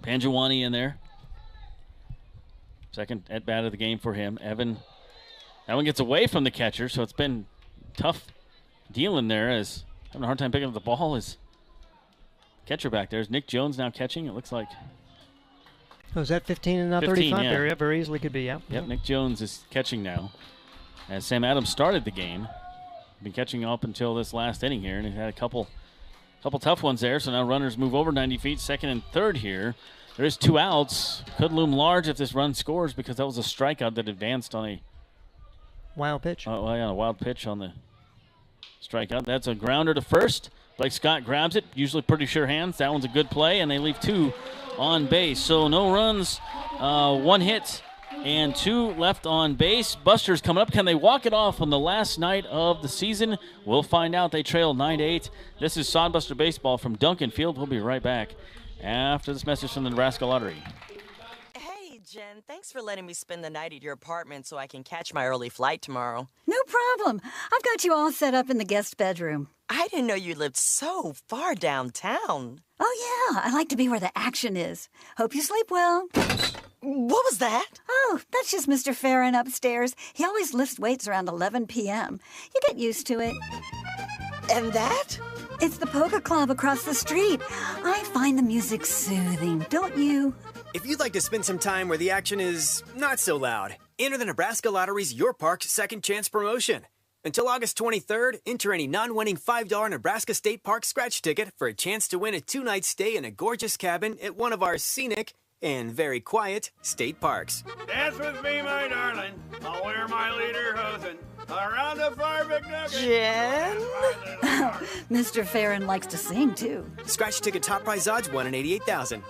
Panjawani in there. Second at bat of the game for him. Evan, that one gets away from the catcher, so it's been tough dealing there as having a hard time picking up the ball. Is catcher back there. Is Nick Jones now catching? It looks like. Oh, is that 15 and not 35? Yeah. Very easily could be, yeah. Yep, Nick Jones is catching now. As Sam Adams started the game. Been catching up until this last inning here, and he had a couple tough ones there, so now runners move over 90 feet, second and third here. There is 2 outs. Could loom large if this run scores because that was a strikeout that advanced on a wild pitch. A wild pitch on the strikeout. That's a grounder to first. Blake Scott grabs it, usually pretty sure hands. That one's a good play, and they leave 2 on base. So no runs, 1 hit, and 2 left on base. Busters coming up. Can they walk it off on the last night of the season? We'll find out. They trail 9-8. This is Sodbuster Baseball from Duncan Field. We'll be right back after this message from the Nebraska Lottery. Hey, Jen. Thanks for letting me spend the night at your apartment so I can catch my early flight tomorrow. No problem. I've got you all set up in the guest bedroom. I didn't know you lived so far downtown. Oh, yeah. I like to be where the action is. Hope you sleep well. What was that? Oh, that's just Mr. Farron upstairs. He always lifts weights around 11 p.m. You get used to it. And that? It's the Polka Club across the street. I find the music soothing, don't you? If you'd like to spend some time where the action is not so loud, enter the Nebraska Lottery's Your Park Second Chance promotion. Until August 23rd, enter any non-winning $5 Nebraska State Park scratch ticket for a chance to win a 2-night stay in a gorgeous cabin at one of our scenic and very quiet state parks. Dance with me, my darling. I'll wear my leaderhosen around the fire McNugget. Jen? Mr. Farron likes to sing, too. Scratch ticket top prize odds 1 in 88,000.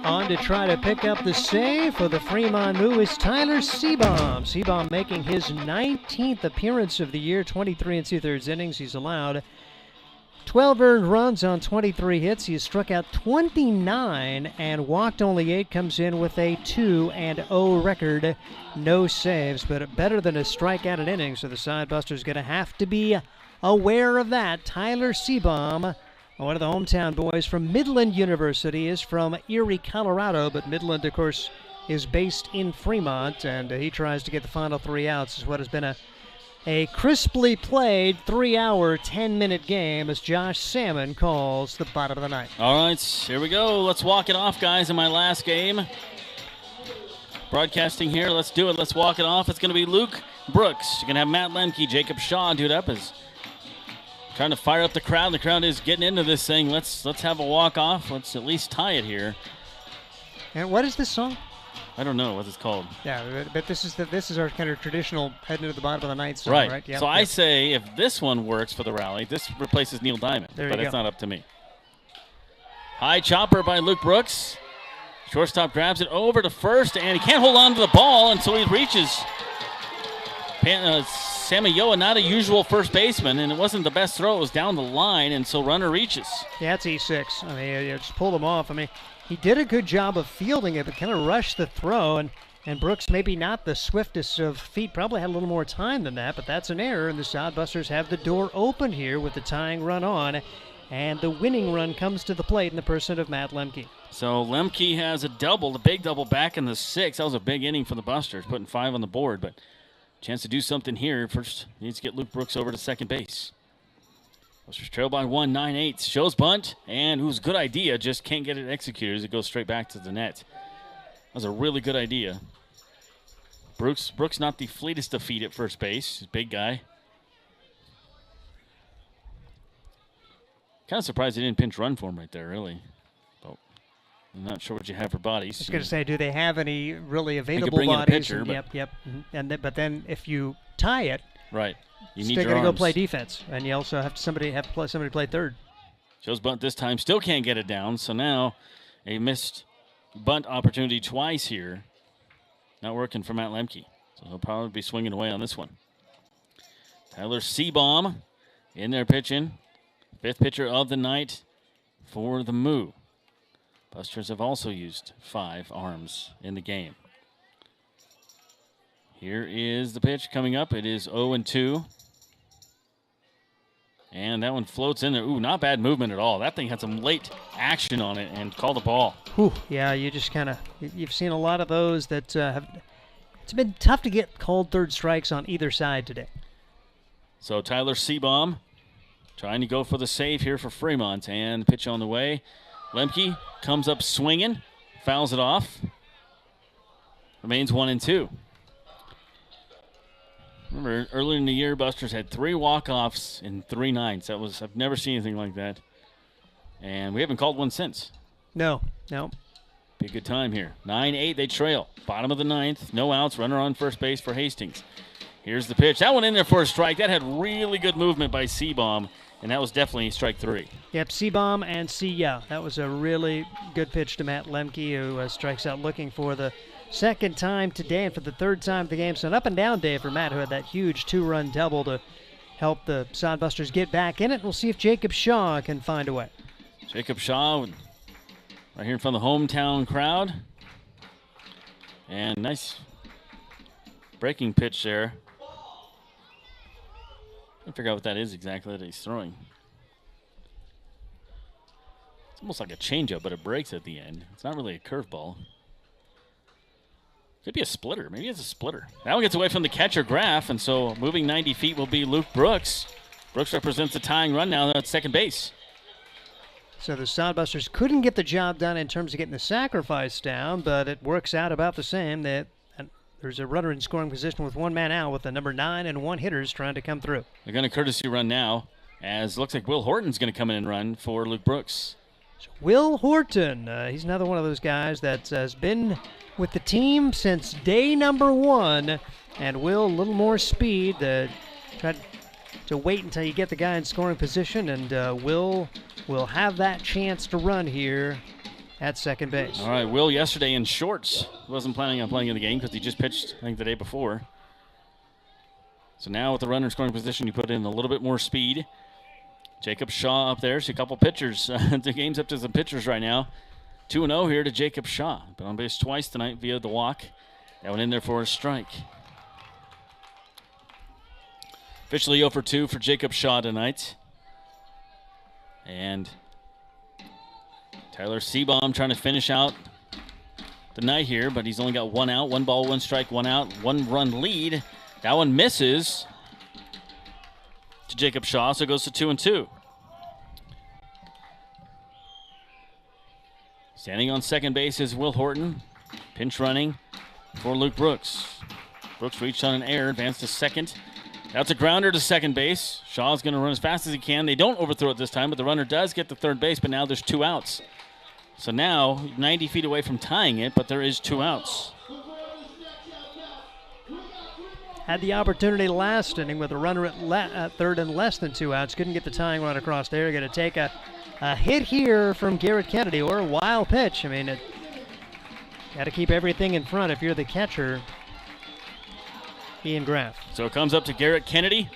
On to try to pick up the save for the Fremont Moo is Tyler Seabaum. Seabaum making his 19th appearance of the year, 23 2/3 innings. He's allowed 12 earned runs on 23 hits. He has struck out 29 and walked only 8. Comes in with a 2-0 record. No saves, but better than a strikeout an inning. So the Sidebusters going to have to be aware of that. Tyler Seabaum, one of the hometown boys from Midland University, is from Erie, Colorado, but Midland, of course, is based in Fremont, and he tries to get the final 3 outs. Is what has been a crisply played 3-hour, 10-minute game as Josh Salmon calls the bottom of the ninth. All right, here we go. Let's walk it off, guys, in my last game. Broadcasting here. Let's do it. Let's walk it off. It's going to be Luke Brooks. You're going to have Matt Lemke, Jacob Shaw dude up as trying to fire up the crowd. The crowd is getting into this thing. Let's have a walk off. Let's at least tie it here. And what is this song? I don't know what it's called. Yeah, but this is our kind of traditional heading to the bottom of the ninth song, right? Yep, so I say if this one works for the rally, this replaces Neil Diamond. But it's not up to me. High chopper by Luke Brooks. Shortstop grabs it over to first, and he can't hold on to the ball, and so he reaches. Sammy Yoa, not a usual first baseman, and it wasn't the best throw. It was down the line, and so runner reaches. Yeah, it's E6. I mean, you just pulled him off. I mean, he did a good job of fielding it, but kind of rushed the throw, and Brooks maybe not the swiftest of feet, probably had a little more time than that, but that's an error, and the Sodbusters have the door open here with the tying run on, and the winning run comes to the plate in the person of Matt Lemke. So Lemke has a double, the big double back in the 6th. That was a big inning for the Busters, putting 5 on the board, but chance to do something here. First, needs to get Luke Brooks over to second base. Busters trail by 1, 9/8. Shows bunt, and it was a good idea, just can't get it executed as it goes straight back to the net. That was a really good idea. Brooks not the fleetest of feet at first base. He's a big guy. Kind of surprised they didn't pinch run for him right there, really. But I'm not sure what you have for bodies. I was going to say, do they have any really available bring bodies? In a pitcher, Yep. Mm-hmm. But then if you tie it, right, you need still your got to go arms. play defense, and you also have somebody play third. Shows bunt this time, still can't get it down. So now a missed bunt opportunity twice here. Not working for Matt Lemke. So he'll probably be swinging away on this one. Tyler Seabaum in there pitching. 5th pitcher of the night for the Moo. Busters have also used 5 arms in the game. Here is the pitch coming up. It is 0-2. And that one floats in there. Ooh, not bad movement at all. That thing had some late action on it and called the ball. Whew, yeah, you just kind of, you've seen a lot of those that have, it's been tough to get called third strikes on either side today. So Tyler Seabaum trying to go for the save here for Fremont, and pitch on the way. Lemke comes up swinging, fouls it off. Remains 1-2. Remember, earlier in the year, Busters had 3 walk-offs in 3 nights. I've never seen anything like that. And we haven't called one since. No. Be a good time here. 9-8, they trail. Bottom of the 9th, no outs, runner on first base for Hastings. Here's the pitch. That one in there for a strike. That had really good movement by Seabaum, and that was definitely strike 3. Yep, Seabaum and Sia. That was a really good pitch to Matt Lemke, who strikes out looking for the second time today and for the 3rd time of the game. So an up-and-down day for Matt, who had that huge 2-run double to help the Sodbusters get back in it. We'll see if Jacob Shaw can find a way. Jacob Shaw right here in front of the hometown crowd. And nice breaking pitch there. I figure out what that is exactly that he's throwing. It's almost like a changeup, but it breaks at the end. It's not really a curveball. Could be a splitter. Maybe it's a splitter. That one gets away from the catcher Graff, and so moving 90 feet will be Luke Brooks. Brooks represents the tying run now at second base. So the Sodbusters couldn't get the job done in terms of getting the sacrifice down, but it works out about the same. That there's a runner in scoring position with 1 man out with the number 9 and 1 hitters trying to come through. They're going to courtesy run now, as looks like Will Horton's going to come in and run for Luke Brooks. So Will Horton, he's another one of those guys that has been with the team since day number 1, and Will, a little more speed. Try to wait until you get the guy in scoring position, and Will have that chance to run here at second base. All right, Will yesterday in shorts. Wasn't planning on playing in the game because he just pitched, I think, the day before. So now with the runner in scoring position, you put in a little bit more speed. Jacob Shaw up there. See a couple pitchers. The game's up to some pitchers right now. 2-0 here to Jacob Shaw. Been on base twice tonight via the walk. That one in there for a strike. Officially 0 for 2 for Jacob Shaw tonight. And Tyler Seabaum trying to finish out the night here, but he's only got 1 out. 1 ball, 1 strike, 1 out, 1 run lead. That one misses to Jacob Shaw, so it goes to 2-2. Standing on second base is Will Horton. Pinch running for Luke Brooks. Brooks reached on an error, advanced to second. That's a grounder to second base. Shaw's going to run as fast as he can. They don't overthrow it this time, but the runner does get to third base, but now there's 2 outs. So now 90 feet away from tying it, but there is 2 outs. Had the opportunity last inning with a runner at third and less than 2 outs. Couldn't get the tying run across there. Going to take a hit here from Garrett Kennedy, or a wild pitch. I mean, got to keep everything in front if you're the catcher, Ian Graff. So it comes up to Garrett Kennedy.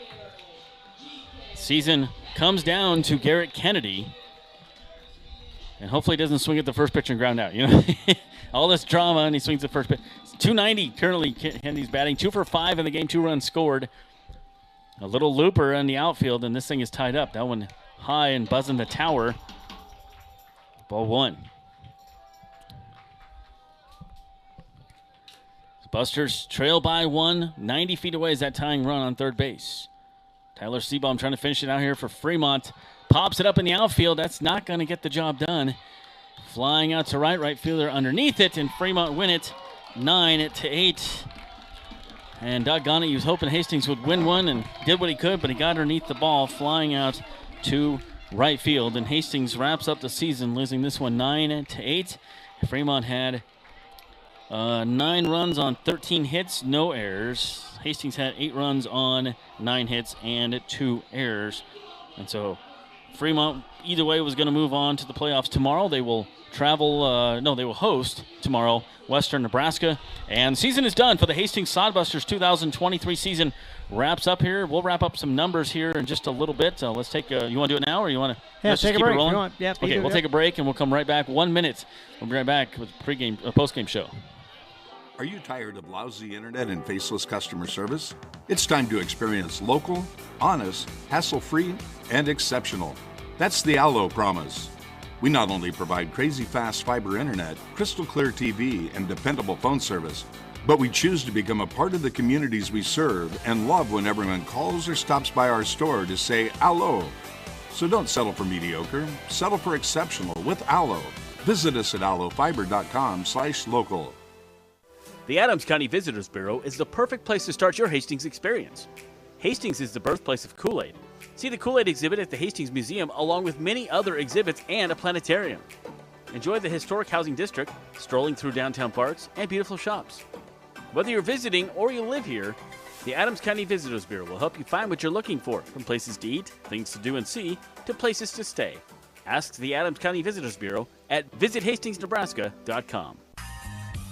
Season comes down to Garrett Kennedy. And hopefully he doesn't swing at the first pitch and ground out. You know, all this drama, and he swings the first pitch. It's 290 currently. Kennedy's batting 2 for 5 in the game. 2 runs scored. A little looper in the outfield, and this thing is tied up. That one high and buzzing the tower. Ball 1. Busters trail by 1. 90 feet away is that tying run on third base. Tyler Seabaum trying to finish it out here for Fremont. Pops it up in the outfield. That's not going to get the job done. Flying out to right fielder underneath it, and Fremont win it 9-8. And doggone it, he was hoping Hastings would win one and did what he could, but he got underneath the ball, flying out to right field. And Hastings wraps up the season, losing this one 9-8. Fremont had 9 runs on 13 hits, no errors. Hastings had 8 runs on 9 hits and 2 errors. And so Fremont, either way, was going to move on to the playoffs tomorrow. They will they will host tomorrow Western Nebraska. And the season is done for the Hastings Sodbusters. 2023 season wraps up here. We'll wrap up some numbers here in just a little bit. Let's take you want to do it now, or you want to take a break? Okay, we'll take a break, and we'll come right back. 1 minute. We'll be right back with post-game show. Are you tired of lousy internet and faceless customer service? It's time to experience local, honest, hassle-free, and exceptional. That's the Allo promise. We not only provide crazy fast fiber internet, crystal clear TV, and dependable phone service, but we choose to become a part of the communities we serve and love when everyone calls or stops by our store to say Allo. So don't settle for mediocre, settle for exceptional with Allo. Visit us at allofiber.com/local. The Adams County Visitors Bureau is the perfect place to start your Hastings experience. Hastings is the birthplace of Kool-Aid. See the Kool-Aid exhibit at the Hastings Museum, along with many other exhibits and a planetarium. Enjoy the historic housing district, strolling through downtown parks, and beautiful shops. Whether you're visiting or you live here, the Adams County Visitors Bureau will help you find what you're looking for, from places to eat, things to do and see, to places to stay. Ask the Adams County Visitors Bureau at visithastingsnebraska.com.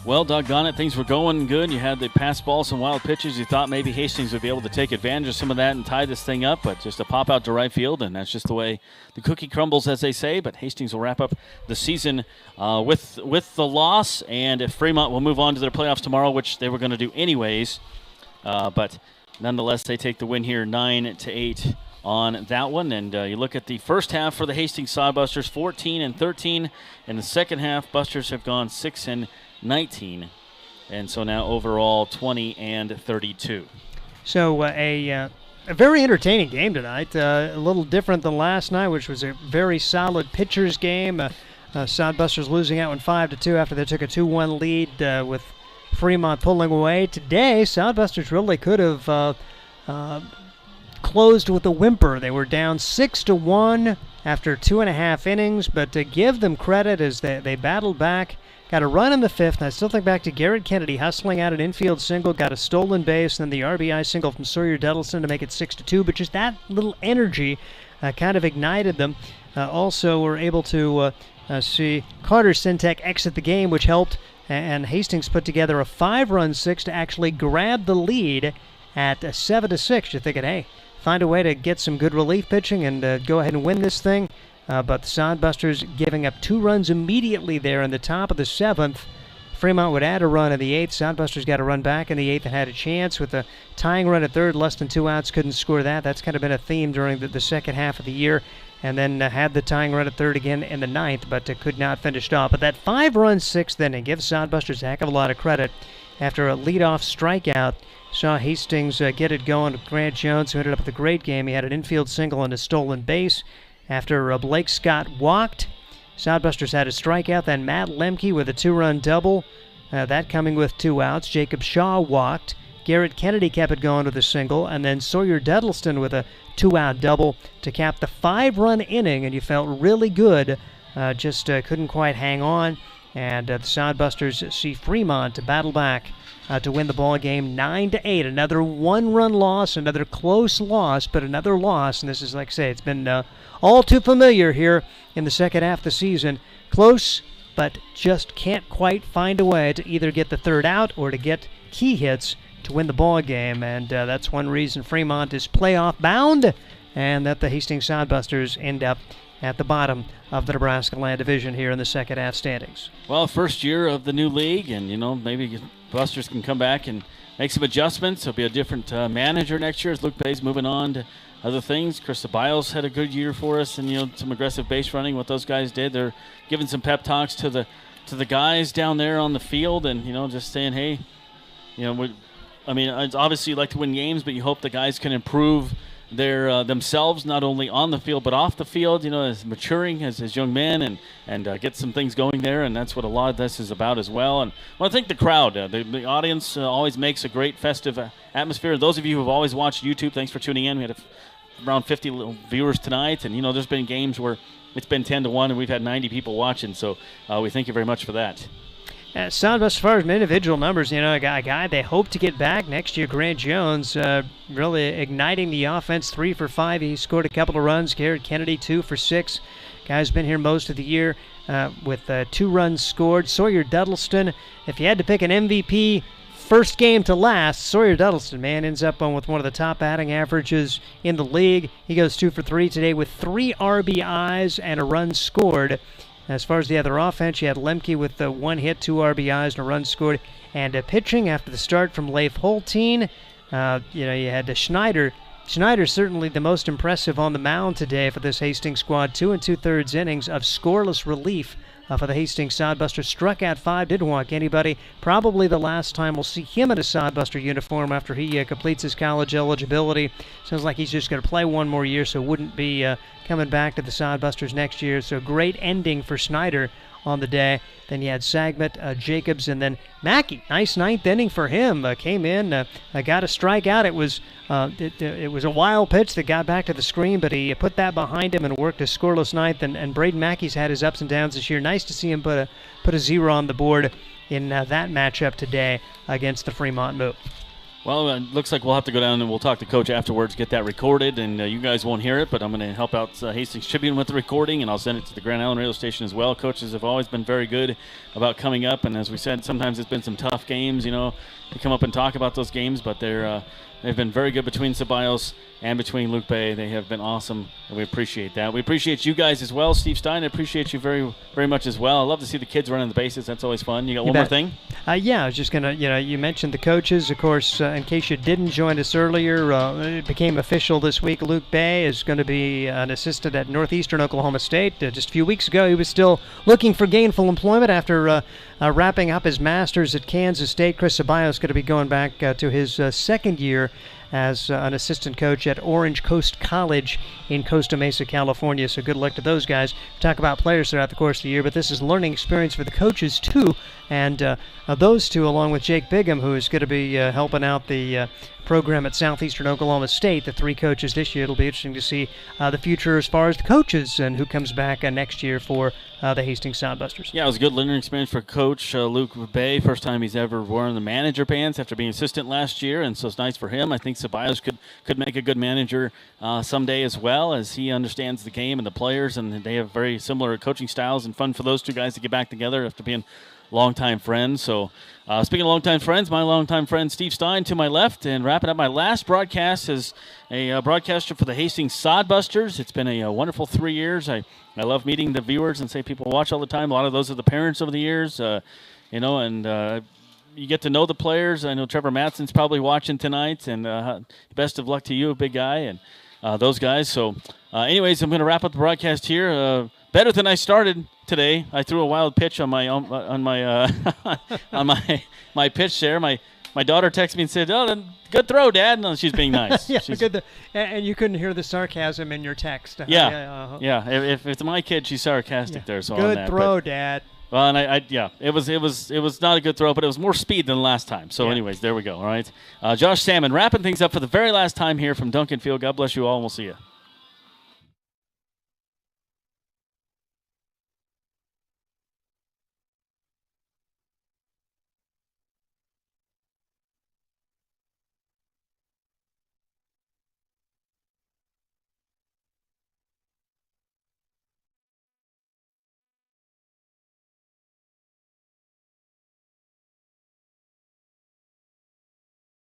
Well, doggone it, things were going good. You had the pass ball, some wild pitches. You thought maybe Hastings would be able to take advantage of some of that and tie this thing up, but just a pop out to right field, and that's just the way the cookie crumbles, as they say. But Hastings will wrap up the season with the loss, and if Fremont will move on to their playoffs tomorrow, which they were going to do anyways. But nonetheless, they take the win here 9-8 on that one. And you look at the first half for the Hastings Sodbusters, 14-13. In the second half, Busters have gone 6-19, and so now overall 20-32. So a very entertaining game tonight. A little different than last night, which was a very solid pitchers game. Sodbusters losing out 5-2 after they took a 2-1 lead with Fremont pulling away. Today, Sodbusters really could have closed with a whimper. They were down 6-1 after 2.5 innings, but to give them credit as they battled back. Got a run in the fifth, and I still think back to Garrett Kennedy hustling out an infield single, got a stolen base, and then the RBI single from Sawyer Dedelson to make it 6-2. But just that little energy kind of ignited them. Also were able to see Carter Centek exit the game, which helped, and Hastings put together a 5-run six to actually grab the lead at 7-6. You're thinking, hey, find a way to get some good relief pitching and go ahead and win this thing. But the Sodbusters giving up 2 runs immediately there in the top of the 7th. Fremont would add a run in the 8th. Sodbusters got a run back in the 8th and had a chance with a tying run at 3rd, less than 2 outs, couldn't score that. That's kind of been a theme during the second half of the year. And then had the tying run at 3rd again in the 9th, but could not finish it off. But that 5-run 6th inning gives Sodbusters a heck of a lot of credit. After a leadoff strikeout, saw Hastings get it going with Grant Jones, who ended up with a great game. He had an infield single and a stolen base. After Blake Scott walked, Sodbusters had a strikeout, then Matt Lemke with a 2-run double, that coming with 2 outs. Jacob Shaw walked. Garrett Kennedy kept it going with a single, and then Sawyer Duddleston with a 2-out double to cap the 5-run inning, and you felt really good, just couldn't quite hang on, and the Sodbusters see Fremont to battle back to win the ball game 9-8. Another 1-run loss, another close loss, but another loss, and this is, like I say, it's been all too familiar here in the second half of the season. Close, but just can't quite find a way to either get the 3rd out or to get key hits to win the ball game, and that's one reason Fremont is playoff bound, and that the Hastings Sodbusters end up at the bottom of the Nebraska Land Division here in the second half standings. Well, first year of the new league, and maybe Busters can come back and make some adjustments. There'll be a different manager next year as Luke Bay's moving on to other things. Chris Ceballos had a good year for us, and some aggressive base running. What those guys did, they're giving some pep talks to the guys down there on the field, and just saying, hey, it's obviously you like to win games, but you hope the guys can improve their themselves, not only on the field but off the field. As maturing as young men and get some things going there, and that's what a lot of this is about as well. And I want to thank the crowd. The audience always makes a great festive atmosphere. Those of you who have always watched YouTube, thanks for tuning in. We had around 50 viewers tonight, and there's been games where it's been 10-1 and we've had 90 people watching, so we thank you very much for that. Sodbusters, as far as individual numbers, a guy they hope to get back next year, Grant Jones, really igniting the offense, 3 for 5. He scored a couple of runs. Garrett Kennedy, 2 for 6. Guy's been here most of the year with 2 runs scored. Sawyer Duddleston, if you had to pick an MVP first game to last, Sawyer Duddleston, man, ends up with one of the top batting averages in the league. He goes 2 for 3 today with 3 RBIs and a run scored. As far as the other offense, you had Lemke with 1 hit, 2 RBIs, and a run scored. And pitching after the start from Leif Holtein, you had Schneider. Schneider certainly the most impressive on the mound today for this Hastings squad. 2 2/3 innings of scoreless relief for the Hastings Sodbusters. Struck out 5, didn't walk anybody. Probably the last time we'll see him in a Sodbuster uniform after he completes his college eligibility. Sounds like he's just going to play one more year, so wouldn't be coming back to the Sodbusters next year. So great ending for Schneider on the day. Then you had Sagmet, Jacobs, and then Mackey. Nice 9th inning for him. Came in, got a strikeout. It was a wild pitch that got back to the screen, but he put that behind him and worked a scoreless 9th. And Braden Mackey's had his ups and downs this year. Nice to see him put a 0 on the board in that matchup today against the Fremont Move. Well, it looks like we'll have to go down and we'll talk to Coach afterwards, get that recorded, and you guys won't hear it, but I'm going to help out Hastings Tribune with the recording, and I'll send it to the Grand Island radio station as well. Coaches have always been very good about coming up, and as we said, sometimes it's been some tough games, they come up and talk about those games, but they've been very good between Ceballos and between Luke Bay. They have been awesome, and we appreciate that. We appreciate you guys as well. Steve Stein, I appreciate you very, very much as well. I love to see the kids running the bases. That's always fun. You got one more thing? Yeah, I was just going to, you mentioned the coaches. Of course, in case you didn't join us earlier, it became official this week. Luke Bay is going to be an assistant at Northeastern Oklahoma State. Just a few weeks ago, he was still looking for gainful employment after wrapping up his master's at Kansas State. Chris Ceballos is going to be going back to his second year as an assistant coach at Orange Coast College in Costa Mesa, California. So good luck to those guys. We talk about players throughout the course of the year, but this is learning experience for the coaches too. And those two, along with Jake Bigham, who is going to be helping out the program at Southeastern Oklahoma State, the 3 coaches this year. It'll be interesting to see the future as far as the coaches and who comes back next year for the Hastings Sodbusters. Yeah, it was a good learning experience for Coach Luke Bay. First time he's ever worn the manager pants after being assistant last year, and so it's nice for him. I think Ceballos could make a good manager someday as well, as he understands the game and the players, and they have very similar coaching styles, and fun for those two guys to get back together after being longtime friends. So speaking of longtime friends, my longtime friend Steve Stein to my left, and wrapping up my last broadcast as a broadcaster for the Hastings Sodbusters. It's been a wonderful 3 years. I love meeting the viewers and say people watch all the time. A lot of those are the parents over the years, and you get to know the players. I know Trevor Mattson's probably watching tonight, and best of luck to you, big guy, and those guys. So anyways, I'm going to wrap up the broadcast here. Better than I started today. I threw a wild pitch on my on my pitch there. My daughter texted me and said, "Oh, then good throw, Dad." No, she's being nice. Yeah, good. And you couldn't hear the sarcasm in your text. Yeah. If it's my kid, she's sarcastic there. So good on that. throw, Dad. Well, and it was not a good throw, but it was more speed than last time. So, anyways, there we go. All right, Josh Salmon wrapping things up for the very last time here from Duncan Field. God bless you all, and we'll see you.